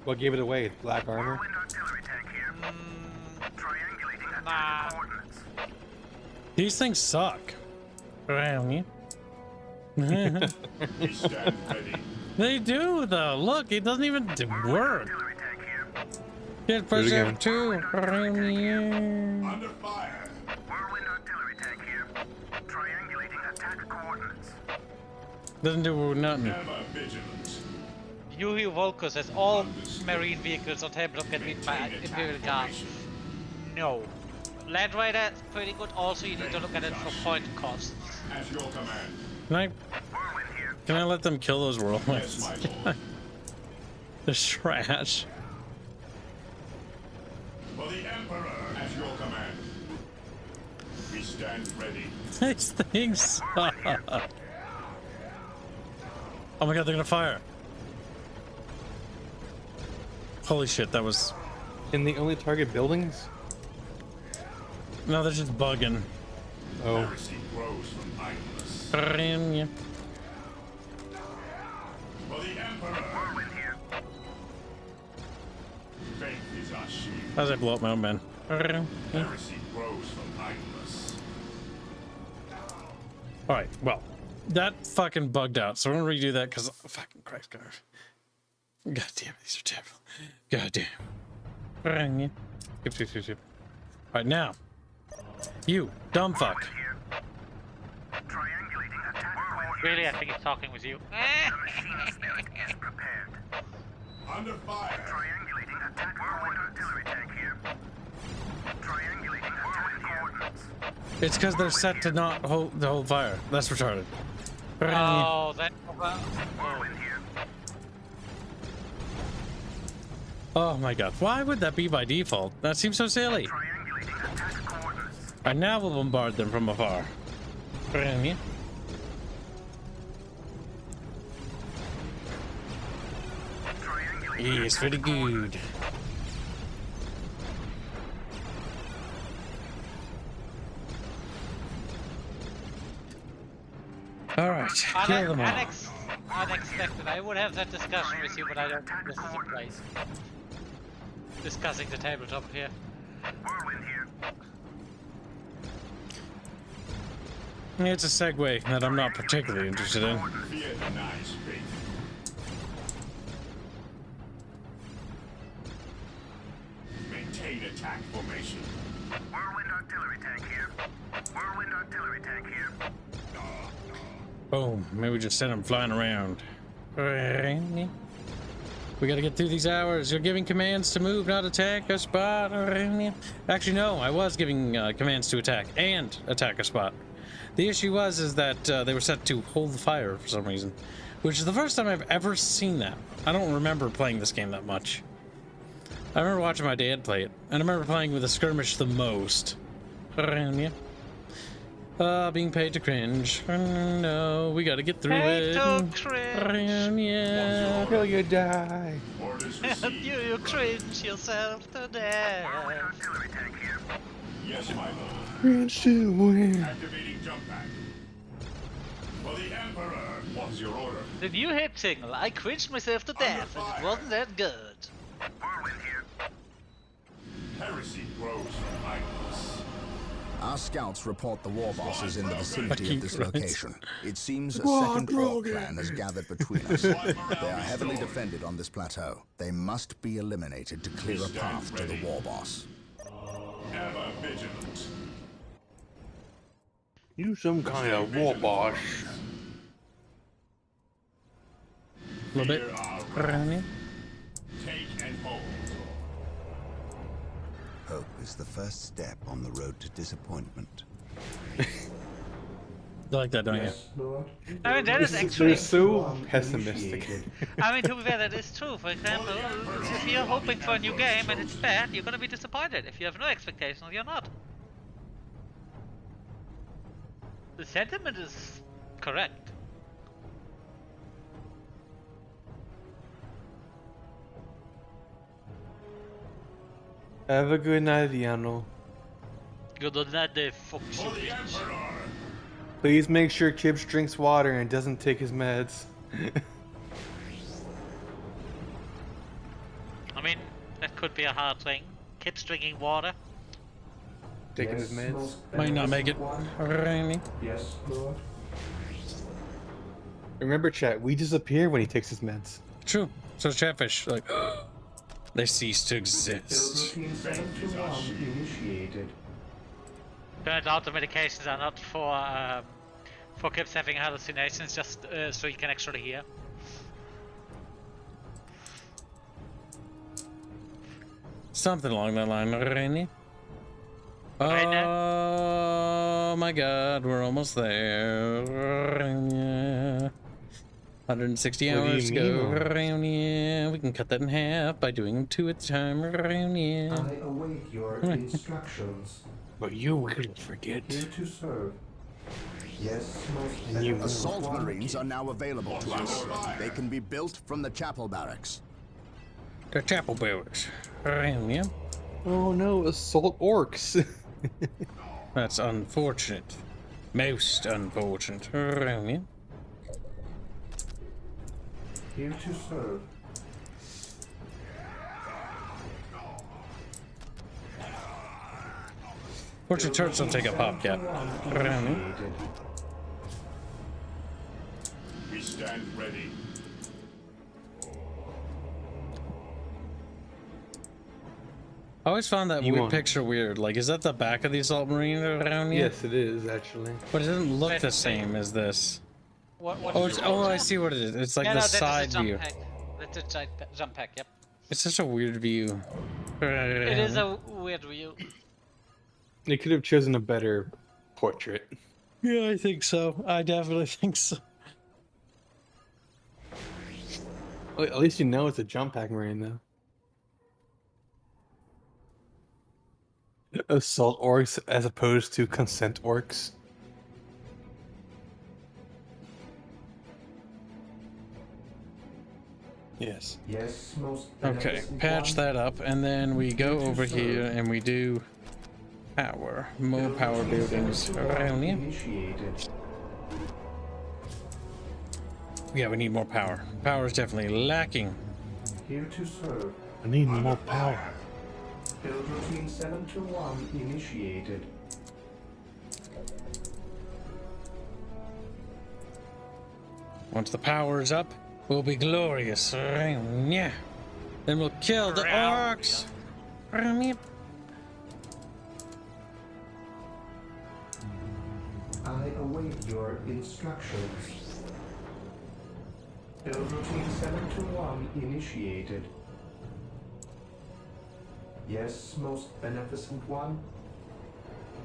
What gave it away? Black armor? Whirlwind artillery tank here. Triangulating Nah. attack coordinates. These things suck. We stand ready. They do, though. Look, it doesn't even work. Artillery tank here. Get preserved too. Under fire. Whirlwind artillery tank here. Triangulating attack coordinates. Doesn't do nothing. Ever vigilant. Yuri Volkus has all marine vehicles on tabletop can be by Imperial Guard. No. Land Raider is pretty good. Also, you need to look at it for point costs. At your command. Can I let them kill those whirlwinds? Yes, my lord. They're trash. For the Emperor, at your command. We stand ready. These things suck. Oh my god, they're gonna fire. Holy shit, that was... Can they only target buildings? No, they're just bugging. Oh. Heresy grows from idleness. Yeah. For the Emperor. Faith is our shield. How's I blow up my own man? Heresy grows from idleness. Alright, well, that fucking bugged out, so we're gonna redo that because fucking Christ, God. God damn, these are terrible. God damn. Skip. Alright, now. You, dumb fuck. Really, I think he's talking with you. Under fire. Triangulating attack forward artillery tank here. Triangulating attack coordinates. It's because they're set to not hold fire. That's retarded. Oh, that. Oh my god, why would that be by default? That seems so silly. And now we'll bombard them from afar. Yes, very good. Alright, kill them all. Unexpected. I would have that discussion with you, but I don't think this is the place. Discussing the tabletop here. It's a segue that I'm not particularly interested in. Fear denies faith. Maintain attack formation. Whirlwind artillery tank here. Whirlwind artillery tank here. Boom. Maybe we just send them flying around. We gotta get through these hours. You're giving commands to move, not attack a spot. Actually, no. I was giving commands to attack and attack a spot. The issue is that they were set to hold the fire for some reason, which is the first time I've ever seen that. I don't remember playing this game that much. I remember watching my dad play it, and I remember playing with a skirmish the most. Being paid to cringe. No, we gotta get through it. To cringe. Yeah. Till you die. Orders received. You cringe yourself to death. Artillery tank here. Yes, my lord. Cringe to win. Activating jump pack. For the Emperor. What is your order? The new hit single, I cringed myself to death, and it wasn't that good. Whirlwind here. Heresy grows from idleness. Our scouts report the war bosses in the vicinity of this Right. location. It seems a second orc clan has gathered between us. They are heavily defended on this plateau. They must be eliminated to clear a path to the war boss. Ever vigilant. You some kind of war boss. A little bit. Take and hold. Hope is the first step on the road to disappointment. You like that, don't you? Lord. I mean, that is They're actually. so pessimistic. I mean, to be fair, that is true. For example, if you're hoping for a new game and it's bad, you're gonna be disappointed. If you have no expectations, you're not. The sentiment is correct. Have a good night, Yano. Good on that day, fuck you, For the bitch. Emperor. Please make sure Kibbs drinks water and doesn't take his meds. I mean, that could be a hard thing. Kids drinking water. Taking his Yes, meds. most Might not make it. one. Yes, Lord. Remember, chat, we disappear when he takes his meds. True. So Chatfish, like, they cease to Build exist. routine 721 initiated. Turns out the medications are not for kids having hallucinations, just so you can actually hear. Something along that line, Rainy. Oh my god, we're almost there. Yeah. 160 What do you hours to go. mean, Yeah. We can cut that in half by doing them 2 at a time. Yeah. I await your instructions. But you will forget. Here to serve. Yes, most And you Assault Marines are now available to us. They can be built from the chapel barracks. The chapel barracks. Yeah. Oh no, assault orcs. That's unfortunate. Most unfortunate. Yeah. Here to serve. Fortune turrets don't take a pop yet. We stand ready. I always found that You weird want- picture weird. Like, is that the back of the assault marine around here? Yes, it is actually. But it doesn't look the same as this. What Oh, I see what it is. It's like Yeah, the no, that's a side jump view. pack. That's a jump pack, yep. It's such a weird view. It is a weird view. They could have chosen a better portrait. Yeah, I think so. I definitely think so. Well, at least you know it's a jump pack marine, though. Assault orcs as opposed to consent orcs. Yes. Yes, most Okay, patch that up, and then we go over here and we do power. More power buildings around here. Initiated. Yeah, we need more power. Power is definitely lacking. Here to serve. I need more power. Build routine 721 initiated. Once the power is up, we'll be glorious. Yeah. Then we'll kill the orcs. I await your instructions. Build routine 721 initiated. Yes, most beneficent one.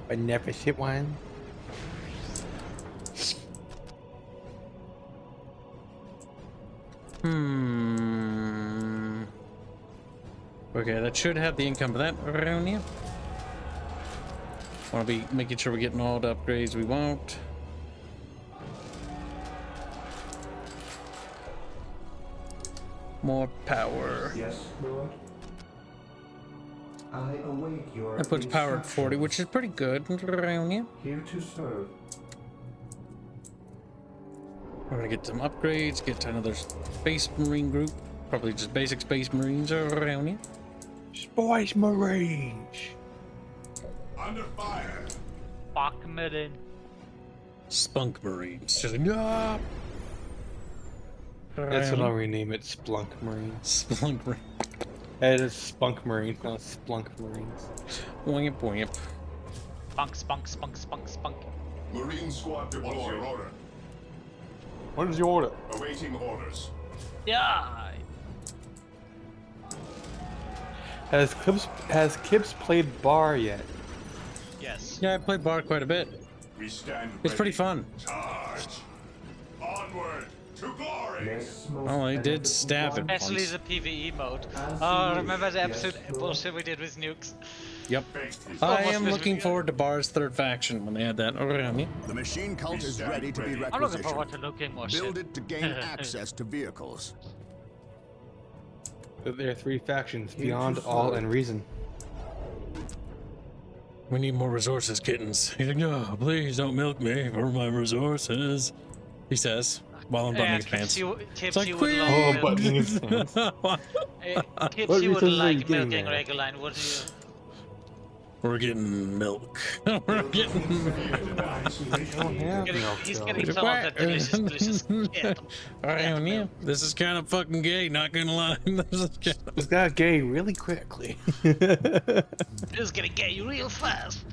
Beneficent one. Okay, that should have the income for that around here. Want to be making sure we're getting all the upgrades we want. More power. Yes, Lord. I await your That puts power at 40, which is pretty good around here. Here to serve. We're gonna get some upgrades, get to another space marine group. Probably just basic space marines around here. Space marines. Under fire. Fuck Marine. Spunk marines. Just like, no! That's what I'll rename it, Splunk Marines. Splunk marine. It is Spunk Marines, not Splunk Marines. Wimp, wimp. Spunk, spunk, spunk, spunk, spunk. Marine squad deployed. What's your order? What is your order? Awaiting orders. Yeah. Has Kibbs played Bar yet? Yes. Yeah, I played Bar quite a bit. We stand It's pretty ready. fun. Charge. Onward to glory. Yes, most Well, I did beneficent stab one. it. Especially Once. the PvE mode. As Oh, you remember wish. the episode Yes, Lord. bullshit we did with nukes? Yep. Faith is I almost am as looking we- forward to Bar's third faction when they add that around here. The machine cult is ready to be I'm looking requisitioned. forward to looking more Build shit. it to gain access to vehicles. But there are 3 factions, Here Beyond, to All, serve. and Reason. We need more resources, kittens. He's like, no, please don't milk me for my resources. He says, while I'm buttoning his pants. Tips like, you would "Queen!" like Oh, milk. buttoning his pants. Tips What you would resources are you like getting milking there? Reguline, wouldn't you? We're getting milk. We're getting He's getting some of that delicious shit. around here. This is kind of fucking gay, not gonna lie. This is kind of... This got gay really quickly. It's gonna get you real fast.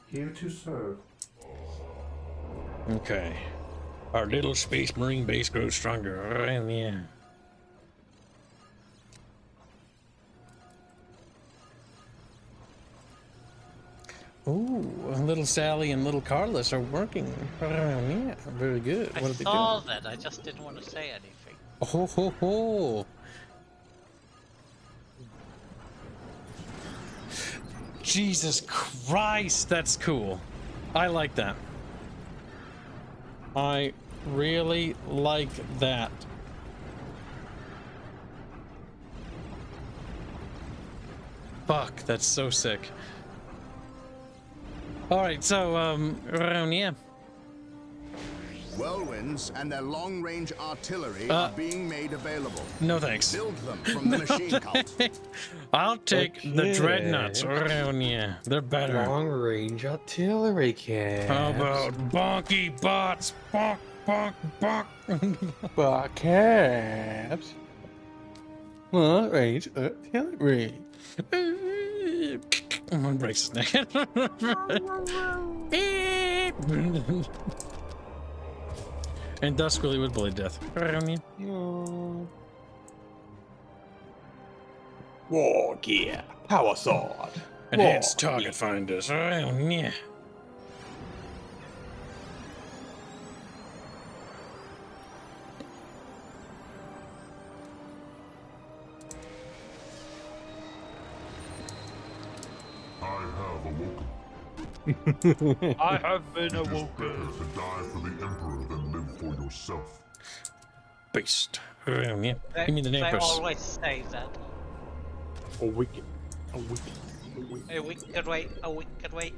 Here to serve. Okay. Our little space marine base grows stronger around here. Ooh, little Sally and little Carlos are working. Yeah, very good. I What are they saw doing? that. I just didn't want to say anything. Oh ho ho! Jesus Christ, that's cool. I like that. I really like that. Fuck, that's so sick. Alright, so, yeah. Whirlwinds and their long-range artillery are being made available. No thanks. Build them from the machine cult. I'll take the dreadnoughts. Yeah, they're better. Long-range artillery cabs. How about bonky bots? Bonk, bonk, bonk. Bot cabs. Long-range artillery. I'm gonna break his neck. And Duskwilly with blade death. War gear. Power sword. Enhanced target finders. Yeah. I have been awoken. It is better to die for the Emperor than live for yourself. Beast. Yeah. Give me the They NYAMPRESS. always say that. A wicked. A wicked way, a wicked way.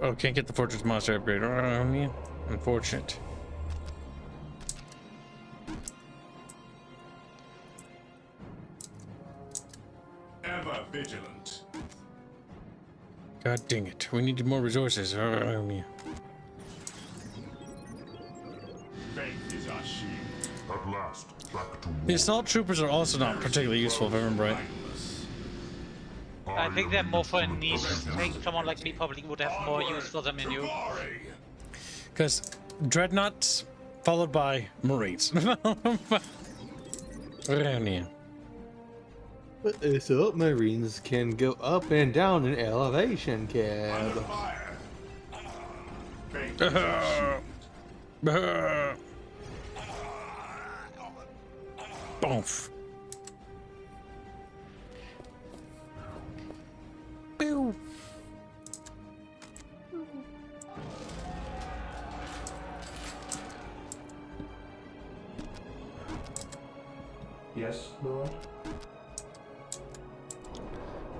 Oh, can't get the Fortress Monster upgrade. Yeah. Unfortunate. Ever vigilant. God dang it. We needed more resources. Yeah. Faith is our shield. At last, back to war. The assault troopers are also not particularly useful, if I remember right. I think they're more for a niche thing. Someone like me probably would have more use for them in you. Because dreadnoughts followed by marines. Yeah. But the submarines can go up and down in elevation, cab. Boom. Pew. Yes, Lord?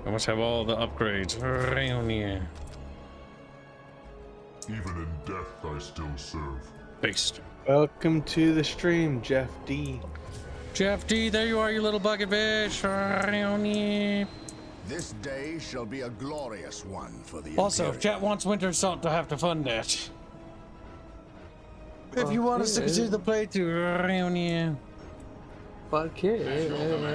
I must have all the upgrades. Yeah. Even in death, I still serve. Beast. Welcome to the stream, Jeff D. Jeff D, there you are, you little bucket fish. Yeah. This day shall be a glorious one for the Also, if Imperium. chat wants Winter Assault to have to fund that. If you want us to continue the playthrough, yeah. Fuck it.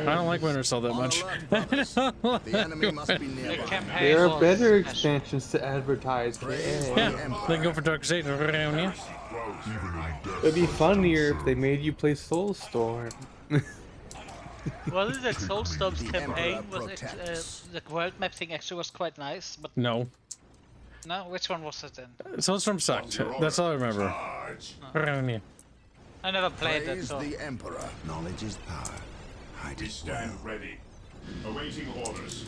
I don't like Winter Assault that On much. alert, the enemy must be The nearby. campaign There are was better special. expansions to advertise. Praise Yeah. the Yeah, Empire. they can go for Dark Crusade. Yeah. Even in death, It'd be I funnier still if they serve. made you play Soulstorm. Wasn't that Soulstorm's The campaign? Emperor Was it, protects. the world map thing actually was quite nice, but No. no, which one was it then? Soulstorm sucked. That's all I remember. Charge. Yeah. I never played that, Praise so the Emperor. Knowledge is power. Hide We it stand well. ready. Awaiting orders.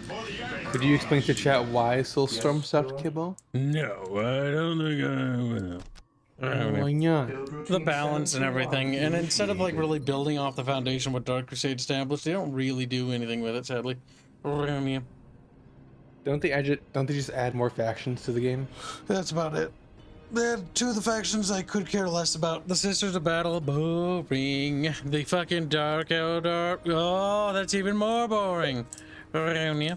For the Emperor. Could you explain to chat why Soulstorm sucked, Kibbo? No, I don't think I will. Why not? The balance and everything, and instead of like really building off the foundation what Dark Crusade established, they don't really do anything with it, sadly. Yeah. Don't they just add more factions to the game? That's about it. They had two of the factions I could care less about. The Sisters of Battle, boring. The fucking Dark Eldar, oh, that's even more boring. Yeah.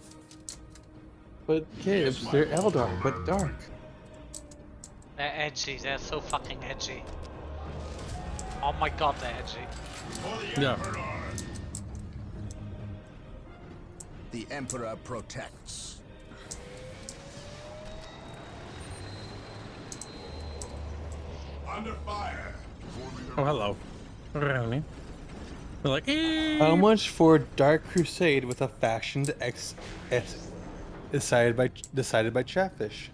But kids, they're Eldar, but dark. they're edgy. They're so fucking edgy. Oh my god, they're edgy. Yeah. The Emperor protects. Under fire. Oh, hello. Yeah. They're like, How much for Dark Crusade with a factioned Decided by Chatfish.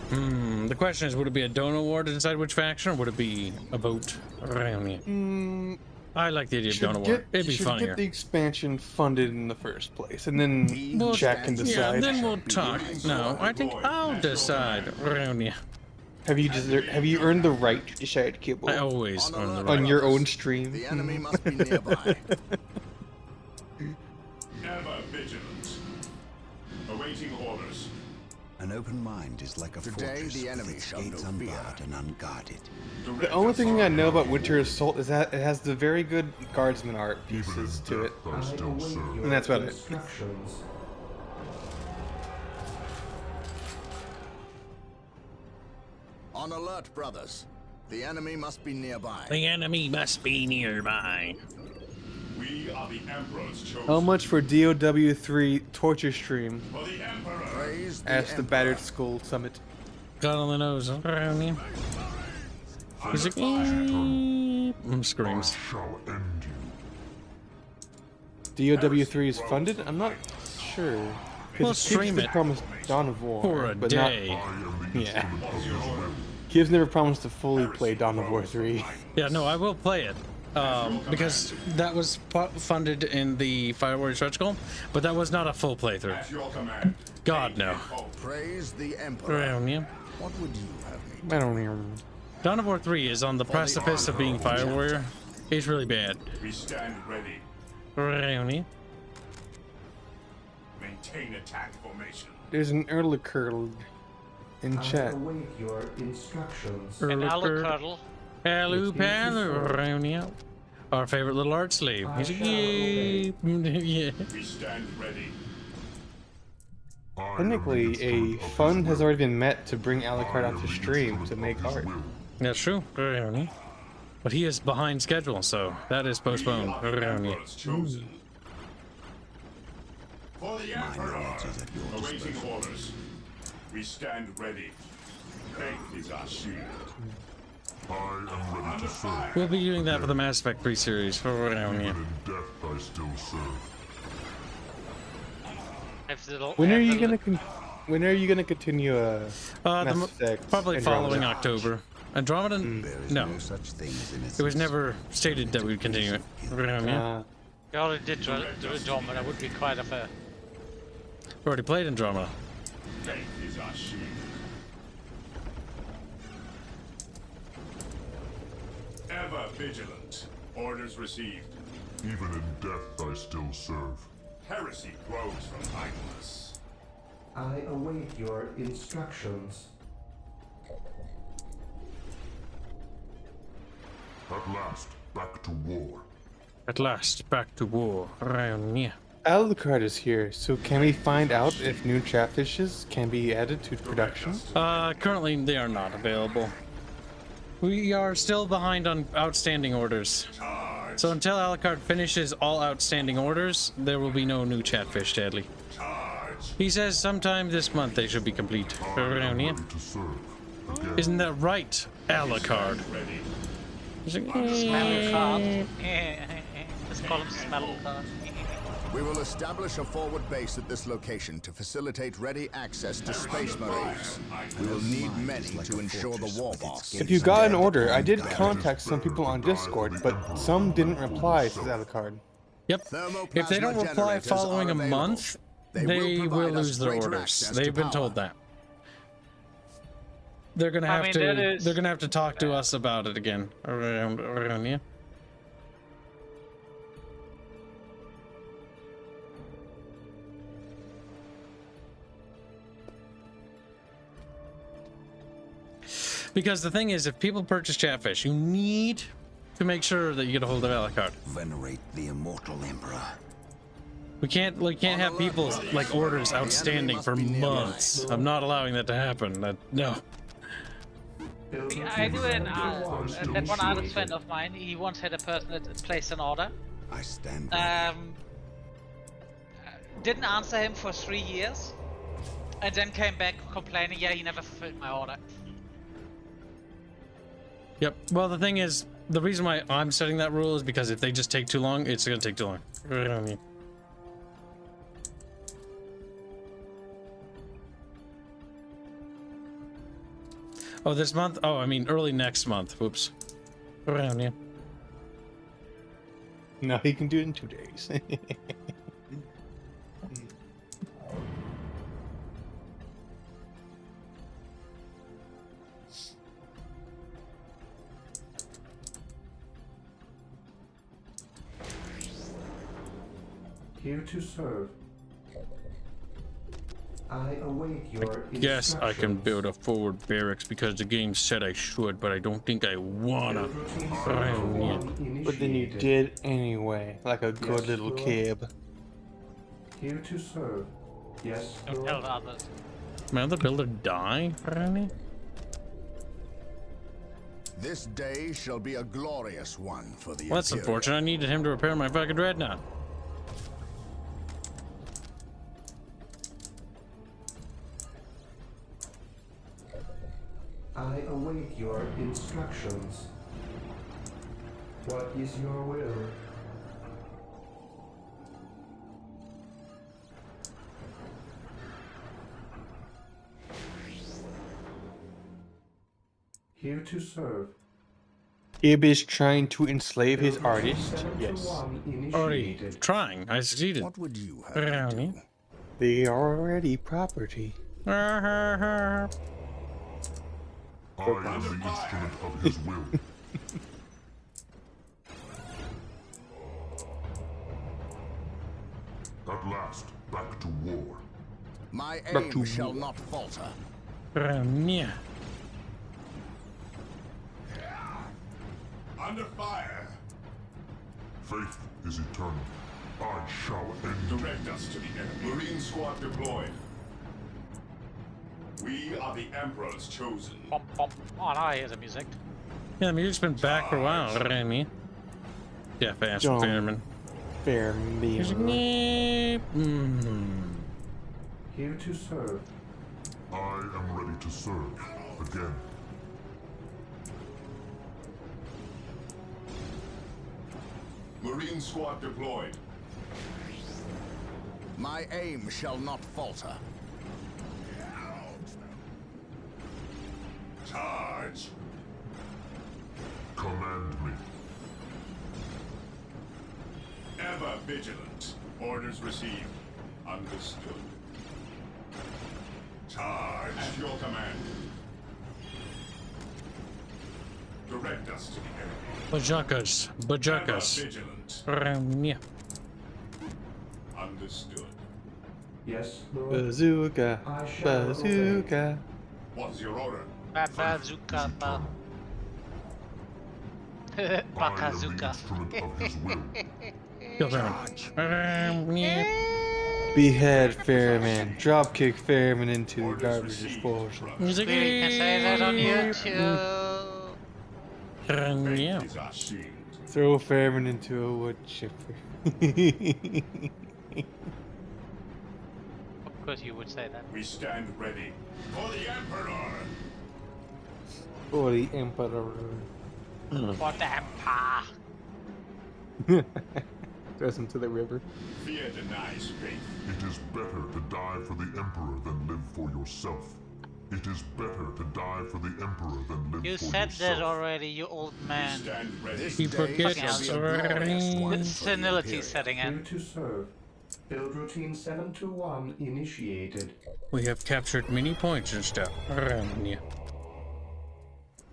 The question is, would it be a donor war to decide which faction, or would it be a vote? I like the idea of donor war. It'd be should funnier. get the expansion funded in the first place, and then Well, Jack can decide. Yeah, then we'll talk. No, I think I'll decide. Have you earned the right to decide, Kibble? I always earn the right. On your own stream. The enemy must be nearby. Ever vigilant. Awaiting orders. An open mind is like a Today, fortress the enemy with its shall gates know fear. unbarred and unguarded. The only thing I know about Winter Assault is that it has the very good guardsman art pieces to it, and that's about it. On alert, brothers. The enemy must be nearby. The enemy must be nearby. We are the Emperor's chosen. How much for DOW3 torture stream? For the Emperor. Praise the Asked the Emperor. Battered Skull Summit. Got on the nose. He's like, screams. Shall end you. DOW3 is funded? I'm not sure. We'll stream it promised Dawn of War for a but day. Yeah. Kiv's never promised to fully play Dawn of War 3. Yeah, no, I will play it. Because that was funded in the Fire Warrior stretch goal, but that was not a full playthrough. At your command. God, no. Praise the Emperor. What would you have me I don't hear. Dawn of War 3 is on the precipice of being Fire Warrior. It's really bad. We stand ready. Maintain attack formation. There's an early curl in chat. Await your instructions. An alucurdle. Our favorite little art slave. He's like, yeah. Yeah. We stand ready. Technically, a fund has already been met to bring Alucard onto stream to make art. That's true. But he is behind schedule, so that is postponed. Emperor's chosen. For the Emperor. Awaiting orders. We stand ready. Faith is our shield. I am ready to serve. We'll be doing that for the Mass Effect 3 series. Even in death, I still serve. When are you gonna continue Mass Effect? Probably following Andromeda? October. Andromeda? No. No such thing as innocence. It was never stated that we'd continue it. We already did do Andromeda. That would be quite a fair. We already played Andromeda. Faith is our shield. Ever vigilant. Orders received. Even in death, I still serve. Heresy grows from idleness. I await your instructions. At last, back to war. At last, back to war. Alucard is here, so can we find out if new Chatfishes can be added to production? Currently they are not available. We are still behind on outstanding orders. So until Alucard finishes all outstanding orders, there will be no new Chatfish, sadly. He says sometime this month they should be complete. To serve. Again. Isn't that right, Alucard? He's like, Smellicard. Let's call him Smellicard. We will establish a forward base at this location to facilitate ready access to Space Marines. We will need many to ensure the war boss. If you got an order, I did contact some people on Discord, but some didn't reply, says Alucard. Yep. If they don't reply following a month, they will lose their orders. They've been told that. They're gonna have to. They're gonna have to talk to us about it again. Around yeah. Because the thing is, if people purchase Chatfish, you need to make sure that you get a hold of Alucard. Venerate the immortal Emperor. We can't have people like orders outstanding for months. I'm not allowing that to happen. No. I knew that one artist friend of mine, he once had a person that placed an order. I stand didn't answer him for 3 years, and then came back complaining, yeah, he never fulfilled my order. Yep. Well, the thing is, the reason why I'm setting that rule is because if they just take too long, it's gonna take too long. Oh, this month? Oh, I mean early next month. Whoops. Around here. No, he can do it in 2 days. Here to serve. I await your Yes, I can instructions. build a forward barracks because the game said I should, but I don't think I wanna. Build routine Around here. 721 But then you initiated. did anyway, like a good Yes, little Lord. kid. Here to serve. Yes, Don't Lord. tell the others. Man, the builder die around here? This day shall be a glorious one for the Well, that's Imperium. unfortunate. I needed him to repair my fucking dreadnought. I await your instructions. What is your will? Here to serve. Ib is trying to enslave his Build routine artist. Yes. 721 Already initiated. trying. I succeeded. What would you have me Around do? here. They are already property. I am the instrument of his will. At last, back to war. My Back to aim shall war. not falter. Around here. Under fire. Faith is eternal. I shall end. Direct us to the enemy. Marine squad deployed. We are the Emperor's chosen. Pom pom. Oh, now I hear the music. Yeah, the music's been back for a while around here. Yeah, fast Don't. Fairman. Fair He's like, me. Here to serve. I am ready to serve again. Marine squad deployed. My aim shall not falter. Charge. Command me. Ever vigilant. Orders received. Understood. Charge. At your command. Direct us to the enemy. Bajakas. Bajakas. Ever vigilant. Around here. Understood. Yes, Lord. Bazooka. I shall Bazooka. What's your order? Bazooka. I am the Bakazuka. instrument of his will. Kill Fairman. Around here. Behead Fairman. Dropkick Fairman into the Orders garbage received. disposal. He's like, We can say that on YouTube. around here. Faith is our shield. Throw Fairman into a wood chipper. Of course you would say that. We stand ready. For the Emperor! For the Emperor. For the Empire. Throws him to the river. Fear denies faith. It is better to die for the Emperor than live for yourself. It is better to die for the Emperor than live You for said yourself. that already, you old We man. stand ready. This He day forgets shall be a already. glorious one The for the senility Imperium. setting Here in. to serve. Build routine 721 initiated. We have captured many points and stuff around here.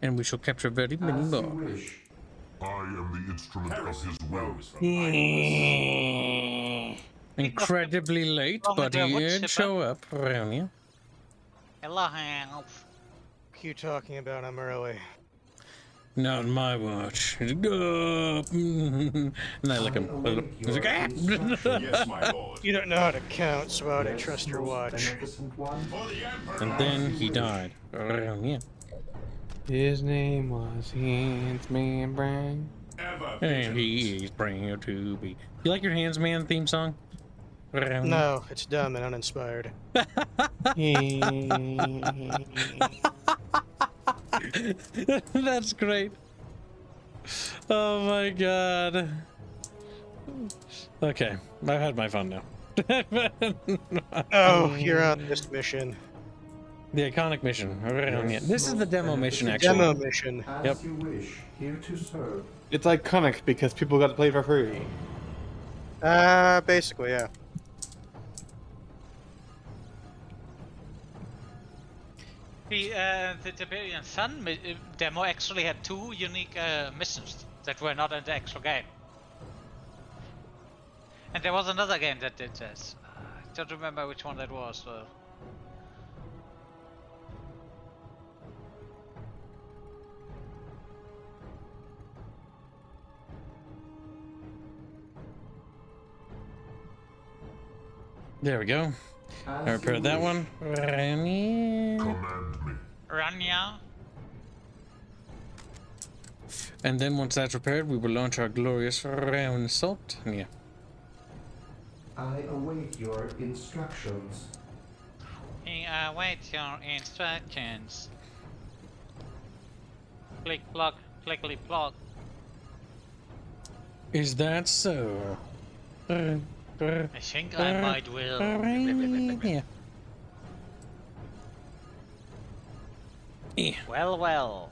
And we shall capture very many As you more. wish. I am the instrument of his will. Rose from Iris. Incredibly late, Wrong but with he the wood did chipper. show up around here. Hello, Hanf. What are you talking about? I'm early. Not on my watch. He's like, "Oh." And I look him. He's like, "Ah." Yes, my lord. You don't know how to count, so why would I trust your Most watch? beneficent one. For the Emperor! And then he died around here. His name was Handsman Brown. Ever And vigilant. he is proud to be. You like your Hands Man theme song? Around here? No, it's dumb and uninspired. That's great. Oh my god. Okay, I've had my fun now. Oh, you're on this mission. The iconic mission. This is the demo mission, The actually. demo mission. As Yep. you wish, here to serve. It's iconic because people got to play for free. Basically, yeah. The Tiberian Sun demo actually had 2 unique missions that were not in the actual game. And there was another game that did this. I don't remember which one that was, though. There we go. I repaired that one. Command me. Rania. And then once that's repaired, we will launch our glorious round assault. Yeah. I await your instructions. Wait your instructions. Click block, clickly block. Is that so? I think I might will. Yeah. Well, well.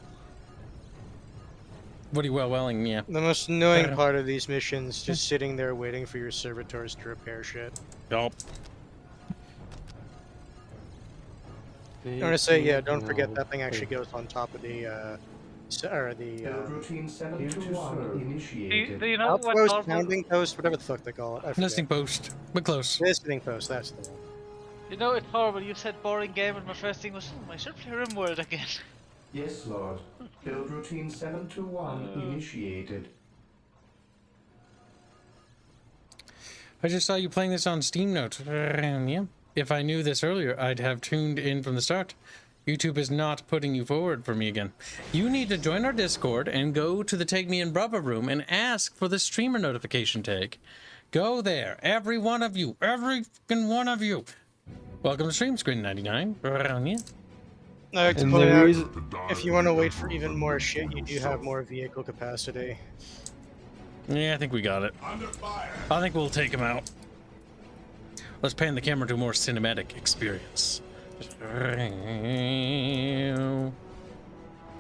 What are you welling? Yeah. The most annoying part of these missions, just sitting there waiting for your servitors to repair shit. Nope. I'm gonna say, yeah, don't forget that thing actually goes on top of the, Build routine 721 initiated. Do you know what outpost, normal? pounding post, whatever the fuck they call it. I forget. Nesting post. But close. Listening post, that's the one. You know it's horrible. You said boring game, and my first thing was, I should play RimWorld again. Yes, Lord. Build routine 721 initiated. I just saw you playing this on Steam Note. Yeah. If I knew this earlier, I'd have tuned in from the start. YouTube is not putting you forward for me again. You need to join our Discord and go to the Take Me in Brava room and ask for the streamer notification tag. Go there, every one of you, every fucking one of you. Welcome to Stream Screen 99. Yeah. I like to And point the out, reason- if you want to wait for even more shit, you do have more vehicle capacity. Yeah, I think we got it. I think we'll take him out. Let's pan the camera to a more cinematic experience. Look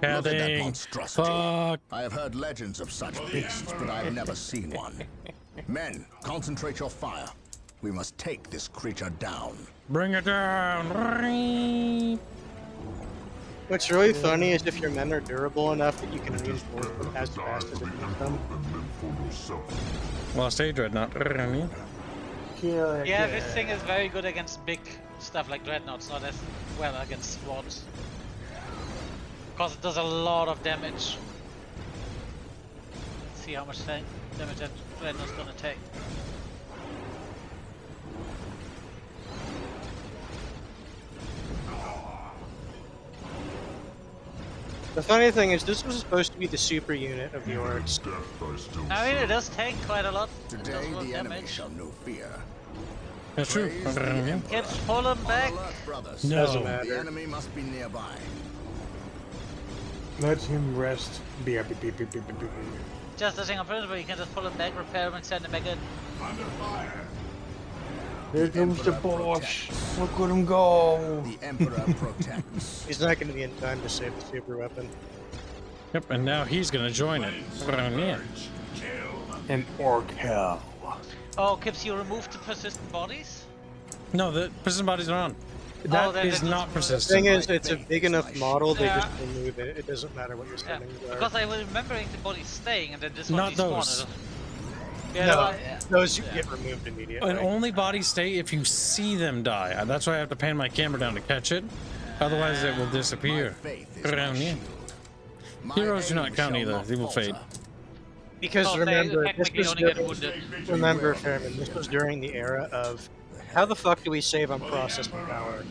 at that Padding. monstrosity. Fuck. I have heard legends of such beasts, but I have never seen one. Men, concentrate your fire. We must take this creature down. Bring it down. What's really funny is if your men are durable enough that you can reinforce them as fast as it needs them. Lost a dreadnought. Yeah, this thing is very good against big stuff like dreadnoughts, not as well against squads. Because it does a lot of damage. Let's see how much damage that dreadnought's gonna take. The funny thing is, this was supposed to be the super unit of the orcs. I mean, it does tank quite a lot. It Today, does a lot of the enemy damage. shall know fear. That's true. Praise the Emperor. Gets pulling back. All alert, brothers. No. Doesn't The matter. enemy must be nearby. Let him rest. Beep, beep, beep, beep, beep, beep, beep. Just the thing on principle, you can just pull him back, repair him, and send him back in. Here comes the boss. Look at him go. The Emperor protects. He's not going to be in time to save the super weapon. Yep, and now he's gonna join it. Yeah. An orc hell. Oh, Kips, you removed the persistent bodies? No, the persistent bodies are on. That then is it not doesn't- The persistent. thing is, it's a big enough model, they Yeah. just remove it. It doesn't matter what your Yeah, settings are. because I was remembering the bodies staying, and then this one Not those. despawned. Yeah, No, yeah. those you get removed immediately. And only bodies stay if you see them die. That's why I have to pan my camera down to catch it. Otherwise, it will disappear. My faith is my Around you. shield. My Heroes do aim not count shall either. not They will fade. falter. Because Oh, they remember, this technically was only get during, wounded. remember, Fairman, this was during the era of how the fuck do we save on processing power?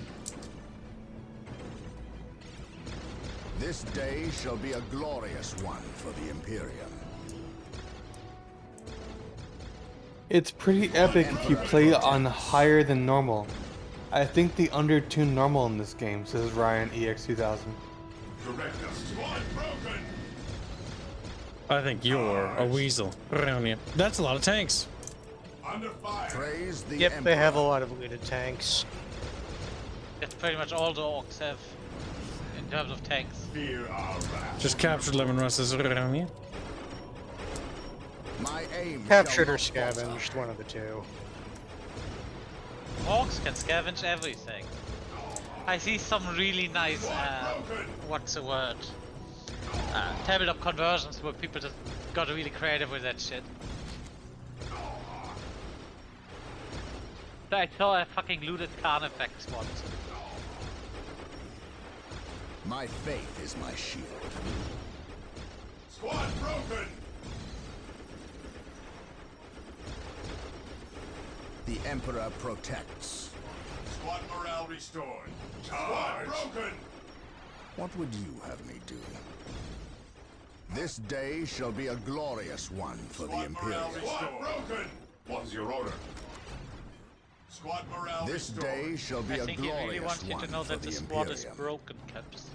This day shall be a glorious one for the Imperium. It's pretty epic if you play on higher than normal. I think the undertuned normal in this game, says Ryan EX2000. I think you're a weasel. Around you. That's a lot of tanks. Praise the Yep, Emperor. they have a lot of looted tanks. Just pretty much all the orcs have in terms of tanks. Just captured lemon russes around here. My aim Captured shall or not falter. scavenged, one of the two. Orcs can scavenge everything. I see some really nice, what's the word? Tabletop conversions where people just got really creative with that shit. I saw a fucking looted Khan effect once. My faith is my shield. Squad broken! The Emperor protects. Squad morale restored. Squad broken! What would you have me do? This day shall be a glorious one for the Squad morale Imperium. restored. Broken! What is your order? Squad morale This restored. day shall be I a think he really glorious wants you one to know for that the the squad is Imperium. broken, Caps.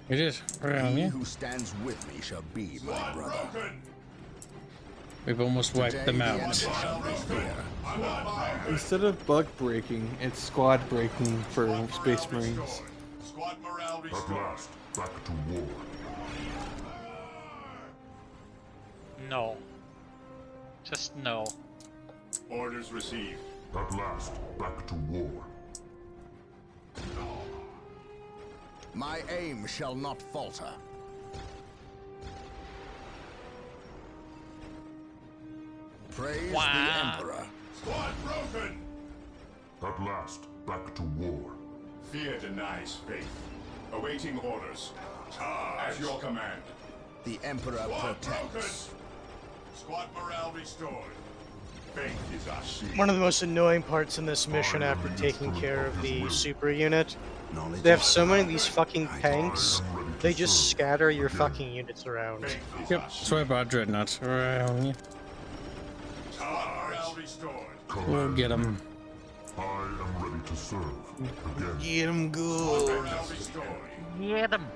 It is around He here. who stands with me shall be my Squad brother. broken! We've almost wiped Today them the out. enemy shall be fear. I'm on fire! Instead of bug breaking, it's squad breaking for Space Marines. Squad morale At restored. last, back to war. No. Just no. Orders received. At last, back to war. My aim shall not falter. Praise Wow. the Emperor. Squad broken! At last, back to war. Fear denies faith. Awaiting orders. Charge! At your command. The Emperor Squad broken! protects. Squad morale restored. Faith is our shield. One of the most annoying parts in this mission after taking care of the super unit, they have so many of these fucking tanks, they just scatter your fucking units around. Faith is Yep, our that's why I brought dreadnoughts around here. Squad morale restored. We'll get them. I am ready to serve. Again. Get him good. Morale restored. Get them!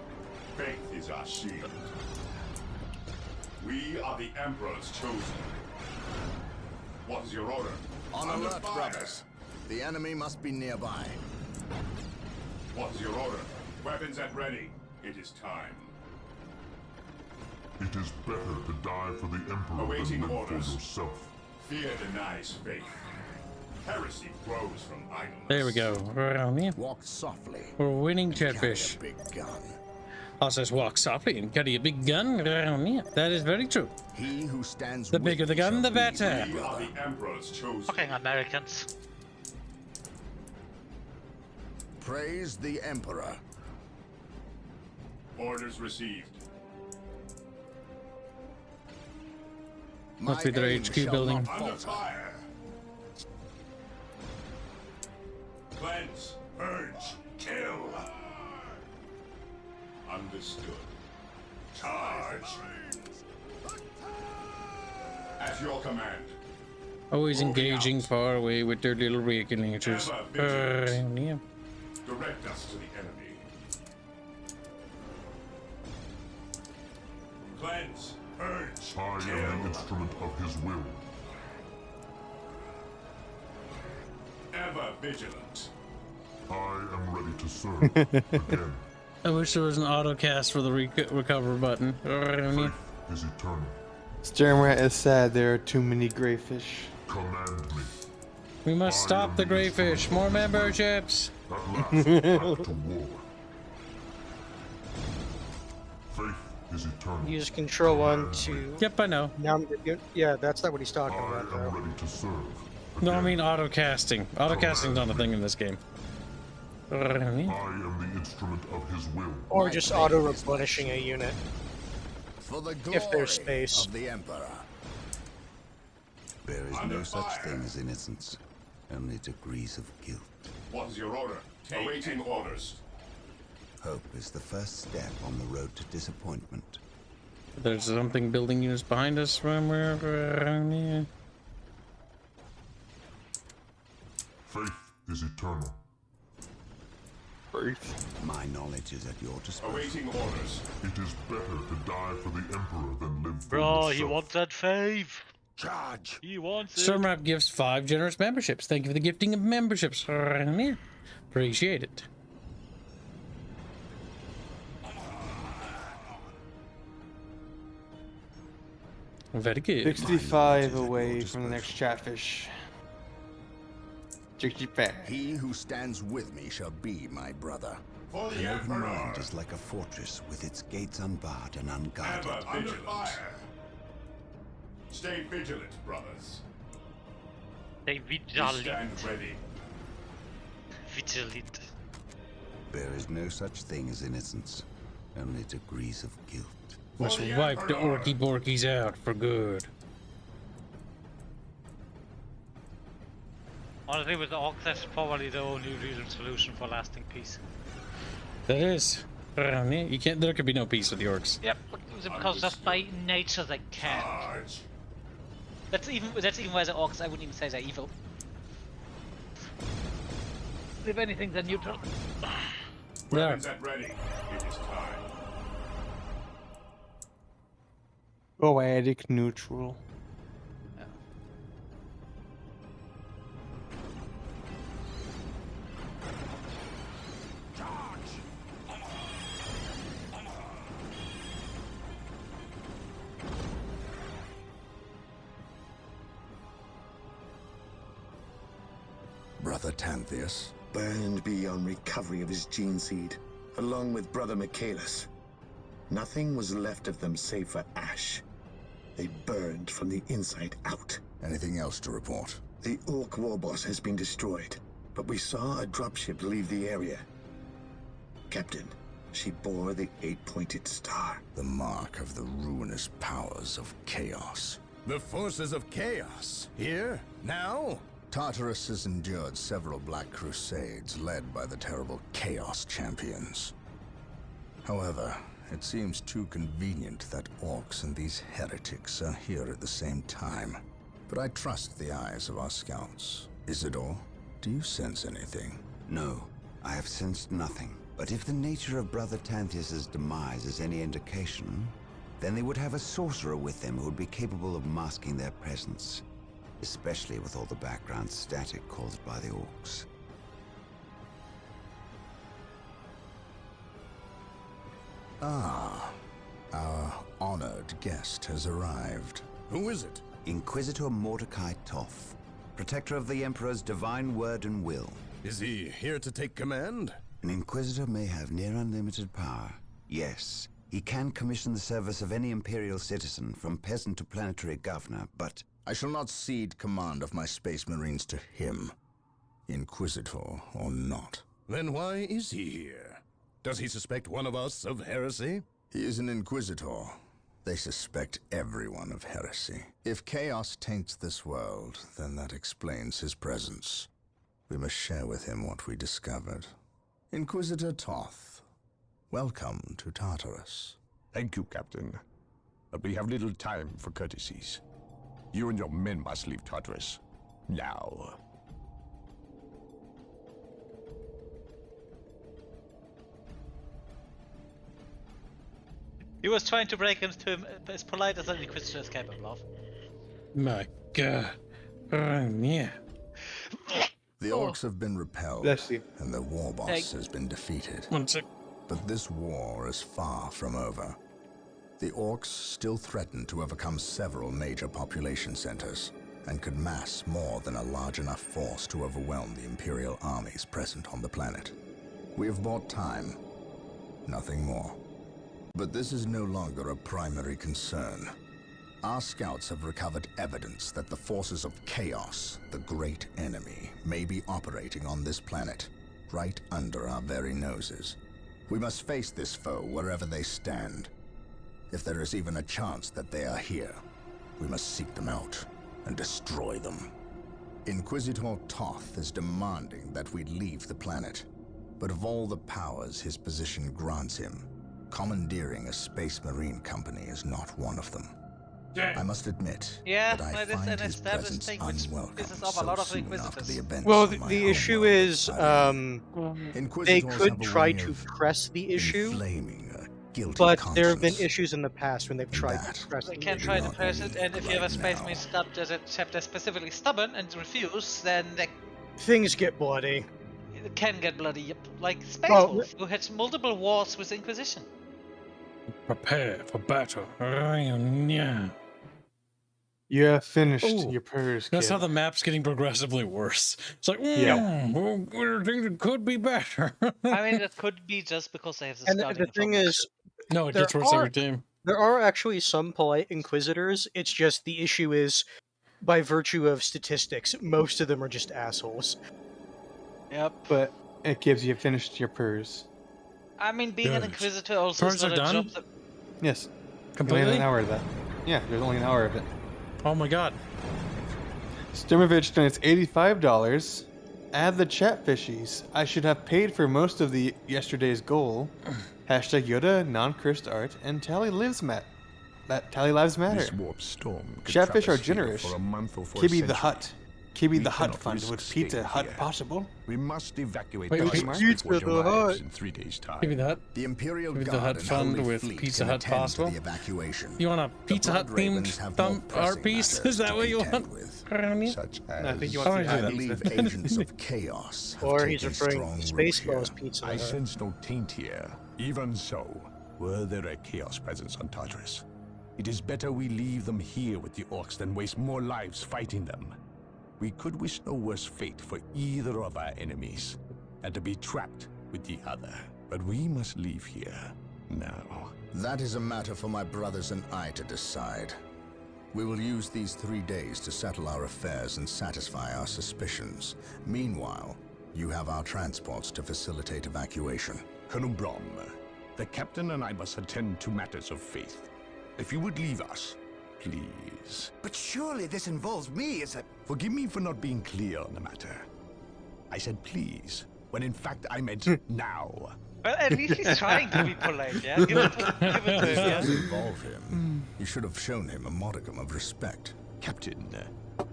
Faith is our shield. We are the Emperor's chosen. What is your order? On Under alert, fire. brothers. The enemy must be nearby. What is your order? Weapons at ready. It is time. It is better to die for the Emperor Awaiting than live orders. for yourself. Fear denies faith. Heresy grows from idleness. There we go. Around here. Walk softly. We're winning Carry Chatfish. a big gun. Also says walk softly and carry a big gun around here. That is very true. He who stands The with bigger the me gun, shall the be better. my We are brother. the Emperor's chosen. Fucking Americans. Praise the Emperor. Orders received. Must be their aim HQ shall building. not Under falter. fire. Cleanse, purge, kill. Understood. Charge. At your command. Always engaging far away with their little regulators. Around here. Direct us to the enemy. Cleanse, purge, I am the kill. instrument of his will. Ever vigilant. I am ready to serve. Again. I wish there was an auto cast for the recover button. Around here. Faith is eternal. Sturmrat is sad there are too many greyfish. Command me. We must stop the greyfish. More memberships. At last, back to war. Faith is eternal. Use Control 1 to... Yep, I know. Yeah, that's not what he's talking I about, am though. ready to serve. No, I Again. mean auto casting. Auto casting's not a thing in this game. Around here. I am the instrument of his will. Or just auto-replenishing a unit. For the If glory there's space. of the Emperor. There is Under no such fire. thing as innocence, only degrees of guilt. What is your order? Awaiting orders. Hope is the first step on the road to disappointment. There's something building units behind us somewhere around here. Faith is eternal. My knowledge is at your disposal. Awaiting orders. It is better to die for the Emperor than live for Bro, yourself. he wants that fave. Charge. He wants it. Stormrap gives 5 generous memberships. Thank you for the gifting of memberships. Around here. Appreciate it. Very good. 65 away from the next Chatfish. 65. He who stands with me shall be my brother. An open mind is like a fortress with its gates unbarred and unguarded. Ever under fire. Stay vigilant, brothers. Stay We vigilant. stand ready. Vigilant. There is no such thing as innocence, only degrees of guilt. Must wipe the orky borkies out for good. Honestly, with the orcs, that's probably the only real solution for lasting peace. That is. You can't. There could be no peace with the orcs. Yep, because just by nature they can. That's even why the orcs, I wouldn't even say they're evil. If anything, they're neutral. Weapons at ready. It is time. Poetic neutral. Brother Tantheus. Burned beyond recovery of his gene seed, along with Brother Michaelis. Nothing was left of them save for ash. They burned from the inside out. Anything else to report? The Orc warboss has been destroyed, but we saw a dropship leave the area. Captain, she bore the 8-pointed star. The mark of the ruinous powers of chaos. The forces of chaos? Here? Now? Tartarus has endured several Black Crusades led by the terrible Chaos Champions. However, it seems too convenient that orcs and these heretics are here at the same time. But I trust the eyes of our scouts. Isidore, do you sense anything? No, I have sensed nothing. But if the nature of Brother Tantheus's demise is any indication, then they would have a sorcerer with them who would be capable of masking their presence. Especially with all the background static caused by the orcs. Ah, our honored guest has arrived. Who is it? Inquisitor Mordecai Toth, protector of the Emperor's divine word and will. Is he here to take command? An Inquisitor may have near unlimited power. Yes, he can commission the service of any Imperial citizen, from peasant to planetary governor, but I shall not cede command of my Space Marines to him, Inquisitor or not. Then why is he here? Does he suspect one of us of heresy? He is an Inquisitor. They suspect everyone of heresy. If chaos taints this world, then that explains his presence. We must share with him what we discovered. Inquisitor Toth, welcome to Tartarus. Thank you, Captain. But we have little time for courtesies. You and your men must leave Tartarus. Now. He was trying to break into him as polite as an Inquisitor is capable of. My God. Yeah. The orcs have been repelled, and the war boss has been defeated. One sec. But this war is far from over. The orcs still threaten to overcome several major population centers, and could mass more than a large enough force to overwhelm the Imperial armies present on the planet. We have bought time, nothing more. But this is no longer a primary concern. Our scouts have recovered evidence that the forces of chaos, the great enemy, may be operating on this planet, right under our very noses. We must face this foe wherever they stand. If there is even a chance that they are here, we must seek them out and destroy them. Inquisitor Toth is demanding that we leave the planet, but of all the powers his position grants him, commandeering a Space Marine company is not one of them. I must admit that I find his presence unwelcome so soon after the events Well, of my the issue homeworld is, they Inquisitors could have a try way to of press the issue, guilty but there have been conscience. issues in the past when they've tried to press They the can issue. try to press it, and if you have a Space Marine chapter specifically stubborn and refuse, then they Things get bloody. can get bloody. Yep. Like Space Well, Wolf, who had multiple wars with the Inquisition. Prepare for battle. Yeah. You have finished Ooh, your purrs, That's kid. how the map's getting progressively worse. It's like, Yeah. well, things that could be better. I mean, it could be just because they have the And scouting the thing is, no, it there gets worse are- every time. there are actually some polite inquisitors. It's just the issue is, by virtue of statistics, most of them are just assholes. Yep. But it gives you finished your purrs. I mean, being an Good. inquisitor also is Purrs not are a done? job that... Yes. Completely? Only an hour of that. Yeah, there's only an hour of it. Oh my god. Sturmovich donates $85. Add the chatfishies. I should have paid for most of the yesterday's goal. Hashtag Yoda, non-cursed art, and Tally Lives Matter. This warp storm could Chatfish trap are us here generous. for a month or for a Kibby the century. Hut. Kibby We the Hut cannot Fund risk with staying Pizza Hut here. possible. We must evacuate Wait, the wait, Hut Pizza before the your Hut. arrives in 3 days' time. Give me that. The Imperial Maybe the Guard Hut and Fund Holy with Fleet Pizza can Hut attend to possible? the evacuation. You want a Pizza Hut Blood themed Ravens have more thumb pressing art piece? matters Is that to what you contend want? with, Remy? such as, No, I think you I want wanna to do I that. believe agents of chaos have Or he's taken referring strong to root Spaceballs here. Pizza I Hut. sense no taint here. Even so, were there a chaos presence on Tartarus, it is better we leave them here with the orcs than waste more lives fighting them. We could wish no worse fate for either of our enemies, and to be trapped with the other. But we must leave here now. That is a matter for my brothers and I to decide. We will use these 3 days to settle our affairs and satisfy our suspicions. Meanwhile, you have our transports to facilitate evacuation. Colonel Brom, the captain and I must attend to matters of faith. If you would leave us, please. But surely this involves me as a... Forgive me for not being clear on the matter. I said please, when in fact I meant now. Well, at least he's trying to be polite, yeah? Give it to him, This yeah? does involve him. You should have shown him a modicum of respect. Captain,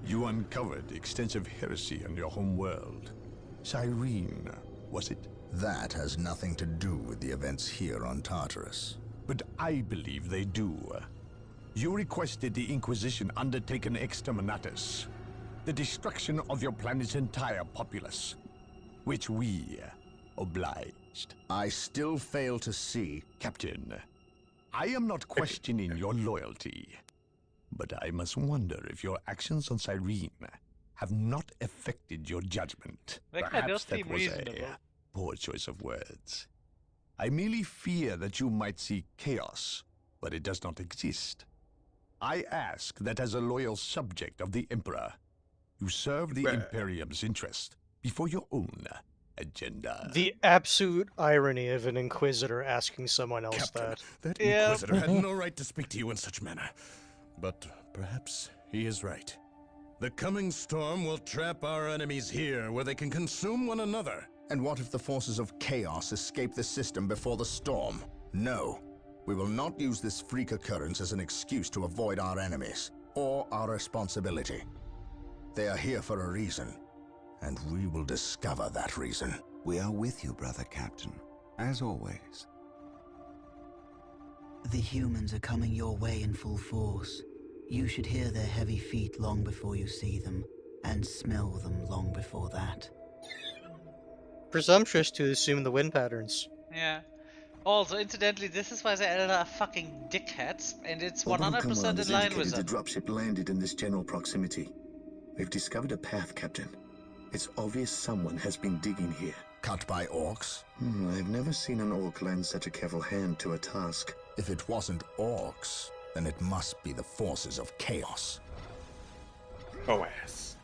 you uncovered extensive heresy on your home world. Cyrene, was it? That has nothing to do with the events here on Tartarus. But I believe they do. You requested the Inquisition undertake an exterminatus, the destruction of your planet's entire populace, which we obliged. I still fail to see. Captain, I am not questioning your loyalty, but I must wonder if your actions on Cyrene have not affected your judgment. That guy Perhaps does that seem was reasonable. a poor choice of words. I merely fear that you might see chaos, but it does not exist. I ask that as a loyal subject of the Emperor, you serve the Imperium's interest before your own agenda. The absolute irony of an Inquisitor asking someone else that. That Yeah. Inquisitor had no right to speak to you in such manner. But perhaps he is right. The coming storm will trap our enemies here, where they can consume one another. And what if the forces of chaos escape the system before the storm? No. We will not use this freak occurrence as an excuse to avoid our enemies, or our responsibility. They are here for a reason, and we will discover that reason. We are with you, brother Captain, as always. The humans are coming your way in full force. You should hear their heavy feet long before you see them, and smell them long before that. Presumptuous to assume the wind patterns. Yeah. Also, incidentally, this is why the Elder are fucking dickheads, and it's Although 100% command in has line with indicated them. a dropship landed in this general proximity. We've discovered a path, Captain. It's obvious someone has been digging here. Cut by orcs? I've never seen an orc lend such a careful hand to a task. If it wasn't orcs, then it must be the forces of chaos. OS.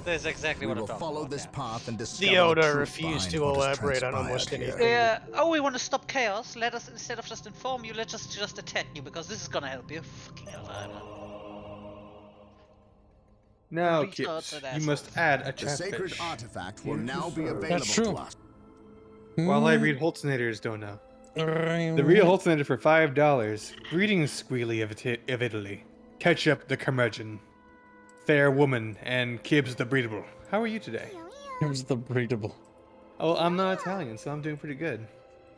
That's exactly We what I'm will talking follow about, this yeah. path and discover The the Elder truth refused to behind what has elaborate on almost transpired anything. here. Yeah. Oh, we want to stop chaos. Let us, instead of just inform you, let us just attack you, because this is gonna help you. Fucking Elder. Now, Reach out kids, to that you must add a The sacred chatfish. artifact will now be That's available true. to us. While I read Holtznader's dono. The real Holtznader for $5. Greetings, Squealy of Italy. Catch up the curmudgeon. Fair woman and Kibbs the breedable. How are you today? Here's the breedable. Oh, I'm not Italian, so I'm doing pretty good.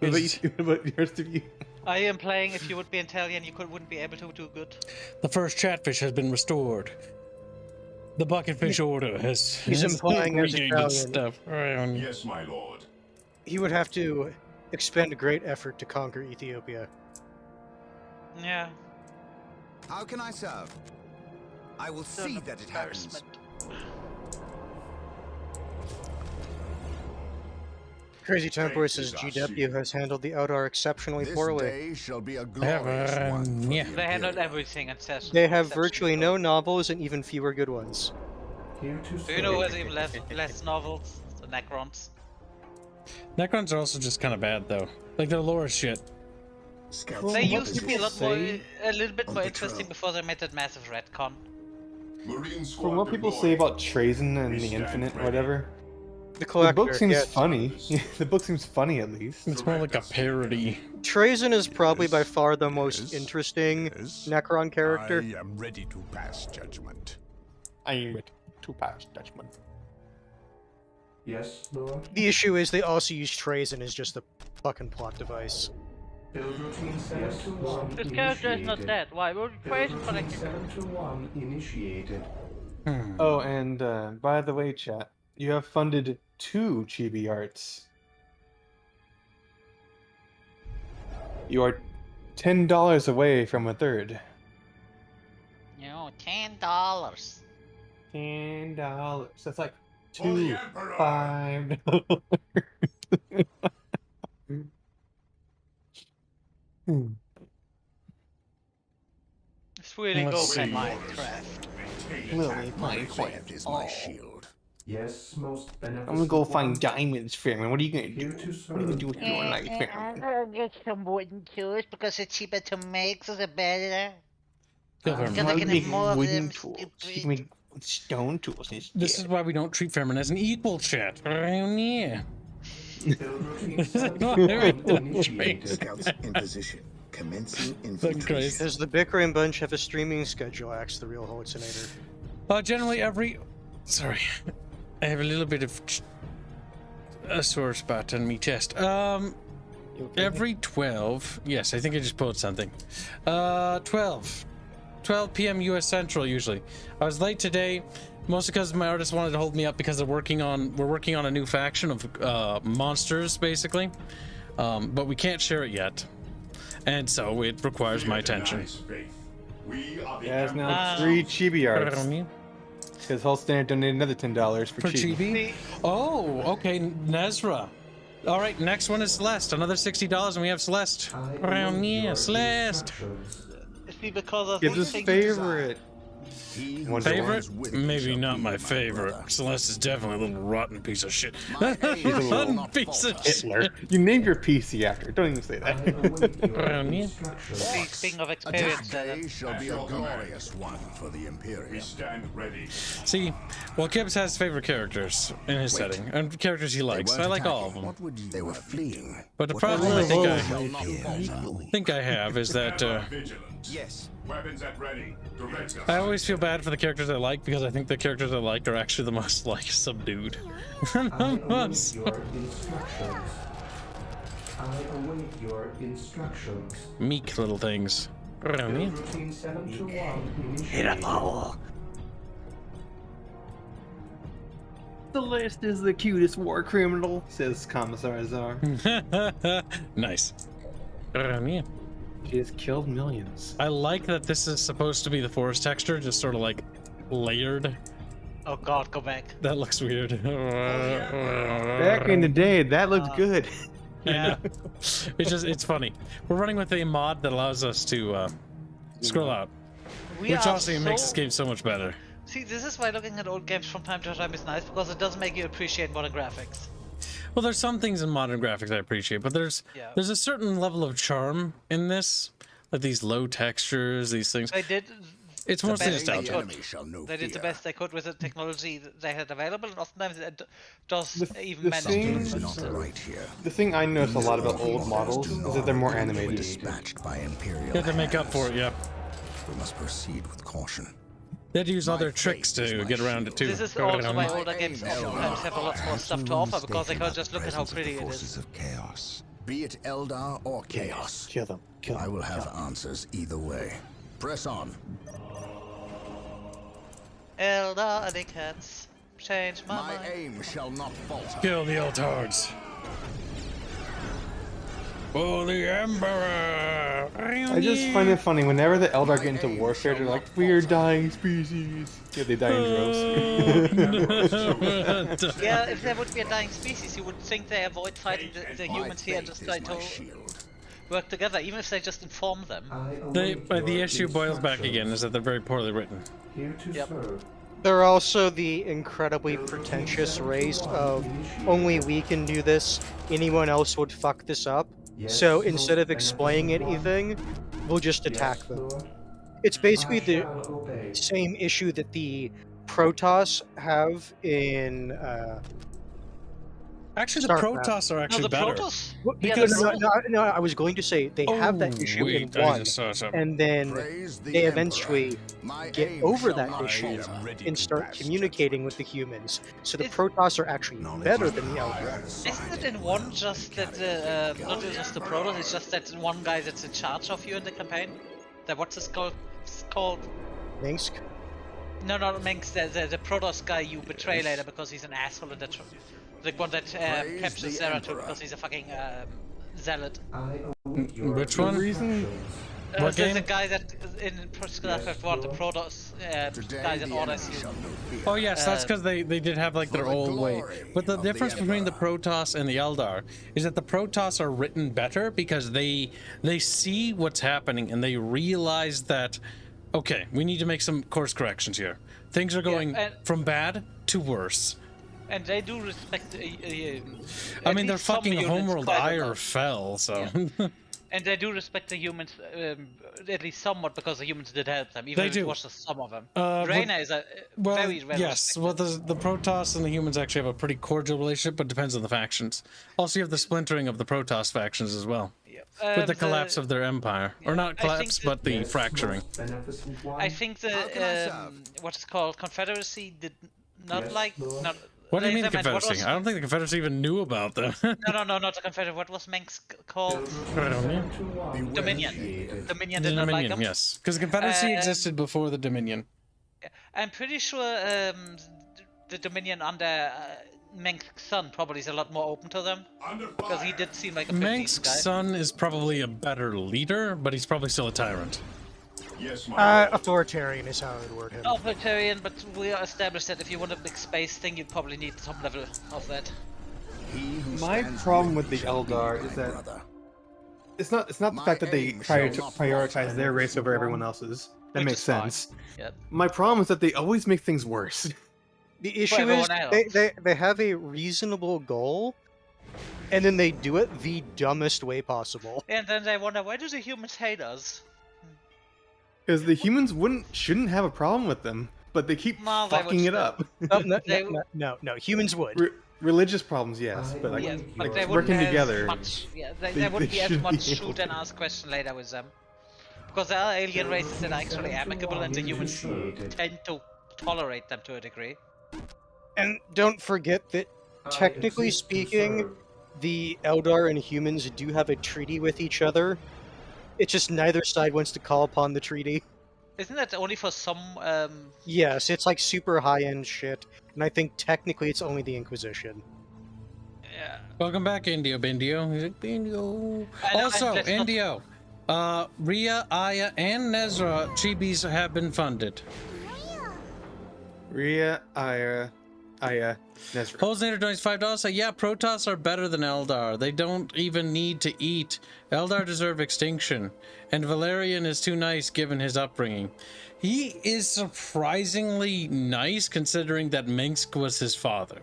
What about you? What about the rest of you? I am playing. If you would be Italian, you wouldn't be able to do good. The first chatfish has been restored. The bucketfish order has. He's implying as regained its Italian. stuff. Yes, my lord. He would have to expend a great effort to conquer Ethiopia. Yeah. How can I serve? I will see that it happens. Crazy Temporary says GW has handled the Eldar exceptionally poorly. Day shall be a glorious one for yeah. the They handled Imperium. everything exceptionally. They have virtually no novels and even fewer good ones. Here to Do you know who has even less novels? The Necrons. Necrons are also just kind of bad though. Like their lore is shit. They used to be a lot more, say a little bit on more patrol. interesting before they made that massive retcon. From what people say about Trazen and the Infinite or whatever, The the Collector, book seems yeah. funny. The book seems funny at least. It's more like a parody. Trazen is probably by far the most interesting Necron character. I am ready to pass judgment. I am ready to pass judgment. Yes, Lord. The issue is they also use Trazen as just a fucking plot device. Build routine 721 This character is not initiated. dead. Why? We're Build praising routine collecting. 721 initiated. Oh, and by the way, chat, you have funded 2 chibi arts. You are $10 away from a third. $10. $10. That's like For the $2, Emperor! $5. It's really Let's go see. Minecraft. Lily Minecraft is my shield. Yes, most beneficent I'm gonna go one. find diamonds, Fairman. What are you gonna Here do? to What are you gonna serve. do with your life, Fairman? I'll get some wooden tools because it's cheaper to make, so they're better. Go Fairman. Because I I'll can make have more of wooden them. tools. stupid. You can make stone tools instead. This is why we don't treat Fairman as an equal, chat. Yeah. Build routine Very 721 initiated. Scouts in position. Commencing Fucking infiltration. Christ. Does the Bickering bunch have a streaming schedule? Asks the real hallucinator. Generally every... Sorry. I have a little bit of a sore spot on me chest. Every 12... Yes, I think I just pulled something. 12 p.m. U.S. Central, usually. I was late today, mostly because my artist wanted to hold me up because we're working on a new faction of monsters, basically. But we can't share it yet. And so it requires my attention. There's now 3 chibi arts. Because Holstein donated another $10 for chibi. Oh, okay, Nezra. All right, next one is Celeste. Another $60, and we have Celeste. Yeah, Celeste. It's because of It's these his things. favorite. Favorite? Maybe not my favorite. Celeste is definitely a little rotten piece of shit. She's a Rotten piece of Hitler. shit. You named your PC after. Don't even say I await your that. instructions. Speaking of This experience, day shall be a glorious one for the Imperium. Stand ready. See, well, Gibbs has favorite characters in his setting, and characters he likes. I like all of them. What would you they were fleeing. But the What problem they I think I shall not falter. think I have is that Vigilant. Yes. Weapons at ready. Direct us. I always feel bad for the characters I like because I think the characters I like are actually the most like subdued. I await Most. your instructions. I await your instructions. Meek little things. Build routine 721 initiated. Celeste is the cutest war criminal, says Commissar Azar. Nice. Yeah. She has killed millions. I like that this is supposed to be the forest texture, just sort of like layered. oh god, go back. That looks weird. Back in the day, that looked good. Yeah. It's funny. We're running with a mod that allows us to scroll out, We which are honestly makes this so- game so much better. See, this is why looking at old games from time to time is nice, because it does make you appreciate modern graphics. Well, there's some things in modern graphics I appreciate, but there's a certain level of charm in this, like these low textures, these things. They did. It's the mostly best they nostalgia. could. They did the best they could with the technology that they had available, and oftentimes it does even the manage thing- to. Not right here. The thing I notice a lot about old models is that they're more animated. Dispatched by Imperial. You have to make up for it, yeah. We must proceed with caution. They had to use other tricks to get around it too. This is also why older games oftentimes have a lot more stuff to offer, because they can't just look at how pretty it is. Of chaos. Be it Eldar or Chaos. Kill them. Kill them. I will have answers either way. Press on. Eldar and the cats change my mind. aim shall not falter. Kill the Eltards. For the Emperor! I just find it funny whenever the Eldar get into warfare, they're like, "We're dying species." Yeah, they die in droves. Yeah, if there would be a dying species, you would think they avoid fighting the humans here and just try to work together, even if they just inform them. The issue boils back again is that they're very poorly written. Yep. They're also the incredibly pretentious race of only we can do this, anyone else would fuck this up. So instead of explaining anything, we'll just attack them. It's basically the same issue that the Protoss have in Actually, the Starcraft. Protoss are actually the better. Protoss? Because no, I was going to say they have that issue in one, and then they eventually get over that issue and start communicating with the humans. So the Protoss are actually better than the Eldar. Isn't it in one just that not just the Protoss, it's just that one guy that's in charge of you in the campaign? What's this called? It's called Minsk? No, not Minsk. The Protoss guy you betray later because he's an asshole in the one that captures Zeratul because he's a fucking zealot. Which one? What There's game? a guy that in Starcraft 1, the Protoss guy that orders you. Oh yes, that's because they did have like their old way. But the difference between the Protoss and the Eldar is that the Protoss are written better because they see what's happening and they realize that, okay, we need to make some course corrections here. Things are going from bad to worse. And they do respect. I mean, their fucking homeworld Ire fell, so. Yeah. And they do respect the humans, at least somewhat, because the humans did help them, even if it was just some of them. Reyna is a very yes. Well, the Protoss and the humans actually have a pretty cordial relationship, but depends on the factions. Also, you have the splintering of the Protoss factions as well, with the collapse of their empire, or not collapse, but the fracturing. I think the what's it called, Confederacy did not What do you mean the Confederacy? I don't think the Confederacy even knew about them. No, not the Confederacy. What was Manx called? I don't know. Dominion. Dominion The did not like Dominion, them. yes. Because the Confederacy existed before the Dominion. I'm pretty sure the Dominion under Mengsk's son probably is a lot more open to them. Because he did seem like a pretty decent guy. Mengsk's son is probably a better leader, but he's probably still a tyrant. Yes, authoritarian is how I would word him. Authoritarian, but we established that if you want a big space thing, you'd probably need some level of that. My problem with the Eldar is that it's not the fact that they try to prioritize their race over everyone else's. That makes sense. Yep. My problem is that they always make things worse. The issue is they have a reasonable goal, and then they do it the dumbest way possible. And then they wonder, why do the humans hate us? Because the humans shouldn't have a problem with them, but they keep fucking it up. No, humans would. Religious problems, yes, but like, working together. There wouldn't be as much shoot and ask question later with them. Because there are alien races that are actually amicable and the humans tend to tolerate them to a degree. And don't forget that, technically speaking, the Eldar and humans do have a treaty with each other. It's just neither side wants to call upon the treaty. Isn't that only for some, Yes, it's like super high-end shit, and I think technically it's only the Inquisition. Yeah. Welcome back, Indio Bindio. He's like, Bindio. Also, Indio, Rhea, Aya, and Nezra chibis have been funded. Rhea, Aya, Nezra. Holznator donates $5. Say, yeah, Protoss are better than Eldar. They don't even need to eat. Eldar deserve extinction. And Valerian is too nice given his upbringing. He is surprisingly nice considering that Minsk was his father.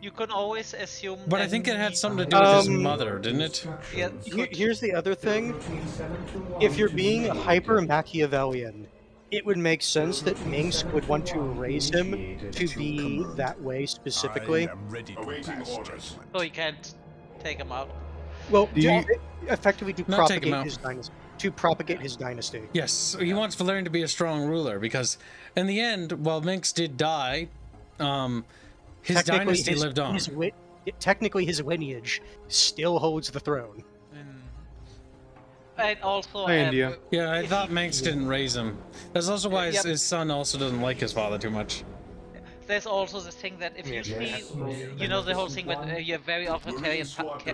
You can always assume. But I think it had something to do with his mother, didn't it? Yeah. Here's the other thing. If you're being hyper Machiavellian, it would make sense that Minsk would want to raise him to be that way specifically. So he can't take him out. Well, effectively to Not take him propagate out. his dynasty. To propagate his dynasty. Yes, he wants Valerian to be a strong ruler because, in the end, while Minsk did die, his dynasty lived on. Technically, his lineage still holds the throne. And also, yeah, I thought Minsk didn't raise him. That's also why his son also doesn't like his father too much. There's also the thing that if you see, you know, the whole thing with you have very authoritarian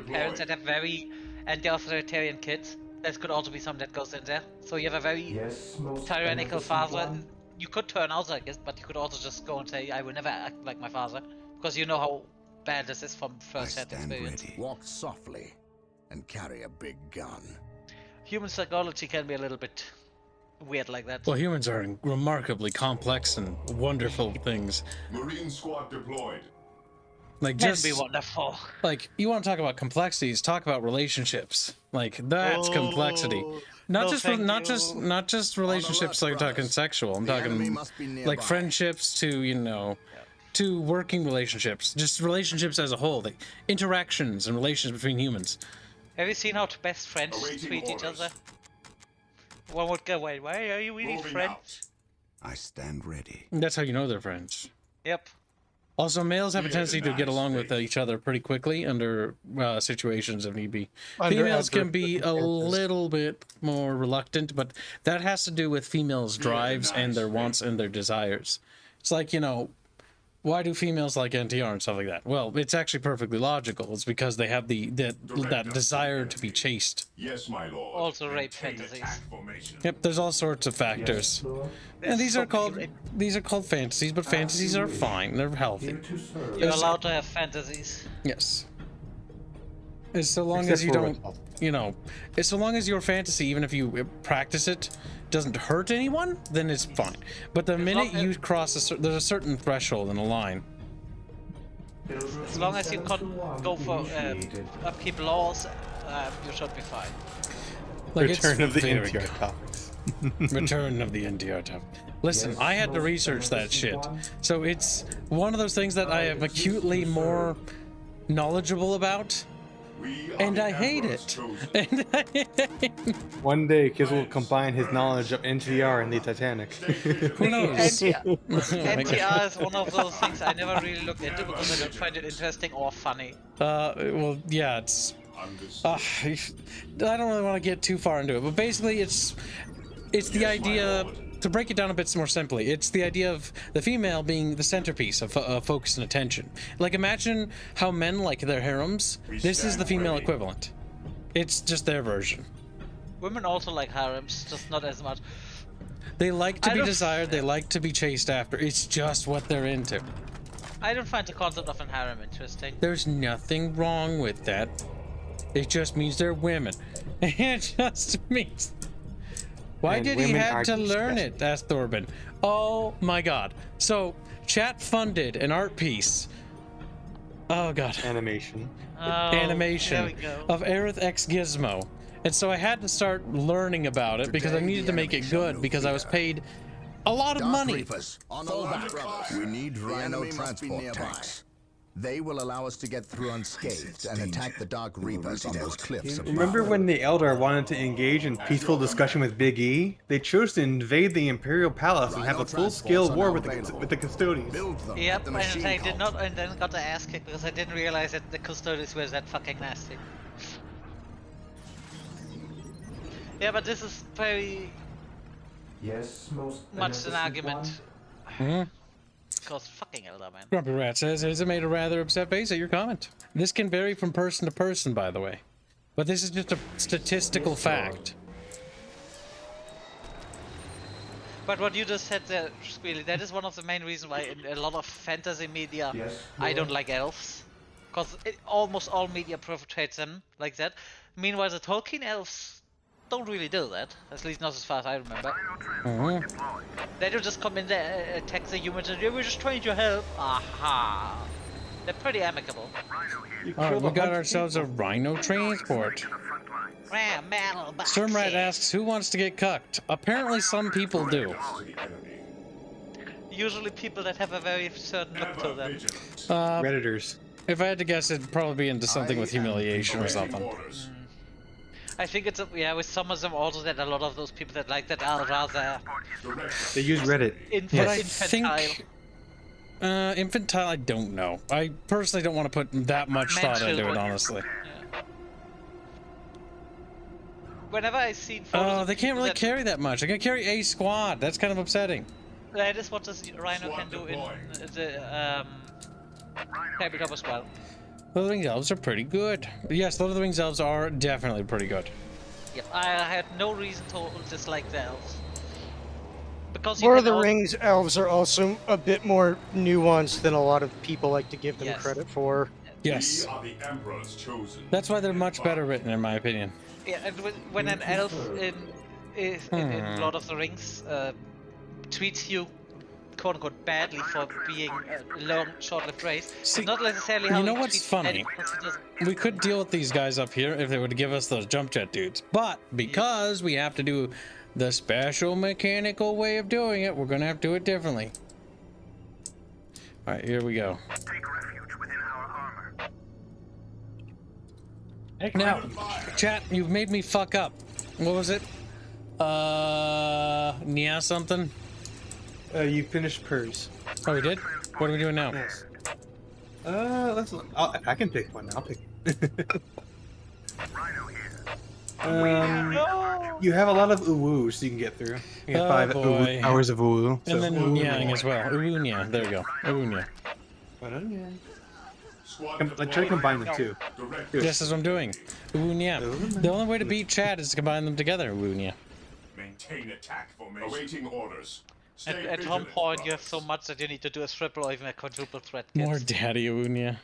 parents that have very and the authoritarian kids. That could also be something that goes in there. So you have a very Yes, most tyrannical beneficent father. one. You could turn out like this, but you could also just go and say, I will never act like my father. Because you know how bad this is from first-hand experience. Ready. Walk softly and carry a big gun. Human psychology can be a little bit weird like that. Well, humans are remarkably complex and wonderful things. Marine squad deployed. Like Can just be wonderful. like you want to talk about complexities, talk about relationships. Like that's complexity. Not no, just thank not just relationships like talking sexual. I'm The enemy talking must be like nearby. friendships to to working relationships, just relationships as a whole, like interactions and relations between humans. Have you seen how best friends Awaiting treat each orders. other? One would go, wait, why are you really Moving friends? out. I stand ready. That's how you know they're friends. Yep. Also, males have a Yeah, tendency to get nice along with space. each other pretty quickly under situations if need be. Under Females can adverse be a circumstances. little bit more reluctant, but that has to do with females' drives and their wants and their desires. It's like, why do females like NTR and stuff like that? Well, it's actually perfectly logical. It's because they have that desire to be chased. Yes, my lord. Also rape Maintain fantasies. attack formation. Yep, there's all sorts of factors. Lord. And these so are called many fantasies, but fantasies are fine. They're healthy. Here to serve. You're allowed to have fantasies. Yes. As so long Except as you for don't, Raffles. as so long as your fantasy, even if you practice it, doesn't hurt anyone, then it's fine. But the minute long you cross there's a certain threshold in a line. As long as you go for upkeep laws, you should be fine. Like Return of the very NTR good. topics. Return of the NTR topic. Listen, I had to research that shit, so it's one of those things that I am acutely more knowledgeable about, We are and the I hate Emperor's it. chosen. One day, Kiz will combine his knowledge of NTR and the Titanic. Who knows? NTR is one of those things I never really looked into because I don't find it interesting or funny. Well, yeah, it's. I don't really want to get too far into it, but basically, it's the idea. To break it down a bit more simply, it's the idea of the female being the centerpiece of focus and attention. Like, imagine how men like their harems. This is the female equivalent. It's just their version. Women also like harems, just not as much. They like to I be don't- desired. They like to be chased after. It's just what they're into. I don't find the concept of an harem interesting. There's nothing wrong with that. It just means they're women. It just means. Why And did he women have are to learn disgusting. it? Asked Thorben. Oh my god. So, chat funded an art piece. Oh god. Animation. Oh, Animation there we go. of Aerith X Gizmo. And so I had to start learning about it because I Today, needed the to make it enemy shall good know because I was fear. paid a lot of Dark money. Reapers, fall back. We need Rhino transport tanks. They will allow us to get through unscathed and attack the Dark Reapers on those cliffs above. Remember when the Eldar wanted to engage in peaceful discussion with Big E? They chose to invade the Imperial Palace and have a full-scale war with the Custodians. Build them. Yep, the and machine I did cult. not, and then got the ass kicked because I didn't realize that the custodians were that fucking nasty. Yeah, but this is very Yes, most much an beneficent argument. one. Because fucking Elder, man. Grumpy Rat says, has it made a rather upset face at your comment? This can vary from person to person, by the way. But this is just a statistical fact. But what you just said there, Squealy, that is one of the main reasons why in a lot of fantasy media Yes, I don't Lord. like elves. Because almost all media portrays them like that. Meanwhile, the Tolkien elves don't really do that. At least not as far as I remember. They don't just come in there, attack the humans, and we're just trying to help. Aha! They're pretty amicable. Alright, we got ourselves a rhino transport. Sturmrat asks, who wants to get cucked? Apparently some people do. Usually people that have a very certain look to them. Redditors. If I had to guess, it'd probably be into something with humiliation or something. I think it's, with some of them also that a lot of those people that like that are rather They use Reddit. But I infantile. think... infantile, I don't know. I personally don't want to put that much thought into it, children. honestly. Whenever I see photos Oh, of they can't people really that- carry that much. They can carry a squad. That's kind of upsetting. That is what this Rhino can do in the tabletop as well. Lord of the Rings elves are pretty good. Yes, Lord of the Rings elves are definitely pretty good. Yep, I had no reason to dislike the elves. Because you Lord of can the Rings elves are also a bit more nuanced than a lot of people like to give them Yes. credit for. Yes. We are the Emperor's chosen. That's why they're much better written, in my opinion. Yeah, and when an elf in Lord of the Rings treats you quote unquote badly for being a long, short-lived race, See, it's not necessarily how you know he what's treats funny? animals, he doesn't- We could deal with these guys up here if they would give us those jump jet dudes, but because we have to do the special mechanical way of doing it, we're gonna have to do it differently. All right, here we go. Take refuge within our armor. Now, chat, you've made me fuck up. What was it? Yeah, something. You finished Purrs. Oh, we did? What are we doing now? Yes. I can pick one. I'll pick. You have a lot of uwus you can get through. You have 5 boy. hours of uwu. And then yang as well. Uwunya. There we go. Uwunya. Try to combine them too. This is what I'm doing. Uwunya. The only way to beat Chad is to combine them together. Uwunya. Maintain attack formation. Awaiting orders. At one point, you have so much that you need to do a triple or even a quadruple threat. More Daddy Uwunya.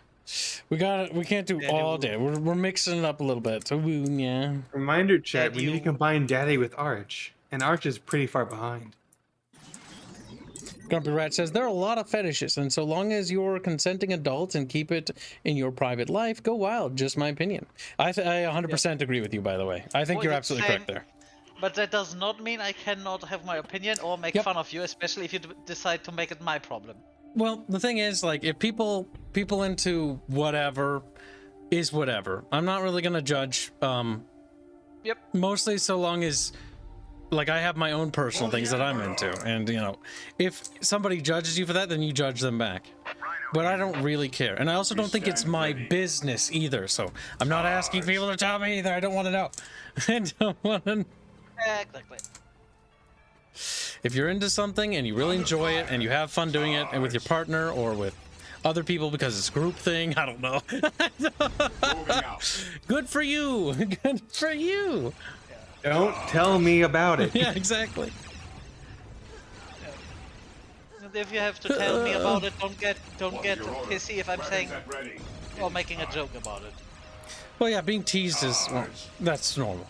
We can't do all day. We're mixing it up a little bit. Uwunya. Reminder, chat. We need to combine Daddy with Arch, and Arch is pretty far behind. Grumpy Rat says there are a lot of fetishes, and so long as you're consenting adults and keep it in your private life, go wild. Just my opinion. I 100% agree with you, by the way. I think you're absolutely correct there. But that does not mean I cannot have my opinion or make fun of you, especially if you decide to make it my problem. Well, the thing is, like, if people into whatever is whatever. I'm not really gonna judge. Yep. Mostly so long as, like, I have my own personal things that I'm into, and you know, if somebody judges you for that, then you judge them back. But I don't really care, and I also don't think it's my business either. So I'm not asking people to tell me either. I don't want to know. I don't want to. Exactly. If you're into something and you really enjoy it and you have fun doing it, and with your partner or with other people because it's a group thing, I don't know. Good for you. Good for you. Don't tell me about it. Yeah, exactly. And if you have to tell me about it, don't get pissy if I'm saying or making a joke about it. Well, yeah, being teased is, well, that's normal.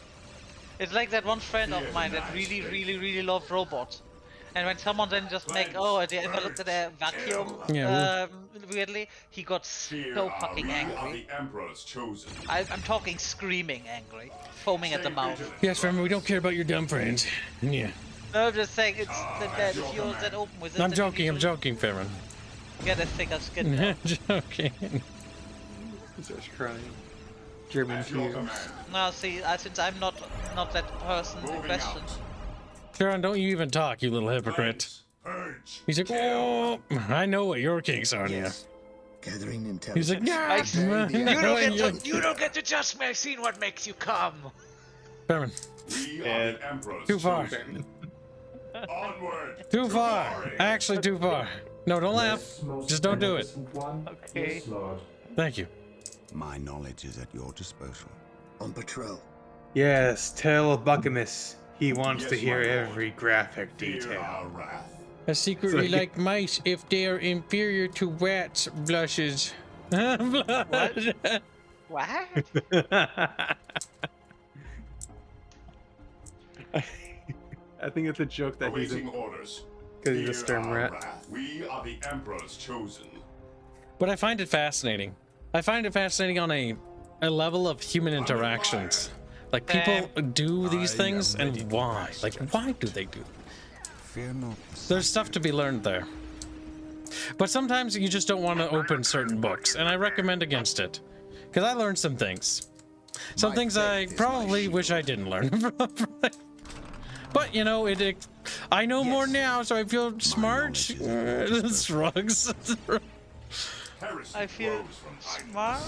It's like that one friend of mine that really loved robots. And when someone then just make, oh, they ever looked at a vacuum weirdly, he got so fucking angry. I'm talking screaming angry, foaming at the mouth. Yes, remember, we don't care about your dumb friends. Yeah. No, I'm just saying, it's that if you're that open with it, I'm joking, Farron. Get a thicker skin. Joking. He starts crying. German tears. No, see, since I'm not that person in question. Sharon, don't you even talk, you little hypocrite. He's like, oh, I know what your kinks are, yeah. Gathering intelligence. He's like, yeah. You don't get to judge me. I've seen what makes you come. Farron. Too far. Too far. Actually, too far. No, don't laugh. Just don't do it. Okay. Thank you. My knowledge is at your disposal. On patrol. Yes, tell Buckamus. He wants to hear every graphic detail. I secretly like mice if they are inferior to rats, blushes. What? I think it's a joke that he's because he's a sperm rat. We are the Emperor's chosen. But I find it fascinating. I find it fascinating on a level of human interactions. Like, people do these things, and why? Like, why do they do them? Fear not. There's stuff to be learned there. But sometimes you just don't want to open certain books, and I recommend against it. Because I learned some things. Some things I probably wish I didn't learn. But, you know, I know more now, so I feel smart. Shrugs. I feel smart.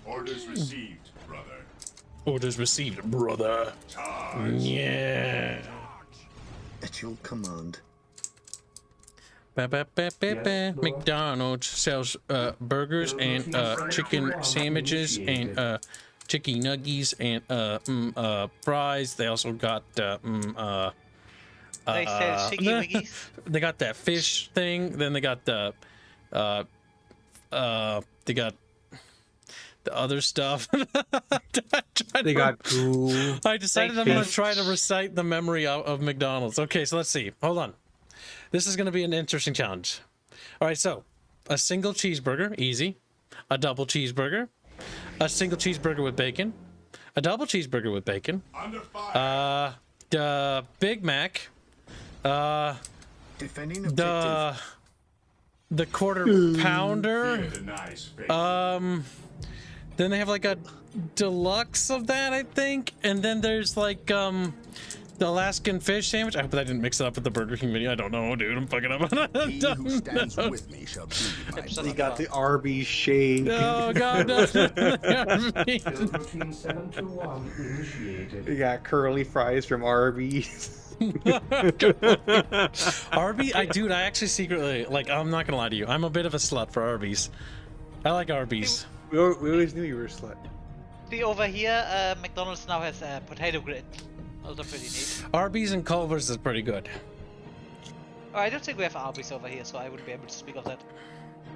Orders received, brother. Orders received, brother. Yeah. At your command. McDonald's sells burgers and chicken sandwiches and chicken nuggies and fries. They also got They sell chicky wiggies. they got that fish thing. Then they got the they got the other stuff. They got goo. I decided I'm going to try to recite the memory of McDonald's. Okay, so let's see. Hold on. This is going to be an interesting challenge. All right, so a single cheeseburger, easy. A double cheeseburger. A single cheeseburger with bacon. A double cheeseburger with bacon. The Big Mac. Defending The quarter pounder. Then they have like a deluxe of that, I think. And then there's like the Alaskan fish sandwich. I hope I didn't mix it up with the Burger King menu. I don't know, dude. I'm fucking up. He who stands with me shall be my They got the Arby's shake. Oh god, no. Routine 721 initiated. They got curly fries from Arby's. Arby's, dude, I actually secretly, like, I'm not gonna lie to you. I'm a bit of a slut for Arby's. I like Arby's. We always knew you were a slut. See, over here, McDonald's now has a potato grid. Those are pretty neat. Arby's and Culver's is pretty good. Oh, I don't think we have Arby's over here, so I wouldn't be able to speak of that.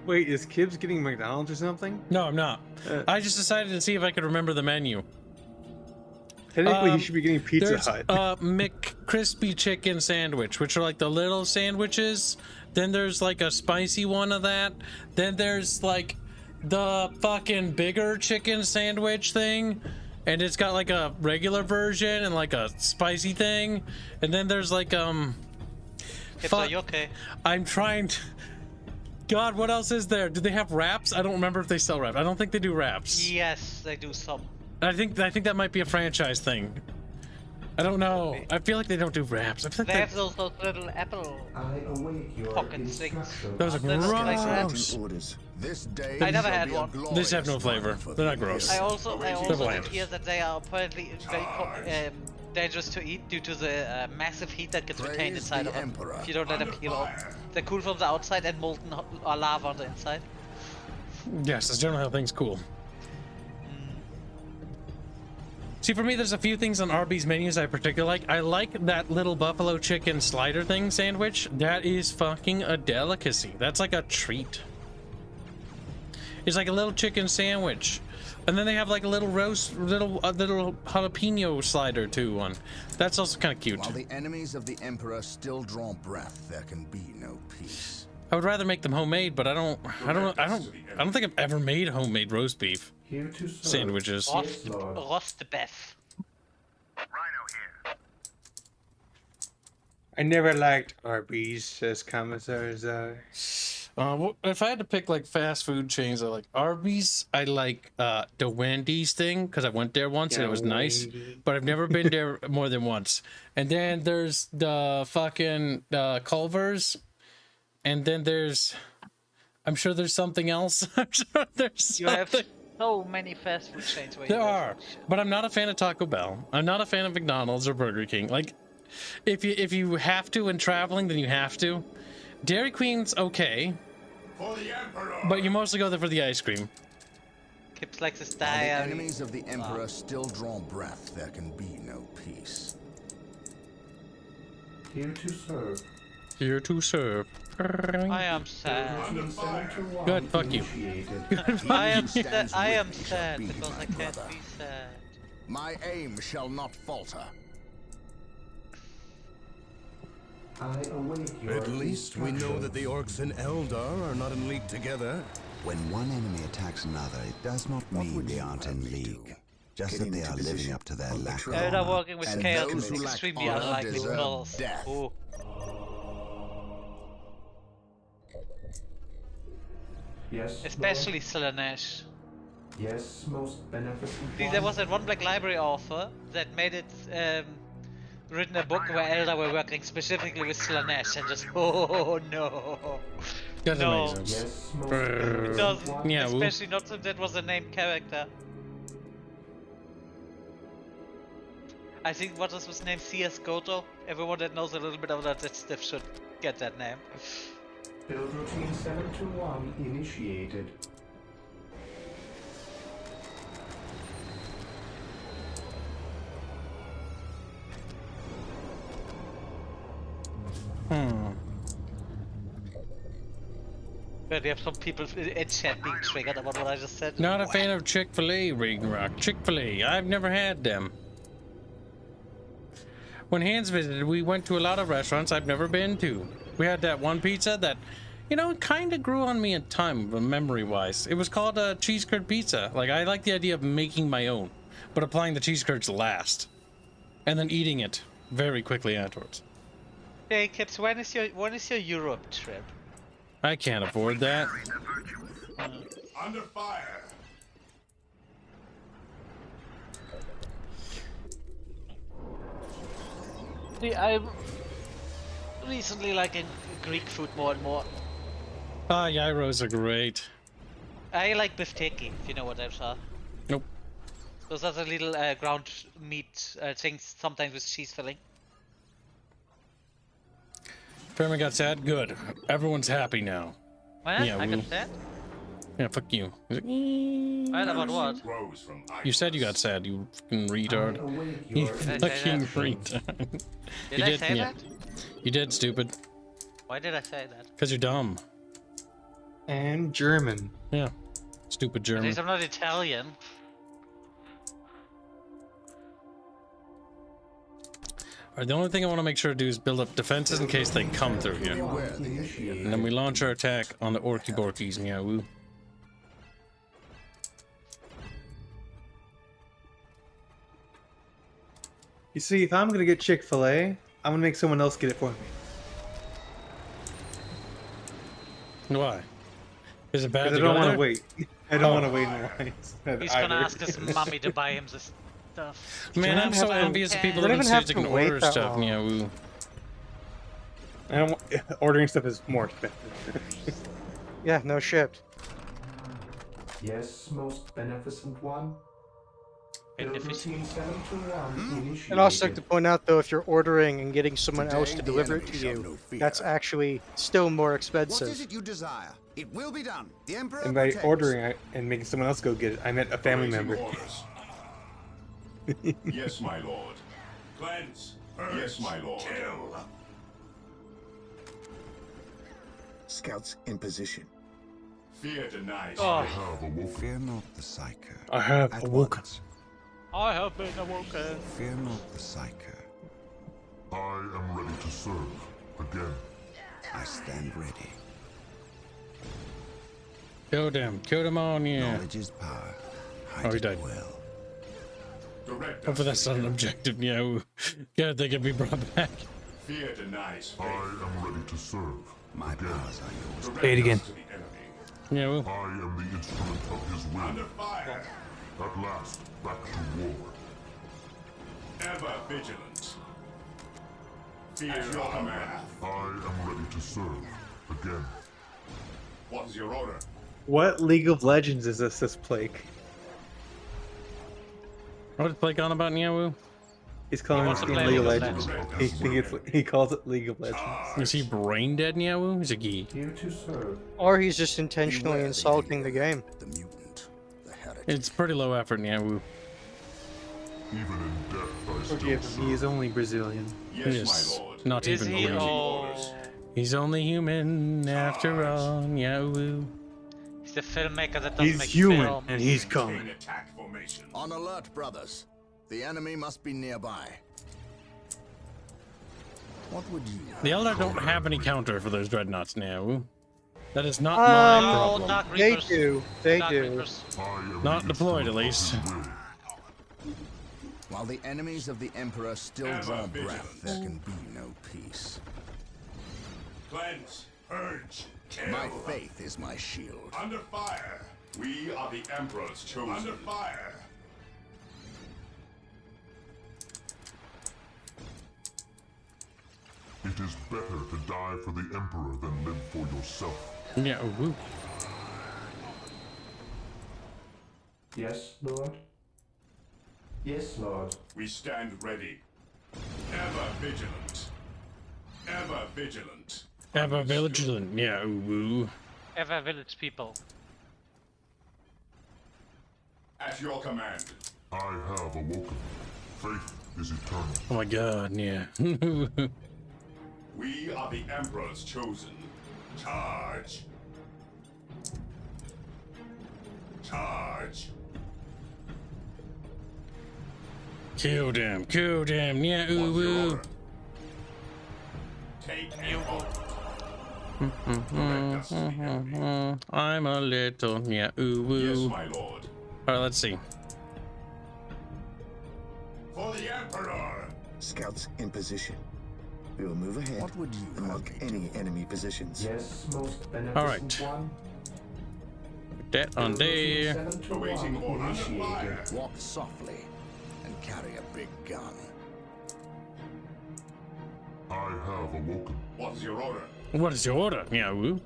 Wait, is Kibbs getting McDonald's or something? No, I'm not. I just decided to see if I could remember the menu. Technically, he should be getting Pizza Hut. McCrispy chicken sandwich, which are like the little sandwiches. Then there's like a spicy one of that. Then there's like the fucking bigger chicken sandwich thing. And it's got like a regular version and like a spicy thing. And then there's like Are you okay? I'm trying to... God, what else is there? Do they have wraps? I don't remember if they sell wraps. I don't think they do wraps. Yes, they do some. I think that might be a franchise thing. I don't know. I feel like they don't do wraps. I feel like They have those little apple pocket things. Those are gross. This day I never shall had be a one. They just have no flavor. They're not gross. I also bland. hear that they are apparently very dangerous to eat due to the massive heat that gets retained inside of them if you don't let them peel off. They're cool from the outside and molten or lava on the inside. Yes, that's generally how things cool. See, for me, there's a few things on Arby's menus I particularly like. I like that little buffalo chicken slider thing sandwich. That is fucking a delicacy. That's like a treat. It's like a little chicken sandwich. And then they have like a little roast, little jalapeno slider too on. That's also kind of cute. While the enemies of the Emperor still draw breath, there can be no peace. I would rather make them homemade, but I don't think I've ever made homemade roast beef sandwiches. Roast beef. I never liked Arby's, says Commissar Czar. Well, if I had to pick like fast food chains, I like Arby's. I like the Wendy's thing because I went there once and it was nice, but I've never been there more than once. And then there's the fucking Culver's, and then there's, I'm sure there's something else. I'm sure there's You have so many fast food chains. Where there are, but I'm not a fan of Taco Bell. I'm not a fan of McDonald's or Burger King. Like, if you have to when traveling, then you have to. Dairy Queen's okay, but you mostly go there for the ice cream. Kips likes his While the diary. enemies of the Emperor still draw breath, there can be no peace. Here to serve. Here to serve. I am sad. Good, fuck you. I am sad because I can't be sad. My aim shall not falter. At least we know that the orcs and Eldar are not in league together. When one enemy attacks another, it does not mean they aren't in league. Just that they are living up to their lack of Eldar honor. working with And chaos those is who lack extremely honor unlikely deserve models. death. Ooh. Yes. Especially Slanesh. Yes, most beneficent. See, there was that one Black Library author that made it written a book where Eldar were working specifically with Slanesh and just oh no. Doesn't no. make sense. It doesn't. Yeah, Especially not since that was a named character. I think what was his name? C.S. Goto? Everyone that knows a little bit about that stuff should get that name. Build routine 721 initiated. But we have some people in chat being triggered about what I just said. Not a fan of Chick-fil-A, Regenrock. Chick-fil-A, I've never had them. When Hans visited, we went to a lot of restaurants I've never been to. We had that one pizza that, you know, kind of grew on me in time, memory-wise. It was called a cheese curd pizza. Like, I like the idea of making my own, but applying the cheese curds last, and then eating it very quickly afterwards. Hey, Kips, when is your Europe trip? I can't afford that. Under fire. See, I'm recently liking Greek food more and more. Ah, gyros are great. I like bifteki, if you know what those are. Nope. Those are the little ground meat things, sometimes with cheese filling. Fairman got sad? Good. Everyone's happy now. What? Yeah, I got sad? Yeah, fuck you. What about what? You said you got sad, you fucking retard. You fucking retard. Did I say that? You did, stupid. Why did I say that? Because you're dumb. And German. Yeah. Stupid At German. least I'm not Italian. Alright, the only thing I want to make sure to do is build up defenses in case they come through here. And then we launch our attack on the Orky Borkies. Yeah, woo. You see, if I'm gonna get Chick-fil-A, I'm gonna make someone else get it for me. Why? Is it bad to I go don't want there? to wait. I don't want to wait in lines. He's gonna ask his mommy to buy him this stuff. Man, I'm so envious of people that can say they can order stuff. Yeah, woo. I don't want, ordering stuff is more expensive. Yeah, no shit. Yes, most beneficent one. Build routine 721 initiated. And also like to point out though, if you're ordering and getting someone else to deliver it to you, that's actually still more expensive. What is it you desire? It will be done. The Emperor And by protects. ordering and making someone else go get it, I meant a family member. Yes, my lord. Cleanse. Yes, my lord. Kill. Scouts in position. Fear denies. Oh. Fear not the Psyker. I have At awoken. once. I have been awoken. Fear not the Psyker. I am ready to serve again. I stand ready. Kill them on, yeah. Knowledge is power. Oh, Hide he it died. well. Hopefully that's not an objective, yeah, woo. God, they can be brought back. Fear denies. I am ready to serve. My powers are yours. Say it again. Yeah, woo. I am the instrument of his will. Under fire. At last, back to war. Ever vigilant. Fear your command. I am ready to serve again. What is your order? What League of Legends is this Plague? What is Blake on about, Nyawu? He's calling wants it to play League of League of Legends. He calls it League of Legends. Is he brain dead, Nyawu? He's a geek. Here to serve. Or he's just intentionally insulting the game. The mutant. The heretic. It's pretty low effort, Nyawu. Even in death, I still Forgive him, serve. he is only Brazilian. Yes, Yes. my lord. Not Is even he? Greek. Oh. He's only human after all, Nyawu. He's the filmmaker that doesn't He's make human, films. and he's Maintain coming. attack formation. On alert, brothers. The enemy must be nearby. What would you? The Eldar don't have any counter for those dreadnoughts, Nyawu. That is not Um, my Oh, problem. Dark They Reapers. do. They Dark do. Reapers. I am Not the deployed, instrument at least. of his will. While the enemies of the Emperor still Ever draw vigilant. breath, there can be no peace. Cleanse. Purge. Kill. My faith is my shield. Under fire. We are the Emperor's chosen. Under fire. It is better to die for the Emperor than live for yourself. Nyawu. Yes, Lord. Yes, Lord. We stand ready. Ever vigilant. Ever vigilant. Ever vigilant, yeah, ooh. Ever village people. At your command. I have awoken. Faith is eternal. Oh my god, yeah. We are the Emperor's chosen. Charge. Charge. Kill them, yeah, What's your ooh. order? Take I'm a little, yeah, ooh. Yes, my lord. Alright, let's see. For the Emperor. Scouts in position. We will move ahead What would you and mark any enemy positions. Yes, most beneficent Alright. one. That on there. 721 Awaiting order. initiated. walk softly and carry a big gun. I have awoken. What's your order? What is your order, yeah, ooh?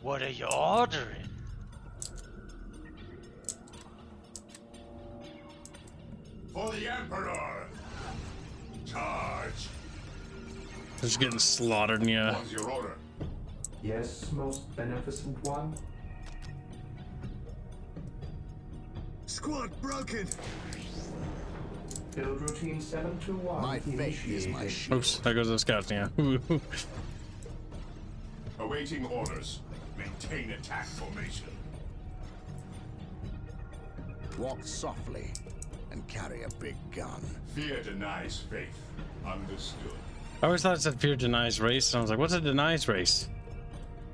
What are you ordering? For the Emperor. Charge. Just getting slaughtered, yeah. What's your order? Yes, most beneficent one. Squad broken! Build routine 721 My faith is my initiated. shield. Oops, there goes the scouts, yeah. Awaiting orders. Maintain attack formation. Walk softly and carry a big gun. Fear denies faith. Understood. I always thought it said fear denies race, and I was like, what's a denies race?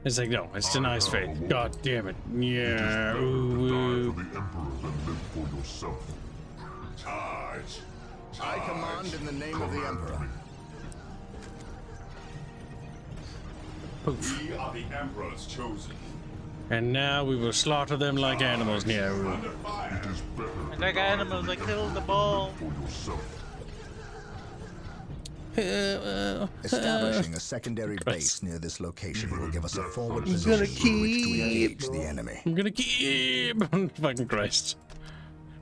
It's like, no, it's denies faith. God damn it. Yeah, Die ooh. for the Emperor than live for yourself. Charge. I command in the name of the Emperor. Poof. We are the Emperor's chosen. And now we will slaughter them like animals, yeah. Ooh. Under fire. It is better And to like die animals, I than killed live them all. for yourself. Establishing a secondary base near this location will give us a forward I'm position gonna from which to engage the enemy. I'm gonna keep. Fucking Christ.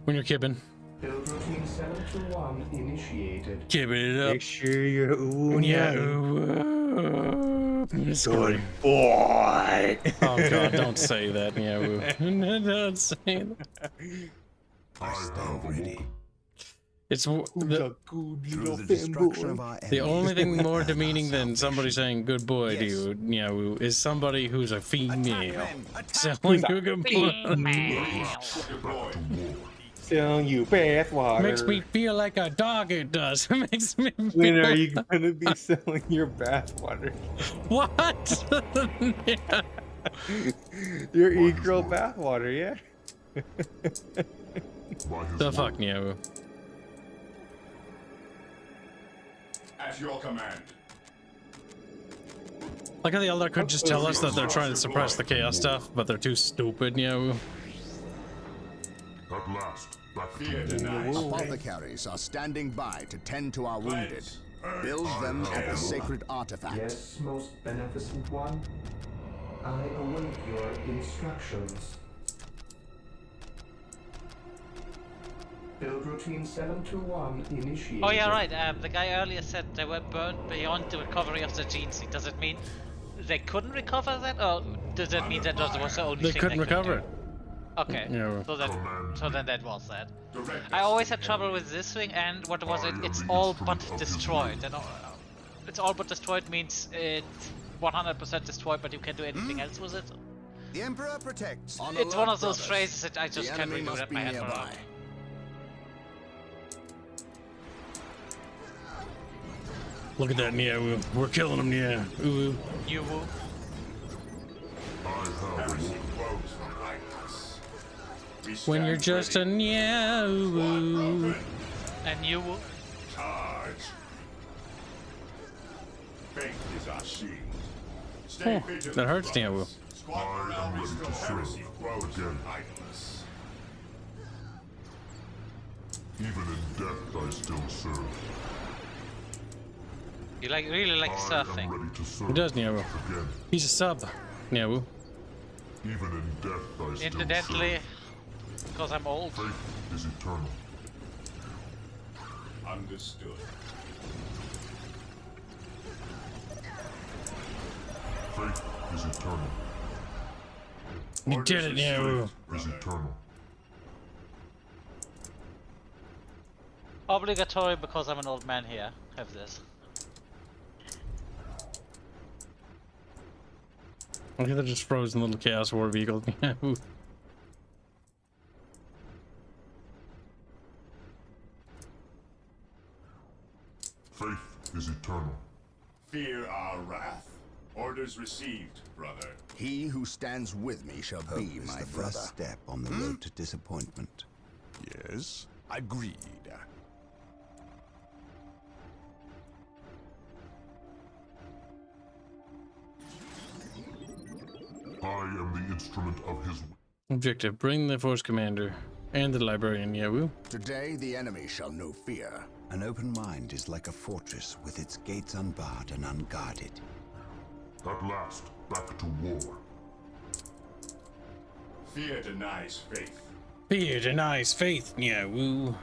When you're kibbing. Build routine 721 initiated. Kibbing it up. Make sure you're ooh Yeah, ooh. Good boy. Oh god, don't say that, yeah. Ooh. Don't say that. I have awoken. It's Who's the, a good Through little the destruction of fanboy? our the enemy, only thing more and demeaning our than somebody salvation. saying good boy to Yes. you, yeah, ooh, is somebody who's a female Attack selling you good boy. Deploy. Selling you bathwater. Makes me feel like a dog. It does. Makes me feel When are you gonna be selling your bathwater? what? Yeah. Your e-girl bathwater, yeah? By his The word, fuck, yeah. At your command. Like how the Elder could just tell us that they're trying to suppress the chaos stuff, but they're too stupid, you know. At last, back to Fear war. denies faith. Apothecaries are standing by to tend to our wounded. Build them at the sacred artifact. Yes, most beneficent one. I await your instructions. Build routine 721 initiated. Oh yeah, right. The guy earlier said they were burned beyond the recovery of the gene seed. Does it mean they couldn't recover that, or does it mean that was the only They thing couldn't they could recover do? it. Okay, Yeah. so then that was that. Direct I us always to had trouble with this thing, and what was it? It's all but destroyed. And it's all but destroyed means it's 100% destroyed, but you can't do anything else with it. The Emperor protects. It's one of those phrases that I just The can't enemy really do must that be my head nearby. around. Look at that, yeah. We're killing them, yeah. Ooh. You woo. I have heresy awoken. grows from likeness. We When you're stand just a ready. yeah. Squad broken. And you woo. Charge. Faith is our shield. Stay Oh, vigilant, that hurts, brothers. Diablo. Squad I am morale ready restores. to serve Heresy grows again. from idleness. Even in death, I still serve. You really like I am surfing. ready to serve. He does, Nero. Again, He's a sub. Yeah, woo. even in death, I still Incidentally, serve. because I'm old. Faith is eternal. Understood. Faith is eternal. We did it, Nyawu. Is eternal. Obligatory because I'm an old man here. Have this. I think they're just frozen little Chaos War vehicles. Nyawu. Faith is eternal. Fear our wrath. Orders received, brother. He who stands with me shall Hope be is my the brother. first step on the road to disappointment. Yes, agreed. I am the instrument of his will. Objective: bring the Force Commander and the Librarian Nyawu. Today the enemy shall know fear. An open mind is like a fortress with its gates unbarred and unguarded. At last, back to war. Fear denies faith. Fear denies faith, Nyawu.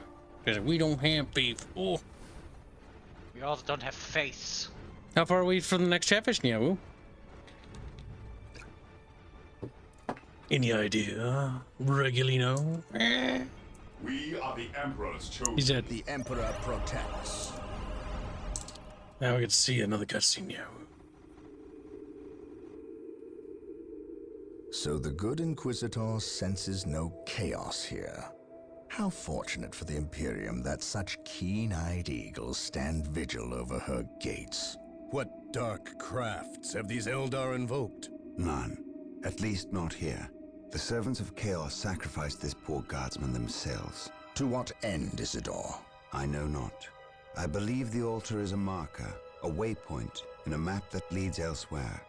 Because we don't have faith. Oh. We also don't have face. How far are we from the next Chatfish, Nyawu? Any idea, Regulino? We are the Emperor's chosen. He's dead. The Emperor protects. Now we get to see another cutscene, Nyawu. So the good Inquisitor senses no chaos here. How fortunate for the Imperium that such keen-eyed eagles stand vigil over her gates. What dark crafts have these Eldar invoked? None. At least not here. The servants of Chaos sacrificed this poor guardsman themselves. To what end, Isidore? I know not. I believe the altar is a marker, a waypoint, in a map that leads elsewhere.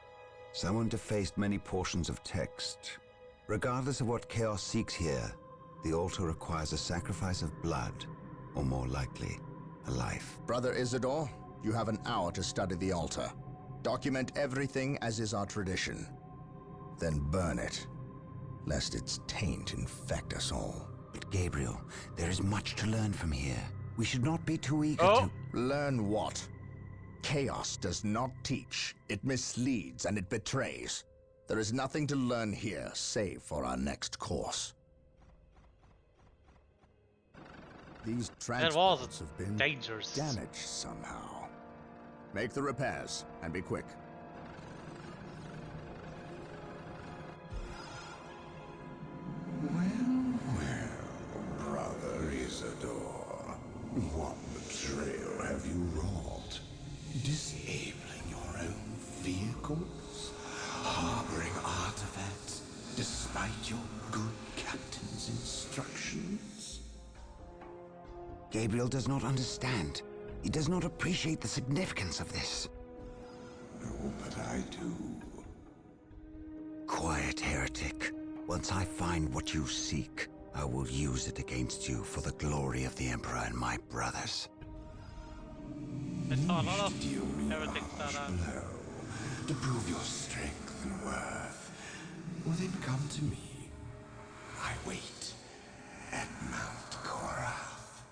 Someone defaced many portions of text. Regardless of what Chaos seeks here, the altar requires a sacrifice of blood, or more likely, a life. Brother Isidore, you have an hour to study the altar. Document everything as is our tradition. Then burn it, lest its taint infect us all. But Gabriel, there is much to learn from here. We should not be too eager to... Learn what? Chaos does not teach. It misleads and it betrays. There is nothing to learn here, save for our next course. These transports have been dangerous. Damaged somehow. Make the repairs, and be quick. Brother Isidore, what betrayal have you wrought? Disabling your own vehicles? Harboring artifacts despite your good captain's instructions? Gabriel does not understand. He does not appreciate the significance of this. No, but I do. Quiet, heretic. Once I find what you seek, I will use it against you for the glory of the Emperor and my brothers. I saw a lot of heretics that are... To prove your strength and worth, well then come to me. I wait at Mount Korath.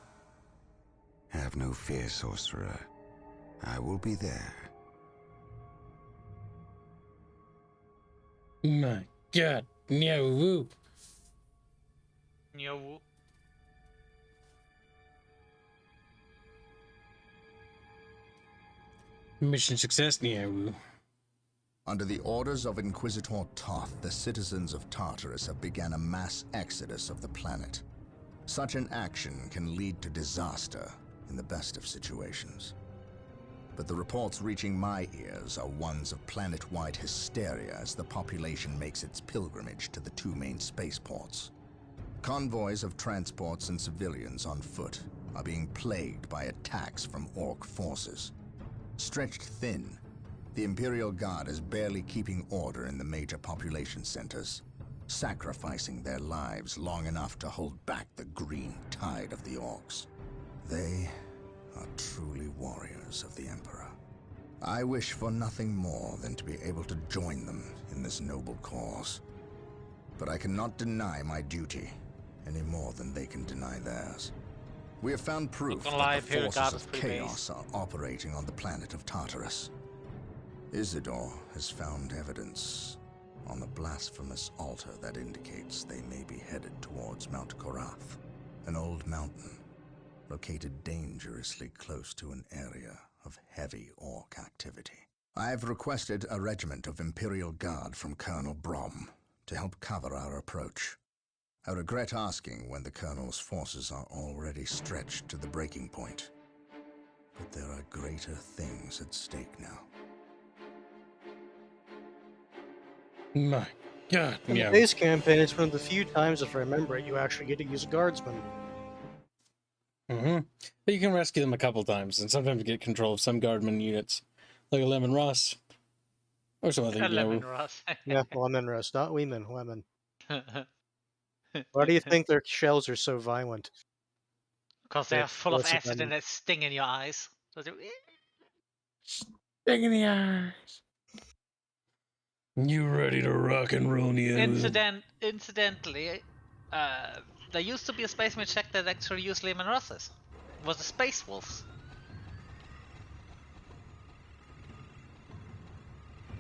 Have no fear, sorcerer. I will be there. My God, Nyawu. Nyawu. Mission success, Nyawu. Under the orders of Inquisitor Toth, the citizens of Tartarus have begun a mass exodus of the planet. Such an action can lead to disaster in the best of situations. But the reports reaching my ears are ones of planet-wide hysteria as the population makes its pilgrimage to the two main spaceports. Convoys of transports and civilians on foot are being plagued by attacks from Orc forces. Stretched thin, the Imperial Guard is barely keeping order in the major population centers, sacrificing their lives long enough to hold back the green tide of the Orcs. They are truly warriors of the Emperor. I wish for nothing more than to be able to join them in this noble cause. But I cannot deny my duty any more than they can deny theirs. We have found proof that the forces of chaos are operating on the planet of Tartarus. Isidore has found evidence on the blasphemous altar that indicates they may be headed towards Mount Korath, an old mountain located dangerously close to an area of heavy orc activity. I've requested a regiment of Imperial Guard from Colonel Brom to help cover our approach. I regret asking when the Colonel's forces are already stretched to the breaking point. But there are greater things at stake now. My God, In the yeah. base campaign, it's one of the few times, if I remember it, you actually get to use a guardsman. Mm-hmm. But you can rescue them a couple times, and sometimes get control of some guardman units, like a Lemon Ross, or some other. Lemon Ross. Yeah, lemon roast, not women, lemon. Why do you think their shells are so violent? Because they are full of lots of acid venom. and they sting in your eyes. So they... Sting in the eyes. You ready to rock and roll, Incidentally, there used to be a space mage check that actually used Lemon Rosses. It was the Space Wolves.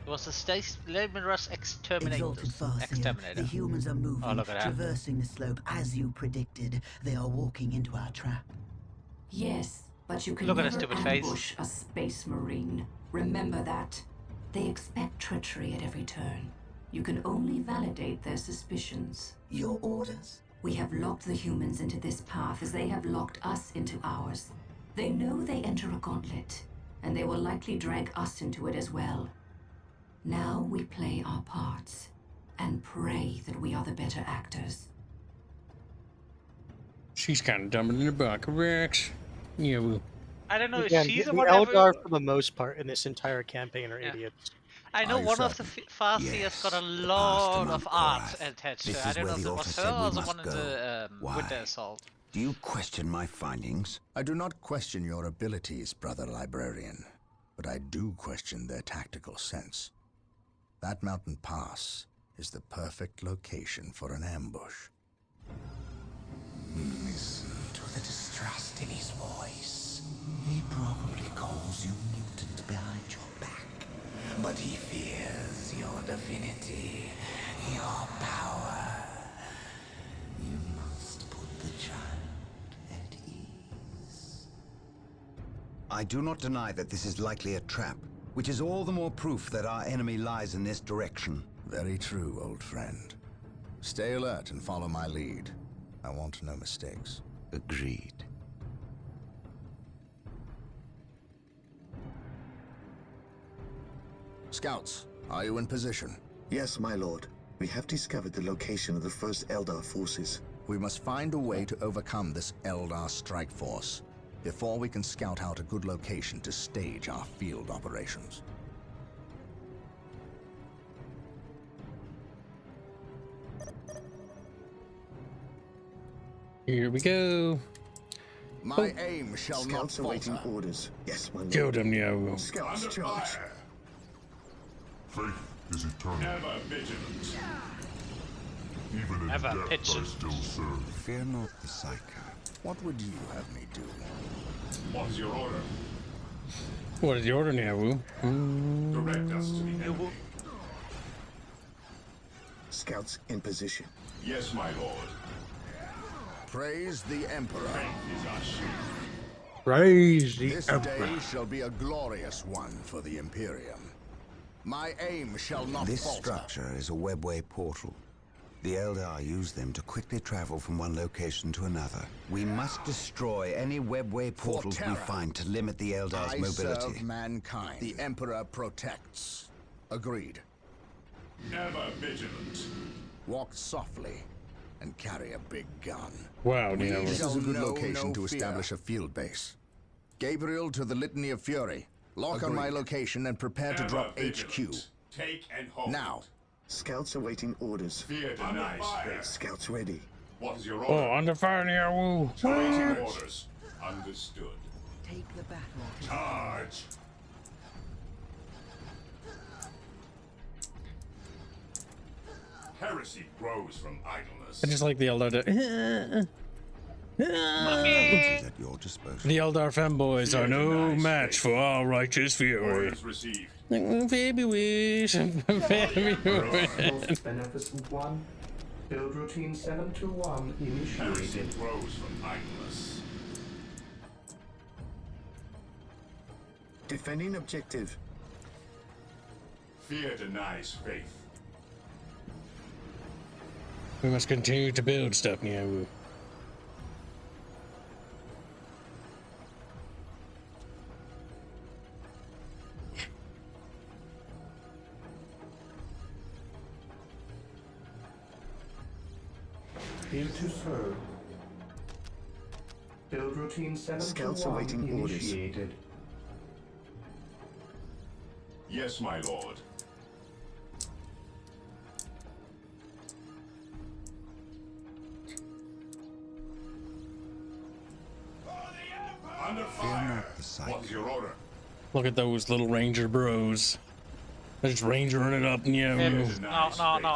It was the Lemon Ross Exalted Farseer, the humans are moving, traversing the slope as you predicted. They are walking into our trap. Yes, but you can Look at never that stupid ambush a space marine. Remember that. They expect treachery at every turn. You can only validate their suspicions. Your orders? We have locked the humans into this path as they have locked us into ours. They know they enter a gauntlet, and they will likely drag us into it as well. Now we play our parts, and pray that we are the better actors. She's kind of dumbing in the back, Rex. Yeah, I don't know if Again, she's the the one ever... Eldar, for the most part, in this entire campaign are idiots. I know one of the Farseers got a lot of art attached to it. I don't know if it was her or the one in the Winter Assault. Do you question my findings? I do not question your abilities, brother librarian, but I do question their tactical sense. That mountain pass is the perfect location for an ambush. Listen to the distrust in his voice. He probably calls you mutant behind your back, but he fears your divinity, your power. You must put the child at ease. I do not deny that this is likely a trap, which is all the more proof that our enemy lies in this direction. Very true, old friend. Stay alert and follow my lead. I want no mistakes. Agreed. Scouts, are you in position? Yes, my lord. We have discovered the location of the first Eldar forces. We must find a way to overcome this Eldar strike force before we can scout out a good location to stage our field operations. Here we go. My aim shall not Scouts awaiting falter. orders. Yes, my lord. Kill them, yo. Scouts charge. Faith is eternal. Ever vigilant. Even in Ever death pitching. I still serve. Fear not the Psycho. What would you have me do? What is your order? What is the order, Niawu? Direct us to the enemy. Scouts in position. Yes, my lord. Praise the Emperor. Faith is our shield. Praise the This Emperor. day shall be a glorious one for the Imperium. My aim shall not This falter. structure is a webway portal. The Eldar use them to quickly travel from one location to another. We must destroy any webway portals we terror. find to limit the Eldar's I mobility. serve mankind. The Emperor protects. Agreed. Ever vigilant. Walk softly and carry a big gun. Wow, This Niawu. is a good know location no to fear. establish a field base. Gabriel to the Litany of Fury. Lock on my location and prepare to Ever drop HQ. vigilant. Take and hold. Now. Scouts awaiting orders. Fear denies faith. Scouts ready. What is your Oh, order? under fire, Niawu. Awaiting orders. Understood. Take the battle. Charge. Heresy grows from idleness. I just like the Eldar. Is at your disposal. The Eldar femboys are no match for our righteous fury. Orders received. Baby wish. Baby wish. Most beneficent one. Build routine 721 initiated. Grows from idleness. Defending objective. Fear denies faith. We must continue to build stuff, Niawu. Here to serve. Build routine 721 Scouts awaiting orders. initiated. Yes, my lord. Under fire. not the sight. What's your order? Look at those little ranger bros. They're just rangering it up, Niawu. Kips,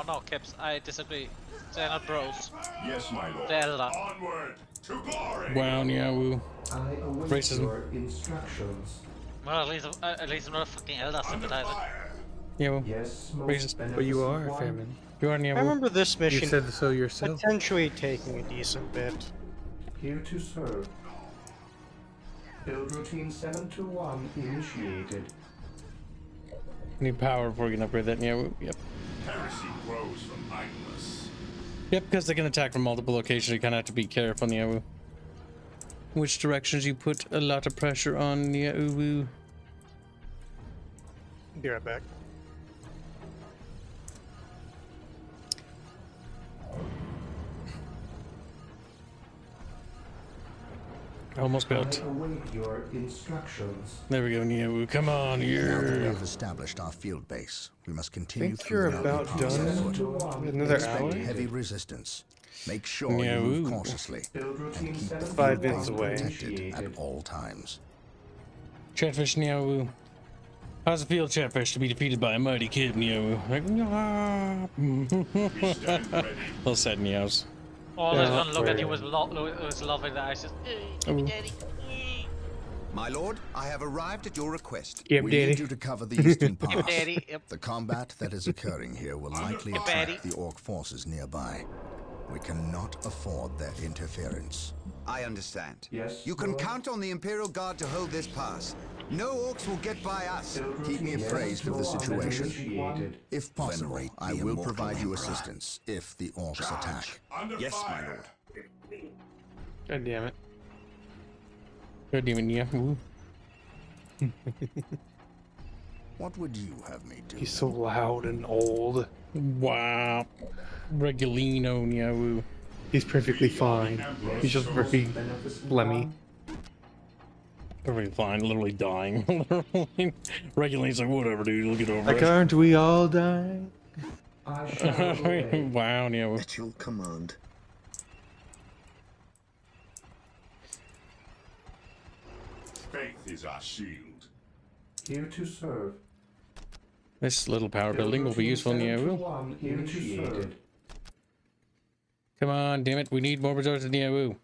no, Kips. I disagree. They're not bros. Yes, my lord. They're elder. Onward to glory. Wow, Niawu. I await Racism. your instructions. Well, at least I'm not a fucking elder sympathizer. Niawu. Yes, most Racist. beneficent But you are, one. Famine. You are I Niawu. remember this You mission said so yourself. potentially taking a decent bit. Here to serve. Build routine 721 initiated. Need power before we can upgrade that, Niawu. Yep. Heresy grows from idleness. Yep, because they can attack from multiple locations. You kind of have to be careful, Niawu. Which directions you put a lot of pressure on, Niawu. Be right back. Almost built. I await your instructions. There we go, Niawu. Come on, Now that we here. have established our field base, we must continue Think through you're the about path done? afoot. Another Expect hour? heavy resistance. Make sure No. you move cautiously Build routine and keep the 721 5 minutes away. protected at initiated. all times. Chatfish, Niawu. How's it feel, Chatfish, to be defeated by a mighty kid, Niawu? Like, We stand ready. little sad Niaus. All Yeah, they're gonna look at you where- with love in their eyes. Just, Ooh. daddy. My lord, I have arrived at your request. Yep, We Daddy. need you to cover the eastern pass. Daddy. Yep. The combat that is occurring here will likely Yep, attract Daddy. the orc forces nearby. We cannot afford their interference. I understand. Yes, You can Lord. count on the Imperial Guard to hold this pass. No orcs will get by us. Build Keep me routine appraised of the 721 situation. initiated. If possible, Venerate I the will immortal provide you emperor. assistance if the orcs attack. Under Yes, my fire. lord. God damn it. God damn it, Niawu. What would you have me do? He's so loud and old. Wow. Regulino, Niawu. He's perfectly fine. He's just very Beneficent phlegmy. one. Perfectly fine, literally dying. Literally. Regulino's like, whatever, dude, we'll get over Like, it. aren't we all dying? I shall obey. Wow, Niawu. At your command. Faith is our shield. Here to serve. This little power building will be useful, Niawu. 721 initiated. Come on, damn it, we need more resources, Niawu.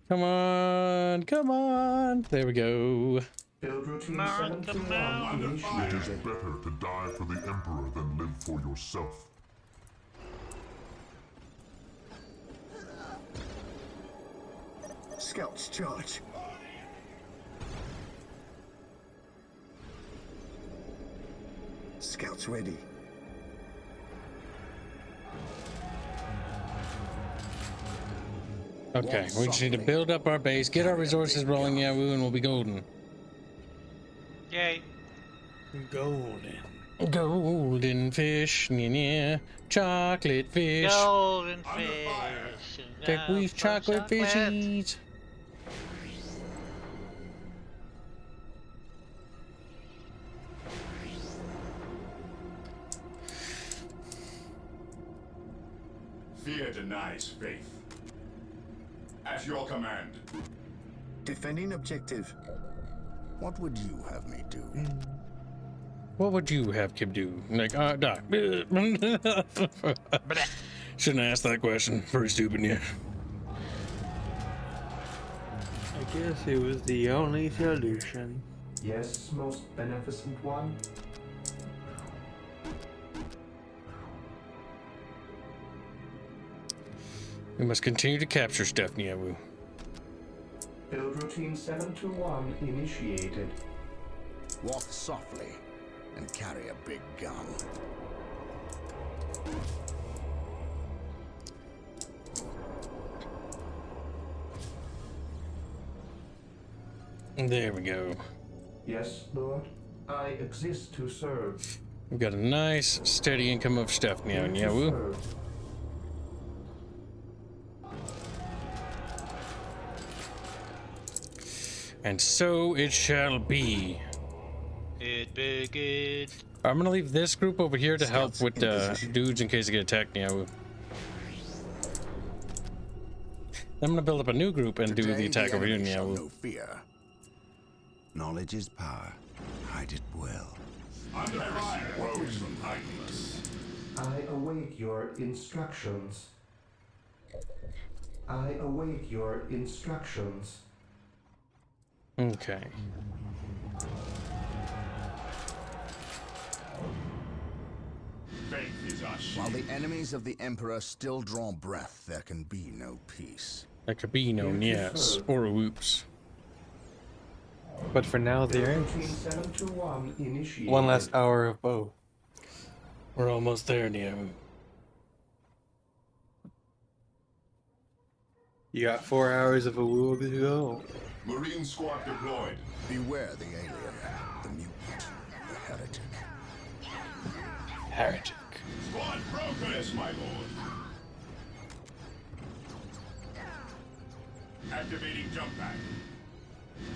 Come on, come on. There we go. Build routine 721 initiated. Better to die for the Emperor than live for yourself. Scouts charge. Scouts ready. Okay, we just need to build up our base, get our resources rolling, Niawu, and we'll be golden. Yay. Golden. Golden fish, nya, chocolate fish. Golden fish. Take these chocolate fishies. Fear denies faith. At your command. Defending objective. What would you have me do? What would you have Kib do? Like, Doc. Shouldn't ask that question. Pretty stupid, yeah. I guess it was the only solution. Yes, most beneficent one. We must continue to capture stuff, Nyawu. Build routine 721 initiated. Walk softly and carry a big gun. There we go. Yes, Lord. I exist to serve. We've got a nice, steady income of stuff now, Nyawu. And so it shall be. It begin. I'm gonna leave this group over here to help with dudes in case they get attacked, Nyawu. I'm gonna build up a new group and do the attack over here, Nyawu. No fear. Knowledge is power. Hide it well. Under fire, rose from Highness. I await your instructions. I await your instructions. Okay. Faith is our shield. While the enemies of the Emperor still draw breath, there can be no peace. There could be no yes or whoops. But for now, there Routine 721 initiated. one last hour of both. We're almost there, Nyawu. You got 4 hours of a woo to go. Marine squad deployed. Beware the alien, the mutant, the heretic. Heretic. Squad progress, my lord. Activating jump pack.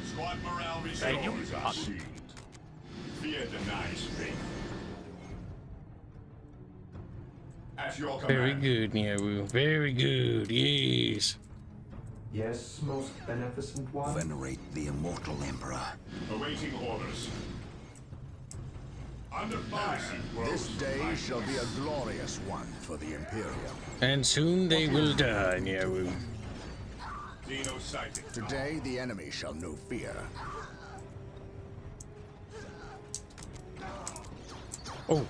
Squad morale restores our shield. Fear denies faith. At your command. Very good, Nyawu. Very good. Yes. Yes, most beneficent one. Venerate the immortal Emperor. Awaiting orders. Under fire. This day shall be a glorious one for the Imperium. And soon they will die, Nyawu. Dino sighted. Today the enemy shall know fear. Oh.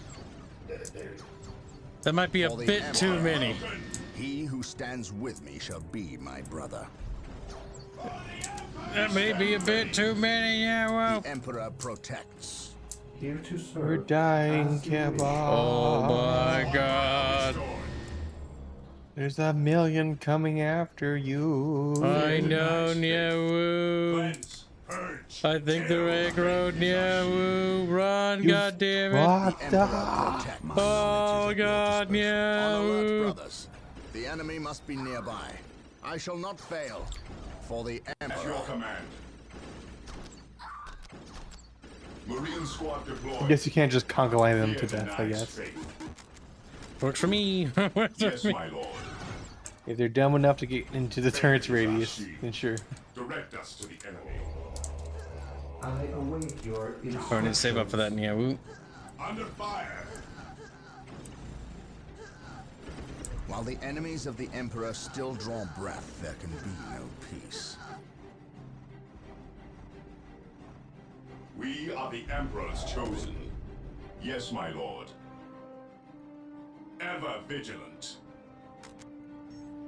That might be a For the bit too Emperor. many. He who stands with me shall be my brother. That may be a bit too many, Nyawu. The Emperor protects. Here to serve. We're dying, Kebab. Oh my god. There's a million coming after you. I know, Nyawu. I think they're aggro, Nyawu. Run, goddammit. What the? Oh god, On alert, Nyawu. brothers. The enemy must be nearby. I shall not fail. For the At Emperor. your command. Marine squad I deployed. guess you can't just conga line them to Fear death, I denies guess. faith. Works for me. Works Yes, for me. my lord. If they're dumb enough to get into the turret's radius, then sure. Direct us to the enemy. I await your instructions. I need to save up for that, Nyawu. Under fire. While the enemies of the Emperor still draw breath, there can be no peace. We are the Emperor's chosen. Yes, my lord. Ever vigilant.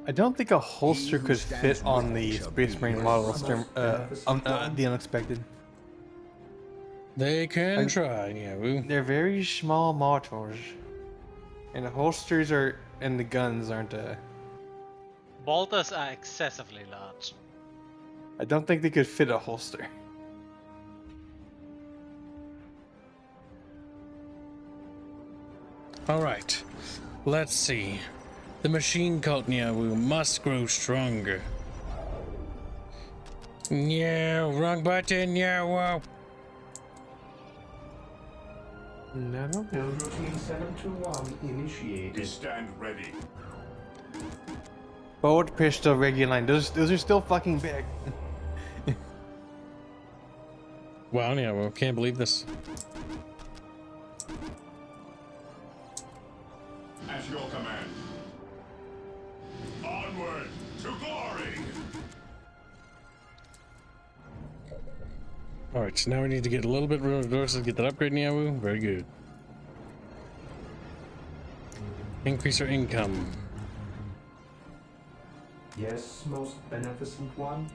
I don't think a holster could fit on the Space Marine model, the Unexpected. They can try, Nyawu. They're very small models. And the holsters are, and the guns aren't, Bolters are excessively large. I don't think they could fit a holster. Alright. Let's see. The machine cult Nyawu must grow stronger. No, wrong button, Nyawu. No. Build routine 721 We initiated. stand ready. Bolt, pistol, regular line. Those are still fucking big. Wow, Nyawu, can't believe this. At your command. Onward to glory! Alright, so now we need to get a little bit of resources to get that upgrade, Niawu. Very good. Increase our income. Yes, most beneficent one.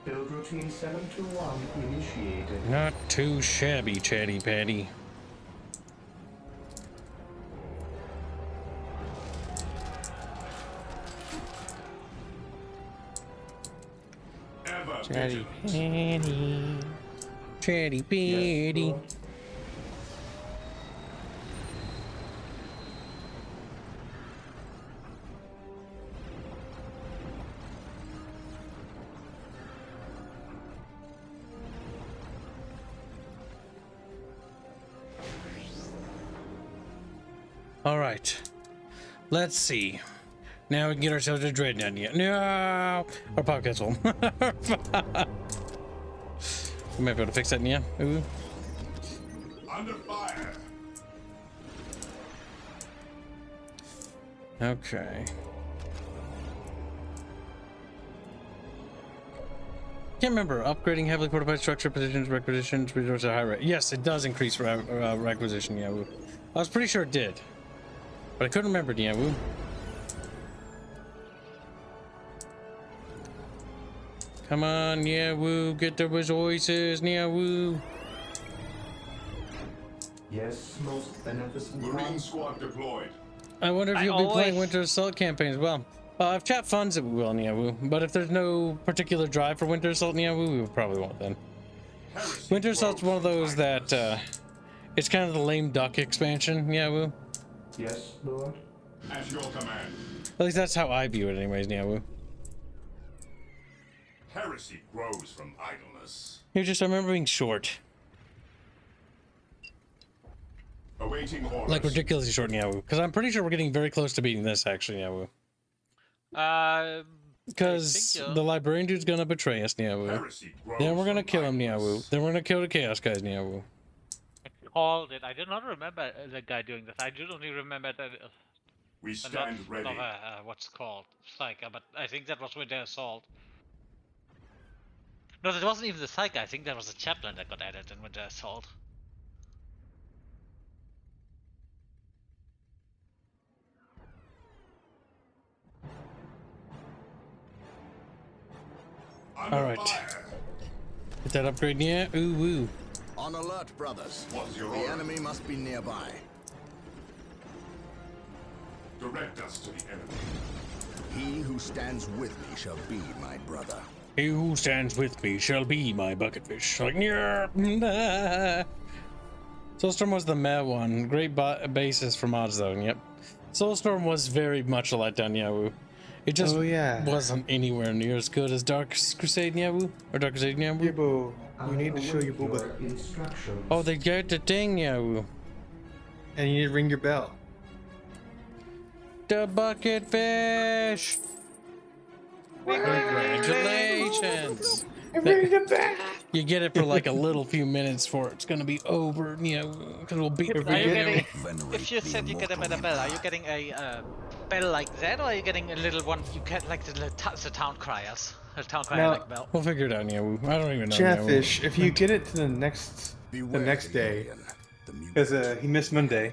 Build routine 721 initiated. Not too shabby, Chatty Patty. Chatty Patty. Chatty Patty. Yes, All right, let's see. Now we can get ourselves a dreadnought yet. No, our pocket's full. We might be able to fix that, yeah. Ooh. Under fire! Okay. Can't remember. Upgrading heavily fortified structure positions, requisitions, resources at high rate. Yes, it does increase requisition, yeah. I was pretty sure it did, but I couldn't remember, yeah. Come on, yeah, woo, get the resources, yeah, woo. yes, most beneficent Marine one. squad deployed. I wonder if you'll be playing Winter Assault campaigns. Well, if chat funds it, we will, Niawu. But if there's no particular drive for Winter Assault, Niawu, we probably won't then. Winter Assault's one of those that, it's kind of the lame duck expansion, Niawu. Yes, Lord. At your command. At least that's how I view it anyways, Niawu. Heresy grows from idleness. I remember being short. Awaiting orders. Like ridiculously short, Niawu. Because I'm pretty sure we're getting very close to beating this, actually, Niawu. Because the librarian dude's gonna betray us, Niawu. Then we're gonna kill him, Niawu. Then we're gonna kill the chaos guys, Niawu. I called it. I do not remember the guy doing this. I do only remember that. We stand ready. What's called Psyker, but I think that was Winter Assault. No, that wasn't even the Psyker. I think that was a chaplain that got added in Winter Assault. Alright. Get that upgrade, yeah? Ooh, woo. On alert, brothers. What's your The order? enemy must be nearby. Direct us to the enemy. He who stands with me shall be my brother. He who stands with me shall be my bucketfish. Like, yeah. Soulstorm was the meh one. Great basis for mods, though. Yep. Soulstorm was very much a letdown, Niawu. It just wasn't anywhere near as good as Darkest Crusade, Niawu. Or Dark Crusade, Niawu. Yibo, you need to show your booba. Oh, they got the thing, Niawu. And you need to ring your bell. The bucketfish! Congratulations! You get it for like a little few minutes for it's gonna be over, you know, because we'll beat it. If you said you get a better bell, are you getting a bell like that, or are you getting a little one you get like the town criers? A town crier like bell? We'll figure it out, yeah. I don't even know. Chatfish, if you get it to the next day, because he missed Monday.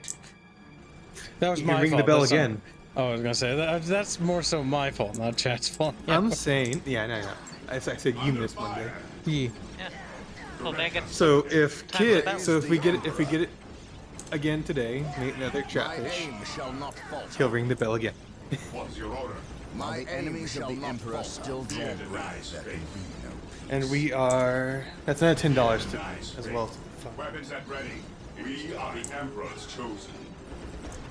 That was you my can ring fault. the bell That's again. Not, oh, I was gonna say that's more so my fault, not Chat's fault. I'm saying, yeah, no. I said you missed Monday. Yeah. Well, so if we get it again today, make another Chatfish. He'll ring the bell again. What's your order? My enemy shall the Emperor still draw breath. And we are. That's another $10 to as well. Weapons at ready. We are the Emperor's chosen.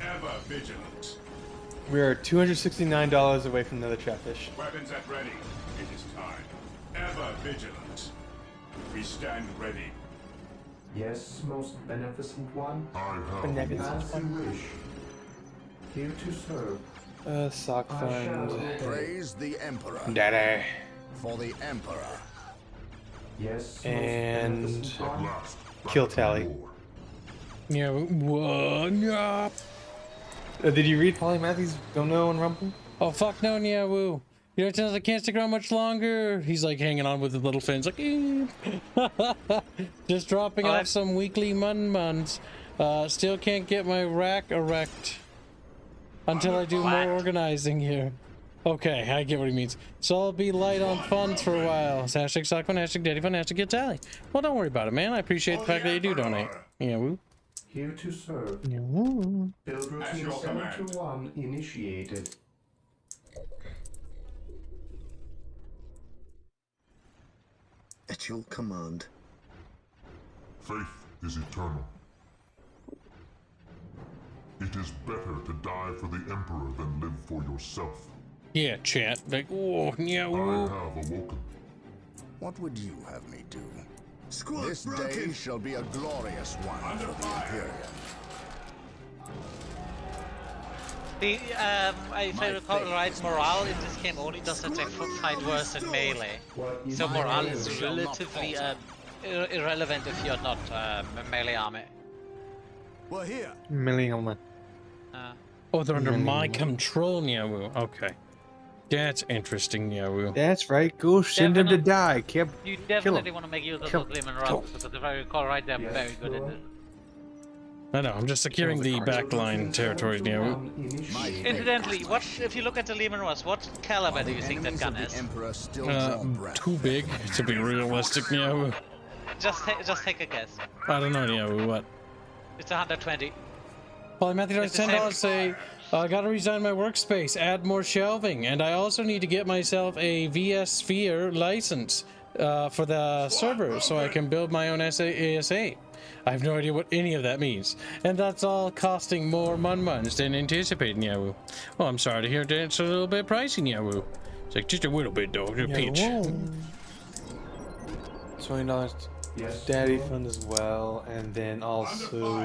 Ever vigilant. We are $269 away from another Chatfish. Weapons at ready. It is time. Ever vigilant. We stand ready. Yes, most beneficent one. Beneficent As you wish. Here to serve. Sock fund. Praise the Emperor. Daddy. For the Emperor. Yes. And kill tally. Yeah. Whoa. Yeah. Did you read Polymathy's Don't Know on Rumble? Oh fuck no, Nyawu. You know, I can't stick around much longer. He's like hanging on with his little fins, like just dropping off some weekly muns. Still can't get my rack erect until I do more organizing here. Okay, I get what he means. So I'll be light on funds for a while. Hashtag sock fun, hashtag daddy fun, hashtag get tally. Well, don't worry about it, man. I appreciate the fact that you do donate. Yeah, woo. Here to serve. Yeah, woo. Build routine 721 initiated. At your command. Faith is eternal. It is better to die for the Emperor than live for yourself. Yeah, chat. Like, oh, yeah, woo. I have awoken. What would you have me do? This day shall be a glorious one for the Imperium. If I recall right, morale in this game only does attack fight worse than melee. So morale is relatively irrelevant if you're not a melee army. We're here. Melee army. Oh, they're under my control, Nyawu. Okay. That's interesting, Nyawu. That's right. Go send him to die. You definitely want to make use of those Lemon Rocks, because if I recall right, they're very good at it. I know, I'm just securing the backline territories, Nyawu. Incidentally, what if you look at the Lehman Ross, what caliber do you think that gun is? Too big to be realistic, Nyawu. Just take a guess. I don't know, Nyawu, what? It's 120. Well, Matthew does $10 say, gotta resign my workspace, add more shelving, and I also need to get myself a VS Sphere license for the server so I can build my own ASA. I have no idea what any of that means. And that's all costing more muns than anticipated, Nyawu. Well, I'm sorry to hear that it's a little bit pricey, Nyawu. It's like, just a little bit, though. Just a pinch. $20 daddy fund as well, and then also...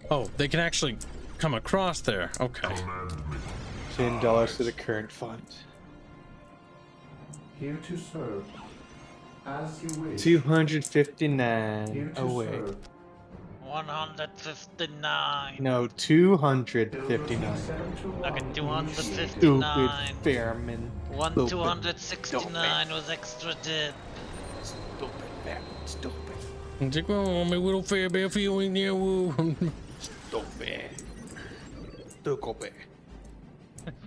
Oh, they can actually come across there. Okay. $10 to the current fund. Here to serve. As you wish. 259. Oh wait. 159. No, 259. Okay, 259. Stupid Fairman. 269 was extra dead. Stupid Fairman. Stupid. It's like, oh, my little fair bear for you in there, woo. Stupid. Stupid.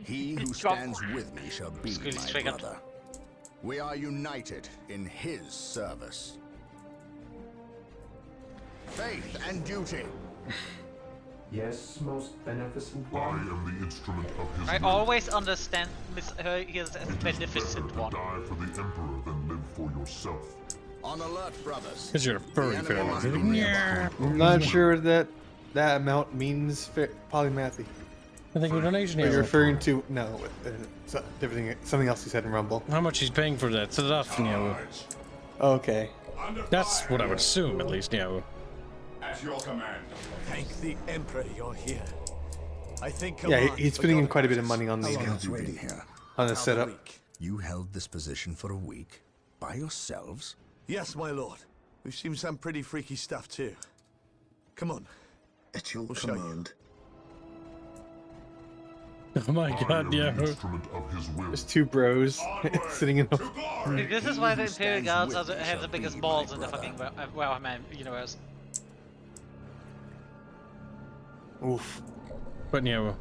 He who stands with me shall be my brother. We are united in his service. Faith and duty. Yes, most beneficent I one. am the instrument of his I will. always understand her here as a beneficent one. Die for the Emperor than live for yourself. On alert, brothers. Because you're a furry Fairman. Yeah. I'm not sure that amount means polymathy. I think we're donation You're here. referring to something else you said in Rumble. How much he's paying for that stuff, Nyawu? Okay. That's what I would assume, at least, Nyawu. At your command. Thank the Emperor you're here. I think Yeah, he's putting in quite a bit of money on the waiting here. on the setup. You held this position for a week by yourselves? Yes, my lord. We've seen some pretty freaky stuff too. Come on. At your show you. command. Oh my god, yeah. There's two bros sitting in the... This is why the Imperial Guards have the biggest balls in the fucking Warhammer universe. Oof. But Nyawu.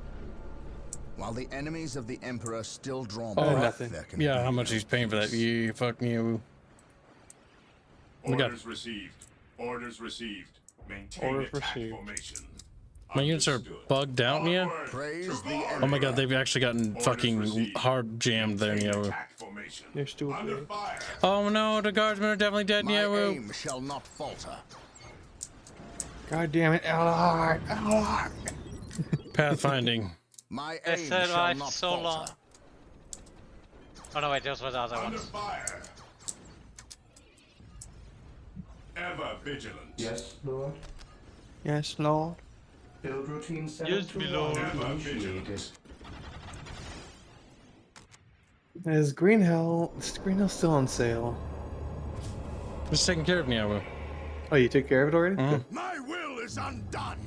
While the enemies of the Emperor still draw Oh, back, nothing. there can Yeah, be how much he's paying for that? Yeah, fuck Nyawu. We got Orders received. Orders received. Maintain Orders attack received. formation. my units are bugged out, Nya. Praise the Oh my god, they've actually gotten fucking hard jammed there, Nyawu. Attack formation. They're stupid. Under fire. Oh no, the guardsmen are definitely dead, My Nyawu. aim shall not falter. God damn it, Ally! Ally! Pathfinding. My They aim shall survived not so falter. long. Oh no, wait, those were the other Under ones. fire. Ever vigilant. Yes, Lord. Yes, Lord. Build routine Yes, my lord. 721 initiated. Is Green Hell still on sale? Just taking care of Nyawu. Oh, you took care of it already? Good. My will is undone.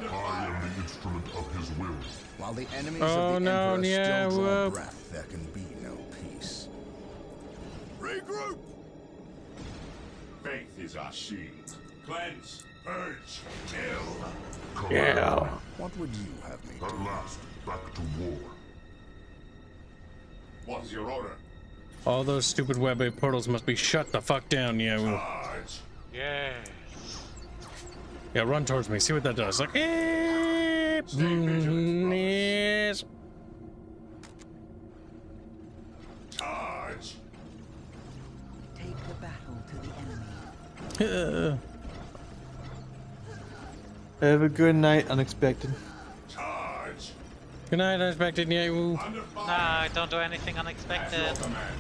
I am the instrument of his will. While the enemies Oh, of the no, Emperor yeah, still draw whoop. breath, there can be no peace. Regroup! Faith is our shield. Cleanse, purge, kill. Yeah. What would you have me do? At last, back to war. What is your order? All those stupid web portals must be shut the fuck down, yeah. Charge. Yes. Yeah, run towards me. See what that does. Like, yes. Charge. Take the battle to the enemy. Have a good night, Unexpected. Charge. Good night, unexpected, yeah. Under fire. Nah, don't do anything unexpected. At your command.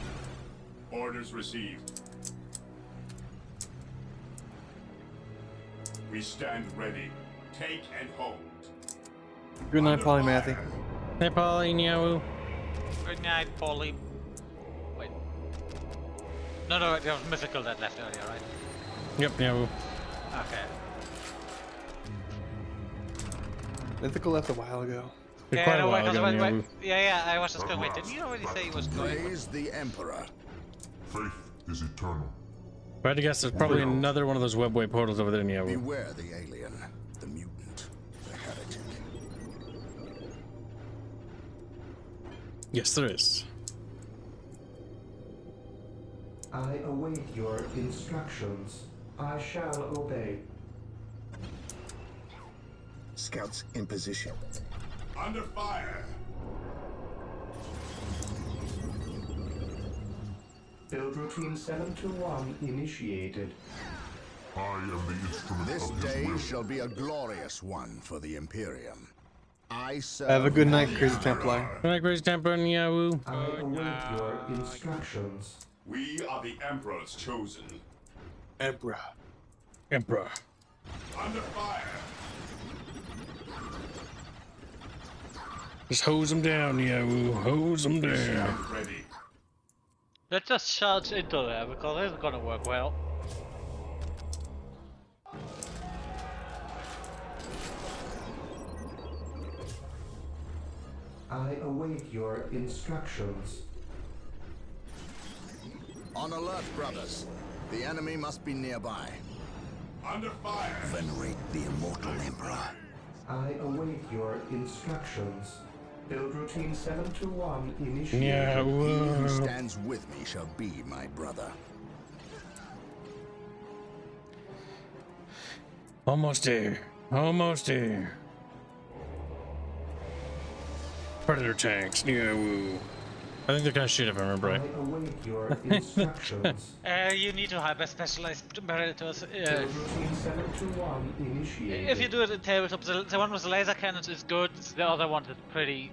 Orders received. We stand ready. Take and hold. Good night, Polymathy. Hey, Polly, Nyawu. Good night, Polly. Wait. No, it was Mythical that left earlier, right? Yep, Nyawu. Okay. Mythical left a while ago. Quite a while ago, Nyawu. Yeah, I was just going, wait, didn't you already say he was going? Praise the Emperor. Faith is eternal. If I had to guess, there's probably another one of those webway portals over there, Nyawu. Beware the alien, the mutant, the heretic. Yes, there is. I await your instructions. I shall obey. Scouts in position. Under fire. Build routine 721 initiated. I am the instrument This of his day will. shall be a glorious one for the Imperium. I serve. Have a good night, Crazy Templar. Good night, Crazy Templar, Nyawu. I await your instructions. We are the Emperor's chosen. Emperor. Emperor. Under fire. Just hose them down, Nyawu. Hose them down. Stand ready. Let's just charge into there because it's gonna work well. I await your instructions. On alert, brothers. The enemy must be nearby. Under fire. Venerate the immortal Emperor. I await your instructions. Build routine 721 initiated. Yeah, He who whoa. stands with me shall be my brother. Almost there. Almost there. Predator tanks, Nyawu. I think they're kind of shit if I remember I right. await your instructions. You need to have a specialized predators. Build routine 721 initiated. If you do it in tabletop, the one with the laser cannons is good, the other one is pretty...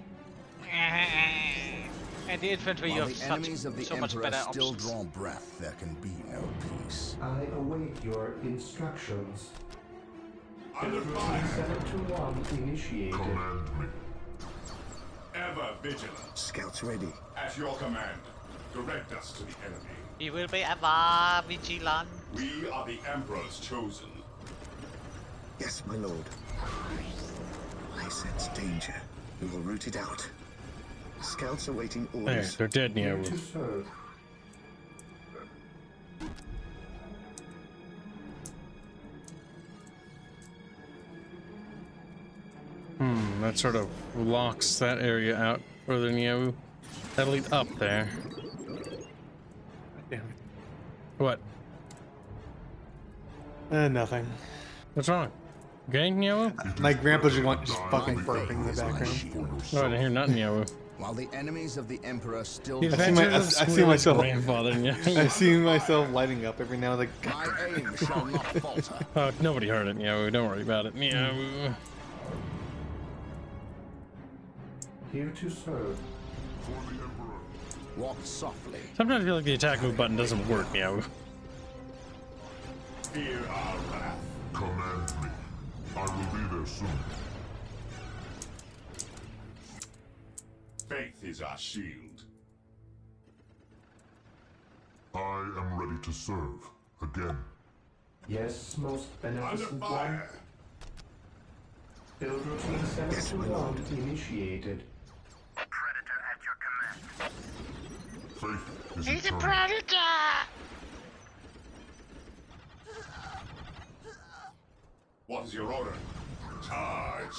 And the infantry, you While have the enemies of the so much Emperor better still options. draw breath, there can be no peace. I await your instructions. Under Build routine fire. 721 initiated. Command me. Ever vigilant. Scouts ready. At your command. Direct us to the enemy. He will be ever vigilant. We are the Emperor's chosen. Yes, my lord. I sense danger. We will root it out. Scouts awaiting There, orders. they're dead, Here Nyawu. to serve. That sort of locks that area out further, Nyawu. That'll lead up there. Damn What? it. Nothing. What's wrong? Okay, Nyawu? My grandpa's just fucking burping in the background. Oh, I didn't hear nothing, Nyawu. While the enemies of the Emperor still The I see, my, adventures of I see Squirrel's myself. grandfather, Nyawu. I see myself lighting up every now and then. my aim shall not falter. Oh, nobody heard it, Nyawu. Don't worry about it, Nyawu. Here to serve. Walk softly. Sometimes I feel like the attack move button doesn't work, Nyawu. Fear our wrath. Command me. I will be there soon. Faith is our shield. I am ready to serve. Again. Yes, most Under beneficent one. fire. Build routine 721 initiated. Predator at your command. Faith is He's a eternal. predator! What is your order? Charge!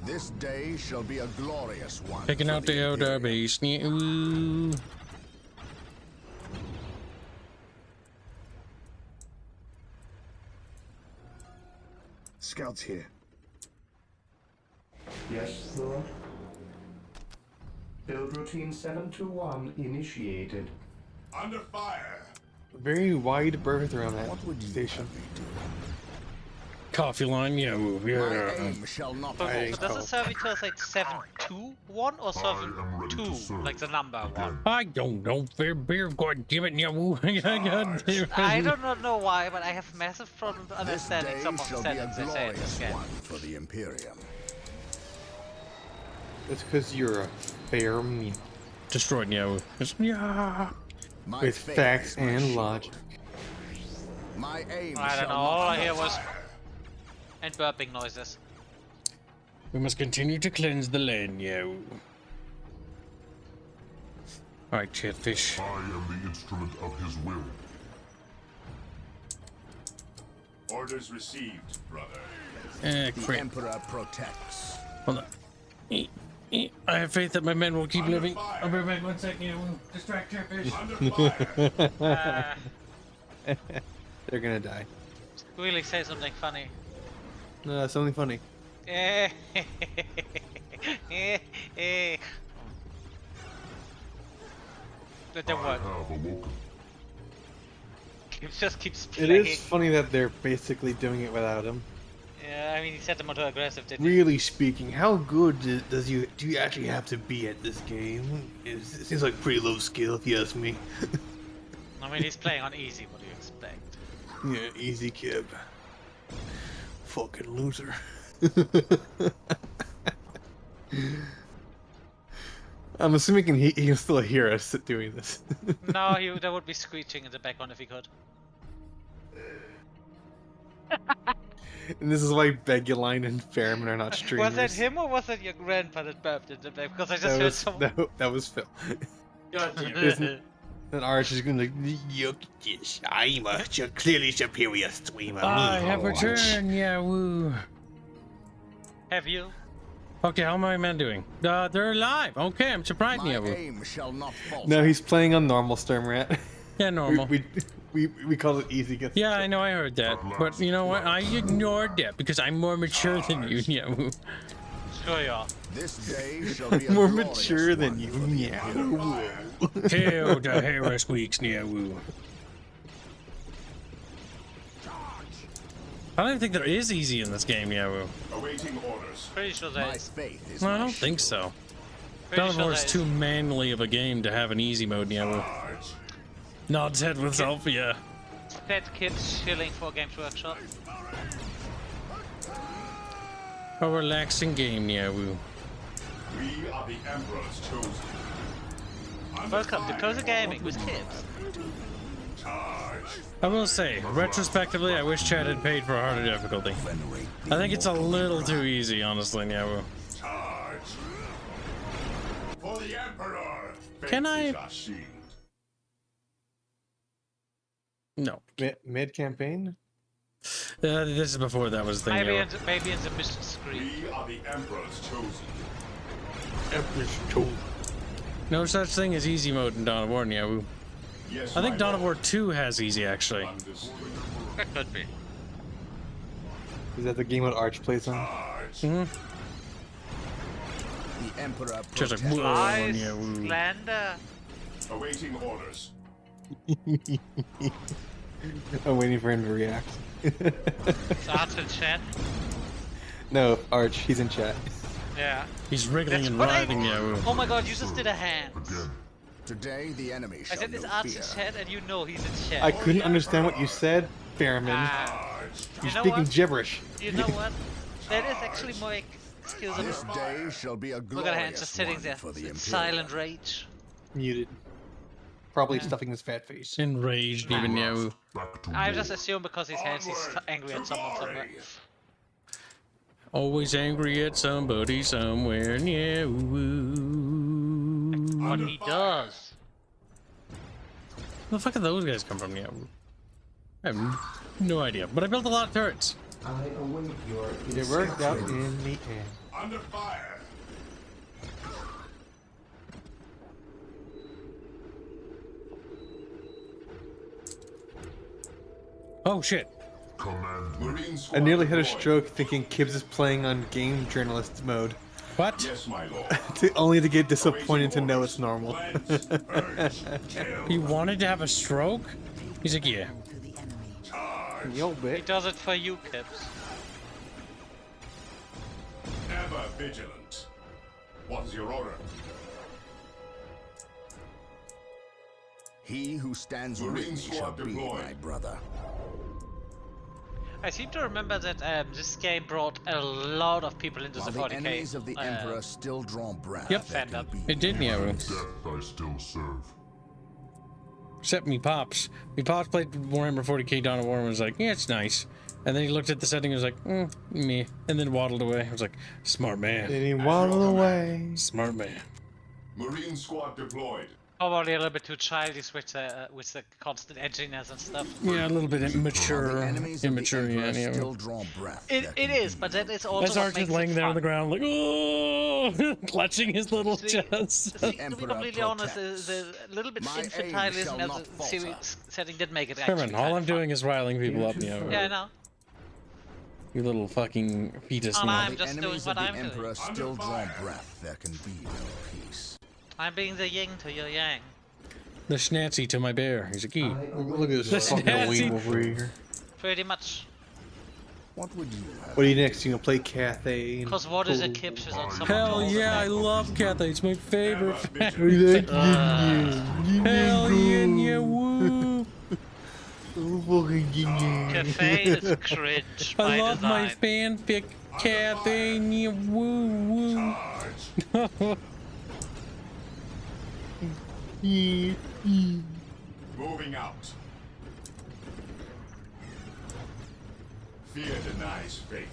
This day shall be a glorious one. Picking for out the elder Imperium. base. Yeah, ooh. Scouts here. Yes, Lord. Build routine 721 initiated. Under fire! Very wide berth around that station. Coffee line, yeah, ooh, My yeah. aim shall not So fall. does the servitor say 721 or 72, like the number one? I don't know, fair beer, god damn it, yeah, ooh. God damn it. I do not know why, but I have massive problems This understanding day some of the shall be a settings they say in this glorious game. one for the Imperium. That's because you're a fair me. Destroyed, yeah, ooh. Yeah. My With faith facts is my and shield. logic. My aim I don't shall know, not all I fall. hear was... and burping noises. We must continue to cleanse the land, yeah. Ooh. Alright, Chatfish. I am the instrument of his will. Orders received, brother. The Crap. Emperor protects. Hold on. I have faith that my men will keep living. I'll be back 1 second, yeah, ooh. Distract Chatfish. They're gonna die. Really say something funny. No, something funny. It didn't work. It just keeps It playing. is funny that they're basically doing it without him. Yeah, I mean, he set them too aggressive, didn't he? Really speaking, how good do you actually have to be at this game? It seems like pretty low skill, if you ask me. I mean, he's playing on easy, what do you expect? Yeah, easy kid. Fucking loser. I'm assuming he can still hear us doing this. No, there would be screeching in the background if he could. And this is why Beguline and Fairman are not streamers. Was that him or was it your grandpa that burped in the back? Because I just heard someone. That was Phil. God damn it. And Arch is gonna look at this. I'm a clearly superior streamer. I have returned, yeah, woo. Have you? Okay, how are my men doing? They're alive. Okay, I'm surprised, My yeah, woo. aim shall not fall. No, he's playing on normal Stormrat. Yeah, normal. We call it easy. Yeah, I know, I heard that. But you know what? I ignored that because I'm more mature than you, yeah, woo. Sure you are. This day shall be a More glorious mature than one you, for the yeah. Imperium. Hell to Harris Weeks, yeah, woo. I don't even think there is easy in this game, yeah, woo. Awaiting orders. Pretty sure there My is. faith is No, I my don't shield. think so. Pretty Dawn of sure War there is is. too manly of a game to have an easy mode, yeah, woo. Nods head with self, yeah. Dead kids chilling for Games Workshop. A relaxing game, yeah, woo. We are the Emperor's chosen. Welcome to Cozy Gaming with kids. I will say, retrospectively, I wish Chad had paid for a harder difficulty. I think it's a little too easy, honestly, yeah, woo. Charge. For the Emperor. Can I- Faith is our shield. No. Mid campaign. This is before that was the thing, Maybe yeah, in, maybe in the mission screen. We are the Emperor's chosen. Emperor's chosen. No such thing as easy mode in Dawn of War, yeah, woo. Yes, I think my Dawn of War lord. 2 has easy, actually. Understood. That could be. Is that the game that Arch plays on? Mm-hmm. The Emperor Just like, protects. whoa, Lies, yeah, woo. slander. Awaiting orders. I'm waiting for him to react. Arts in chat. No, Arch, he's in chat. Yeah. He's wriggling That's and what I- writhing, yeah, woo. Oh my god, you just did a hand. Today the enemy I shall said this know Arts fear. in chat and you know he's in chat. I couldn't understand what you said, Fairman. Ah, You're you know speaking what? gibberish. You know what? That is actually more skills This of day shall be a Look at him glorious just sitting one there. for the in Imperium. silent rage. Muted. Probably stuffing his fat face. Enraged, even, yeah, woo. I just assume because he's angry at someone somewhere. Always angry at somebody somewhere. Yeah. What he does. Where the fuck did those guys come from? Yeah. I have no idea. But I built a lot of turrets. I await your It worked out in the end. Under fire. Oh shit. I nearly had a stroke thinking Kibbs is playing on game journalist mode. What? Yes, my lord. Only to get disappointed to know it's normal. He wanted to have a stroke? He's like, yeah. Yo, He bit. does it for you, Kips. Ever vigilant. What is your order? He who stands with me shall be my brother. I seem to remember that this game brought a lot of people into While the the 40k. enemies of the Emperor still draw breath. Yep. there can be It did, yeah. Death I still serve. Except me pops. Me pops played Warhammer 40k Dawn of War and was like, yeah, it's nice. And then he looked at the setting and was like, me. And then waddled away. I was like, smart man. And he waddled away. Smart man. Marine squad deployed. Probably a little bit too childish with the constant edginess and stuff. Yeah, a little bit immature. Immature, yeah. still draw breath. It is, but that is also As what Arch makes is laying it there on fun. the ground, like, oh, clutching his little chest. See, to be completely honest, the little bit infantilism as a series setting did make it actually Herman, all I'm doing is riling people up, Yeah, I know. You little fucking fetus. And now. I'm just doing what I'm Emperor doing. still draw breath. There can be no peace. I'm being the yin to your yang. The schnatzy to my bear. He's a key. Look at The this fucking snazzy- wing over here. Pretty much. What would you have? What are you next? You gonna play Cathay? and Because what is a pull- Kips is on some Hell yeah, I love Cathay. It's my favorite. Hell yeah, woo. Cafe is cringe by I love my design. fanfic Cathay. Yeah, woo woo. Moving out. Fear denies faith.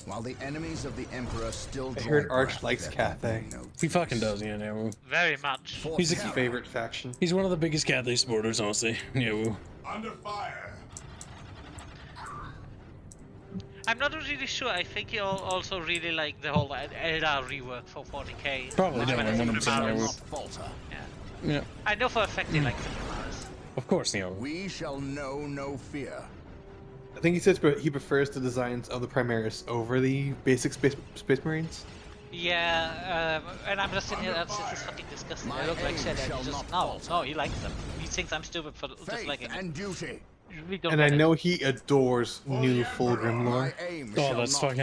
While the enemies of the Emperor still I draw heard Arch breath, likes there can Cathay. be no He fucking does, yeah, yeah, woo. Very much. He's His a favorite faction. He's one of the biggest Cathay supporters, honestly. Yeah, woo. Under fire. I'm not really sure. I think he also really like the whole Eldar rework for 40k. Probably When don't. I think 100%, about yeah, it. woo. falter. Yeah, I know for a fact he likes the Primaris. of course, yeah. Woo. We shall know no fear. I think he says he prefers the designs of the Primaris over the basic Space Marines. Yeah, and I'm just sitting here, this is fucking disgusting. I look like shit, and he just, no, he likes them. He thinks I'm stupid for just liking them. And duty. You really don't And I get it. know he adores new Fulgrim lore. Oh, that's fucking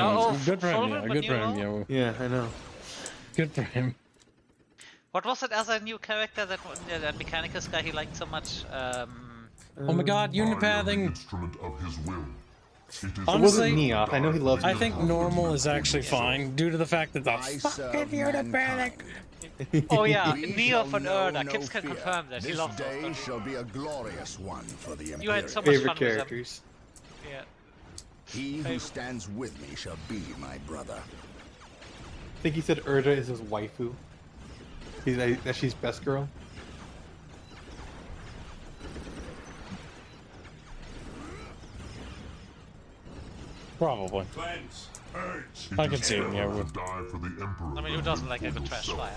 good for him, yeah. Good for him, yeah. Woo. Yeah, I know. Good for him. What was that other new character that Mechanicus guy he liked so much? Oh my god, unipathing! Instrument of his will. It is It Honestly, wasn't Neoth. I know he loves I Neoth. think normal is actually fine due to the fact that the fucking unipathing. Oh yeah, We Neo shall von know Erda. no Kips can fear. confirm that. He This loves day those. shall be a glorious one for the Imperium. You had so much Favorite fun with them. characters. Yeah. He who stands with me shall be my brother. I think he said Erda is his waifu. That she's best girl. Probably. Cleanse. Purge. I can see it, yeah. Woo. Die for the Emperor. I mean, who doesn't like a good trash fire?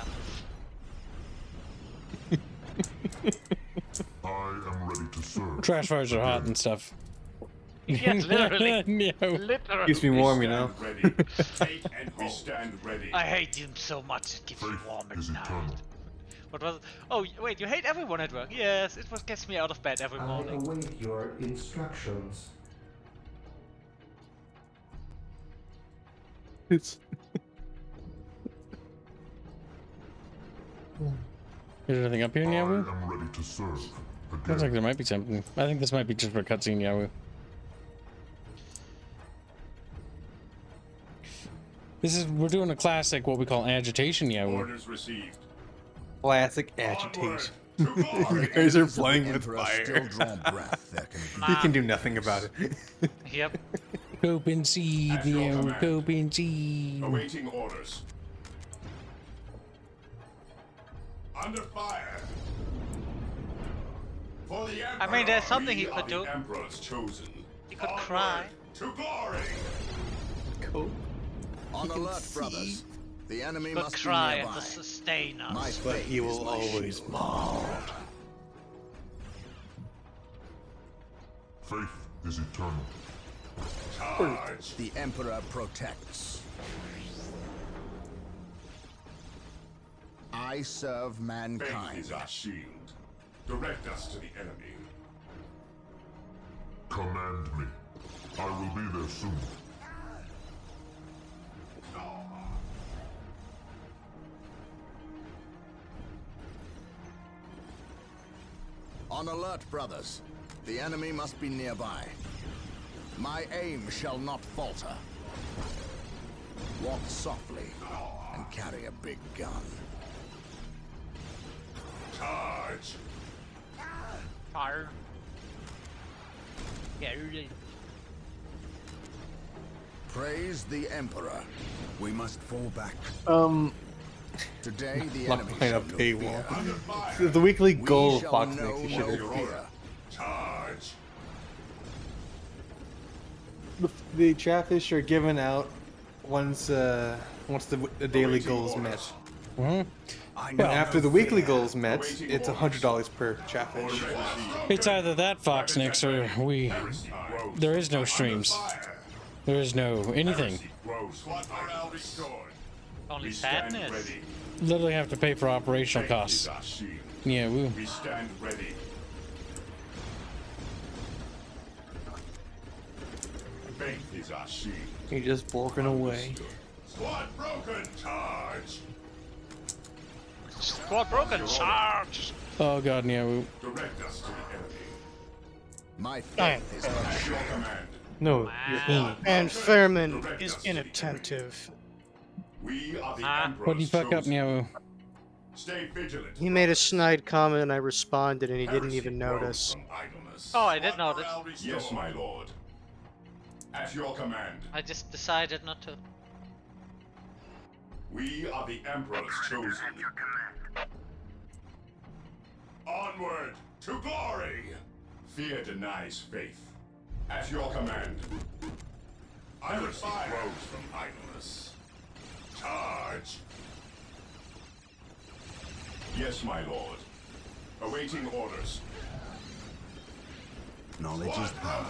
I am ready to serve. Trash fires are hot and stuff. Yeah, literally. Yeah. Literally. Keeps me warm, you know. Ready. Take and we stand ready. I hate him so much it keeps me warm at night. What was it? Oh, wait, you hate everyone at work? Yes, it what gets me out of bed every I morning. await your instructions. It's Is there anything up here, I Nyawu? am ready to serve. Looks like there might be something. I think this might be just for a cutscene, Nyawu. We're doing a classic, what we call agitation, Nyawu. Orders received. classic agitation. You guys are playing with fire. Still draw breath. There can be You can do nothing about it. Yep. Open seed, Neo. Open seed. Awaiting orders. Under fire. For the Emperor, I mean, there's something he we could are do. The Emperor's chosen. He could Onward cry. to glory. Cool. On alert, brothers. The enemy Could must cry be and nearby. to sustain us. My But faith he is will my always shield. mold. Faith is eternal. Charge. The Emperor protects. I serve Faith mankind. is our shield. Direct us to the enemy. Command me. I will be there soon. On alert, brothers. The enemy must be nearby. My aim shall not falter. Walk softly and carry a big gun. Charge. Fire. Yeah, really. Praise the Emperor. We must fall back. Today the Lock enemy behind a shall know paywall. fear. The weekly We goal shall Fox know makes you no should fear. Charge. The Chatfish are given out once the daily goal is met. Mhm. And after the weekly goal is met, it's $100 per Chatfish. It's either that, Foxnix, or we. There is no streams. There is no anything. Squad morale restored. Only We stand sadness. ready. Literally have to pay for operational Faith costs. is our shield. Yeah, woo. We stand ready. Faith is our shield. You're just borking away. Squad broken. Charge. Squad broken. Charge. Oh god, yeah, woo. Direct us to the enemy. My faith is my At your command. No, And Fairman is inattentive. We are the What'd you Emperor's fuck up, chosen. Nyawu? Stay vigilant. He made a snide comment and I responded and he didn't even notice. Oh, I did notice. Yes, my lord. At your command. I just decided not to. We are the Emperor's chosen. Onward to glory! Fear denies faith. At your command. Heresy grows from idleness. Charge! Yes, my lord. Awaiting orders. Knowledge is power.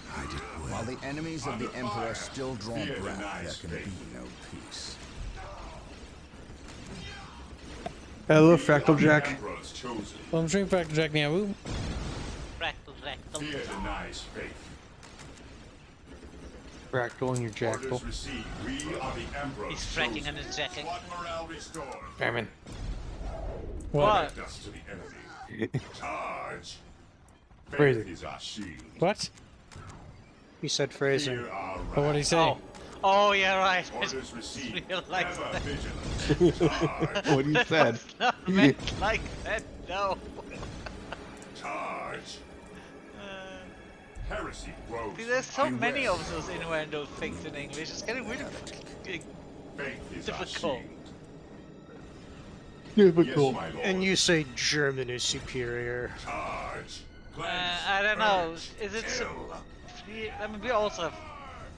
Hide it well. While the enemies of the Emperor still draw Fear breath, denies there can faith. be no peace. Hello, Fractal Jack. Emperor's chosen. Well, I'm streaming back to Jack Nyawu. Fear denies faith. Fractal and your Jackal. Orders received. We are the Emperor's He's fracking chosen. and his jacket. Squad morale restored. Fairman. What? Direct us to the enemy. Charge. Faith Phrasing. is our shield. What? He said phrasing. Fear our Oh, what'd he say? Oh, yeah, right. I Orders just received. realized Ever that. vigilant. Charge. What he said. That's not meant like that, no. Charge. Heresy grows. See, there's so from many idleness. of those innuendo things in English. It's getting really Faith is our difficult. shield. Difficult. Yes, my lord. And you say German is superior. Charge. Cleanse. I don't know. Purge. Is it? Kill. I mean, we also have.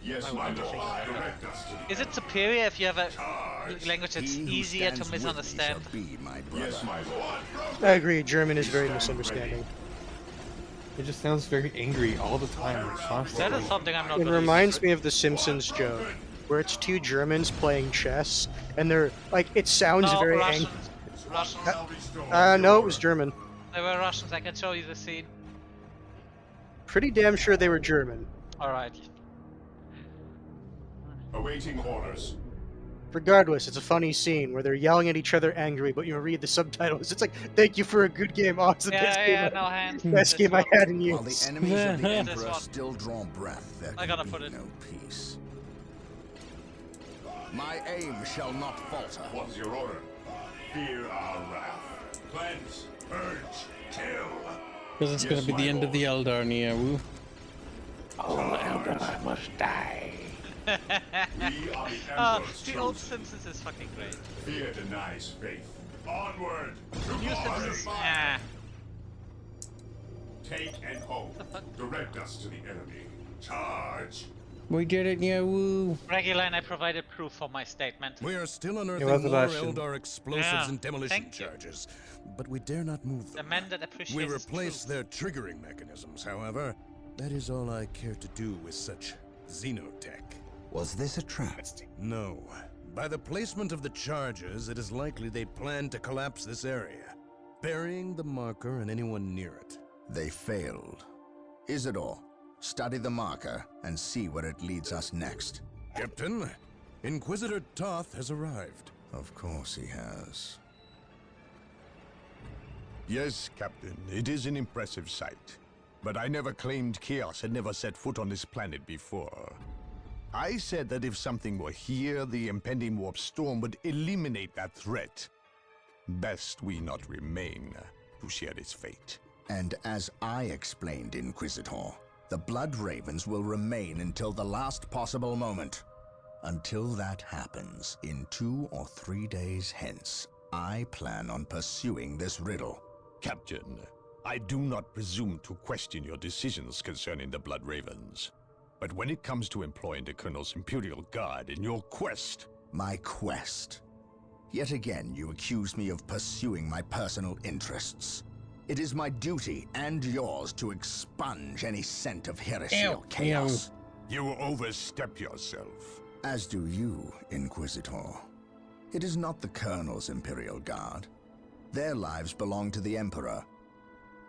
Yes, my lord. Direct us to the Is it superior if you have a Charge. language that's He who easier to stands with me misunderstand? shall be my brother. Yes, my lord. I agree, German is very misunderstanding. It just sounds very angry all the time, That constantly. is something I'm not. It gonna reminds me of the Simpsons joke, where it's two Germans playing chess, and they're like, it sounds No, very Russians. angry. Russians. No, it was German. They were Russians. I can show you the scene. Pretty damn sure they were German. All right. Awaiting orders. Regardless, it's a funny scene where they're yelling at each other angry, but you read the subtitles. It's like, thank you for a good game. Oh, it's the best Yeah, game, no hands. best game I had in While the years. enemies of the This Emperor one. still draw breath, there I can gotta be put it. no peace. My aim shall not falter. What's your order? Fear our wrath. Cleanse. Purge. Kill. Because it's gonna be the end of the Eldar, Nyawu. All Eldar must die. We are the Emperor's The old chosen. Simpsons is fucking great. Fear denies faith. Onward! New Simpsons, ah. Take and hold. Direct us to the enemy. Charge! We did it, yeah, woo. Reguline, I provided proof for my statement. We are still unearthing was more about Eldar explosives Yeah, and demolition thank you. charges, but we dare not move The them. man that appreciates We his replace truth. their triggering mechanisms, however. That is all I care to do with such xenotech. Was this a trap? No. By the placement of the charges, it is likely they plan to collapse this area, burying the marker and anyone near it. They failed. Isidore, study the marker and see where it leads us next. Captain, Inquisitor Toth has arrived. Of course he has. Yes, Captain, it is an impressive sight. But I never claimed Chaos had never set foot on this planet before. I said that if something were here, the impending warp storm would eliminate that threat. Best we not remain to share its fate. And as I explained, Inquisitor, the Blood Ravens will remain until the last possible moment. Until that happens, in 2 or 3 days hence, I plan on pursuing this riddle. Captain, I do not presume to question your decisions concerning the Blood Ravens. But when it comes to employing the Colonel's Imperial Guard in your quest... My quest? Yet again, you accuse me of pursuing my personal interests. It is my duty, and yours, to expunge any scent of heresy or chaos. You overstep yourself. As do you, Inquisitor. It is not the Colonel's Imperial Guard. Their lives belong to the Emperor.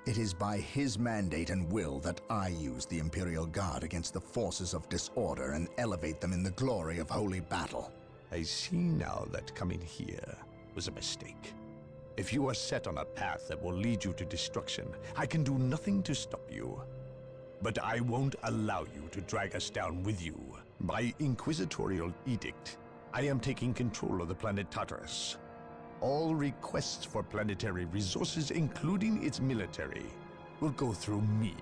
It is by his mandate and will that I use the Imperial Guard against the forces of disorder and elevate them in the glory of holy battle. I see now that coming here was a mistake. If you are set on a path that will lead you to destruction, I can do nothing to stop you. But I won't allow you to drag us down with you. By inquisitorial edict, I am taking control of the planet Tartarus. All requests for planetary resources, including its military, will go through me,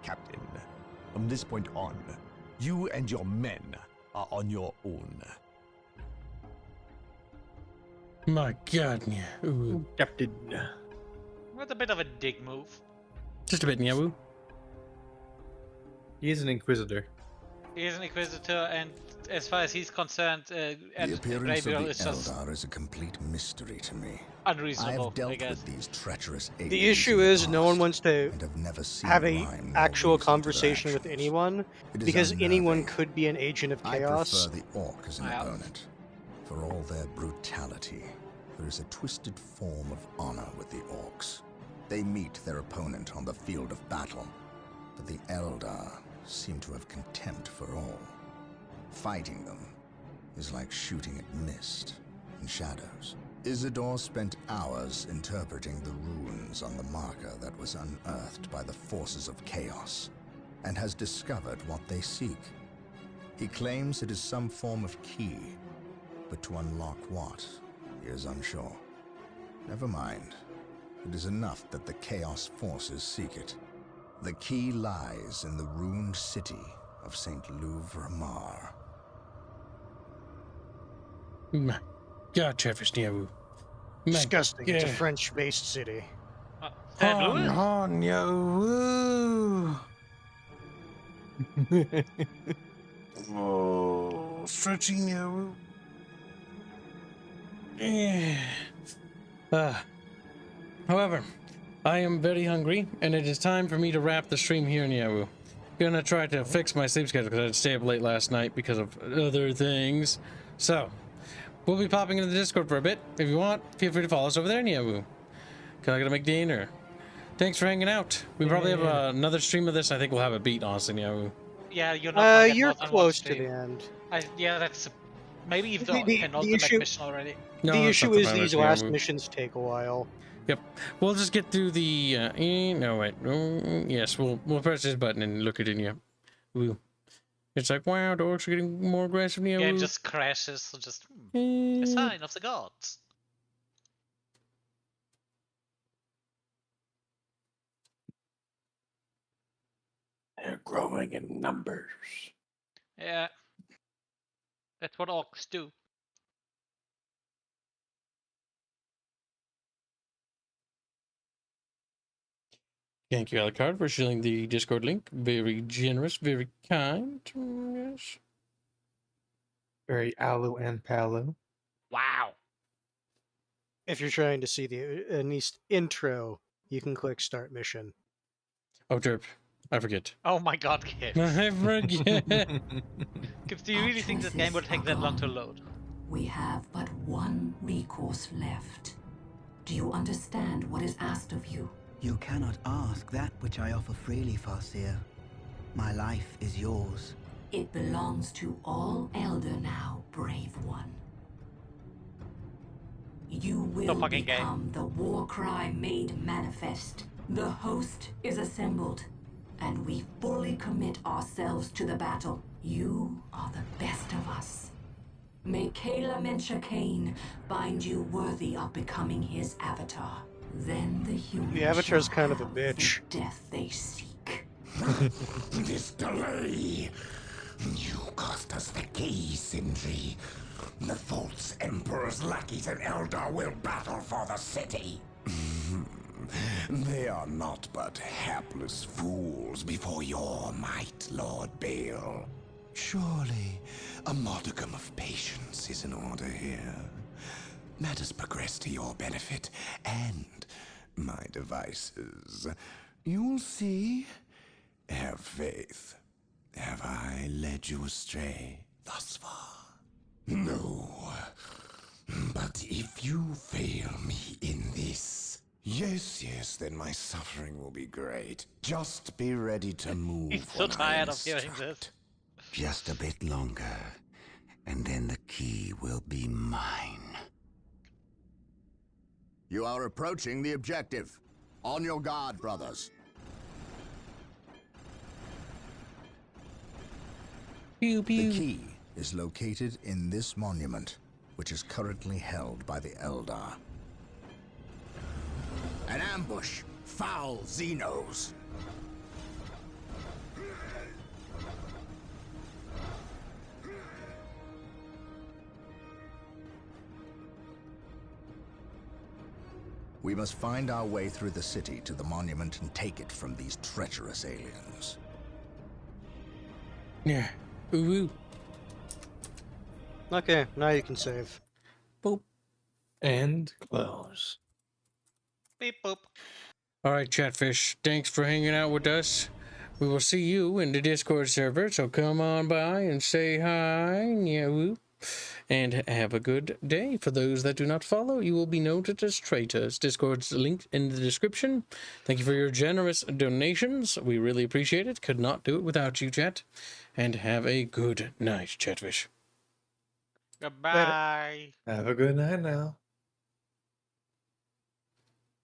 Captain. From this point on, you and your men are on your own. My God, yeah. Ooh. Captain. What a bit of a dig move. Just a bit, yeah, woo. He is an Inquisitor. He is an Inquisitor, and as far as he's concerned, The appearance Gabriel of the is just Eldar is a complete mystery to me. unreasonable, I have dealt I guess. with these treacherous aliens The issue in the is no one past, wants to and have never seen have a rhyme nor actual reason to their conversation with actions. anyone, It is because anyone unnerving. could be an agent of chaos. I prefer the Orc as an opponent. For all their brutality, there is a twisted form of honor with the Orcs. They meet their opponent on the field of battle, but the Eldar seem to have contempt for all. Fighting them is like shooting at mist and shadows. Isidore spent hours interpreting the runes on the marker that was unearthed by the forces of chaos, and has discovered what they seek. He claims it is some form of key, but to unlock what, he is unsure. Never mind. It is enough that the chaos forces seek it. The key lies in the ruined city of St. Louvre-Mar. My God, Chatfish, yeah, woo. My Disgusting. It's a God. French-based city. On, yo, woo. Oh, stretching, yo. Yeah. However, I am very hungry, and it is time for me to wrap the stream here in Yawu. Gonna try to fix my sleep schedule because I had to stay up late last night because of other things. So, we'll be popping into the Discord for a bit. If you want, feel free to follow us over there in Yawu. Cause I gotta make dinner. Thanks for hanging out. We probably have another stream of this. I think we'll have a beat, honestly, in Yawu. Yeah, you're not gonna get You're more than one close to stream. the end. Yeah, that's maybe you've done The an ultimate issue- mission already. No, the that's issue not the is final these mission, last Yawu. missions take a while. Yep. We'll just get through the no wait. Yes, we'll press this button and look at it in here. Woo. It's like, wow, the orcs are getting more aggressive now. Game just crashes, so just a sign of the gods. They're growing in numbers. Yeah. That's what orcs do. Thank you, Alucard, for sharing the Discord link. Very generous, very kind. Yes. Very Alu and Palu. Wow. If you're trying to see the at least intro, you can click Start Mission. Oh, derp. I forget. Oh my god, Gibbs. I forget. Gibbs, do you really think this game will take that long to load? We have but one recourse left. Do you understand what is asked of you? You cannot ask that which I offer freely, Farseer. My life is yours. It belongs to all Elder now, brave one. You will become the war cry made manifest. The host is assembled, and we fully commit ourselves to the battle. You are the best of us. May Kayla Menshakane find you worthy of becoming his avatar. Then the humans The Avatar's kind of a bitch. the death they seek. This delay! You cost us the key, Sindri. The false Emperor's lackeys and Eldar will battle for the city. They are not but hapless fools before your might, Lord Bale. Surely, a modicum of patience is in order here. Let us progress to your benefit and my devices. You'll see. Have faith. Have I led you astray thus far? No. But if you fail me in this... Yes, then my suffering will be great. Just be ready to move. He's so tired of hearing this. Just a bit longer, and then the key will be mine. You are approaching the objective. On your guard, brothers. Pew, pew. The key is located in this monument, which is currently held by the Eldar. An ambush! Foul Xenos! We must find our way through the city to the monument and take it from these treacherous aliens. Yeah. Ooh. Okay, now you can save. Boop. And close. Beep boop. All right, Chatfish. Thanks for hanging out with us. We will see you in the Discord server, so come on by and say hi. Yeah, woo. And have a good day. For those that do not follow, you will be noted as traitors. Discord's linked in the description. Thank you for your generous donations. We really appreciate it. Could not do it without you, chat. And have a good night, Chatfish. Goodbye. Have a good night now.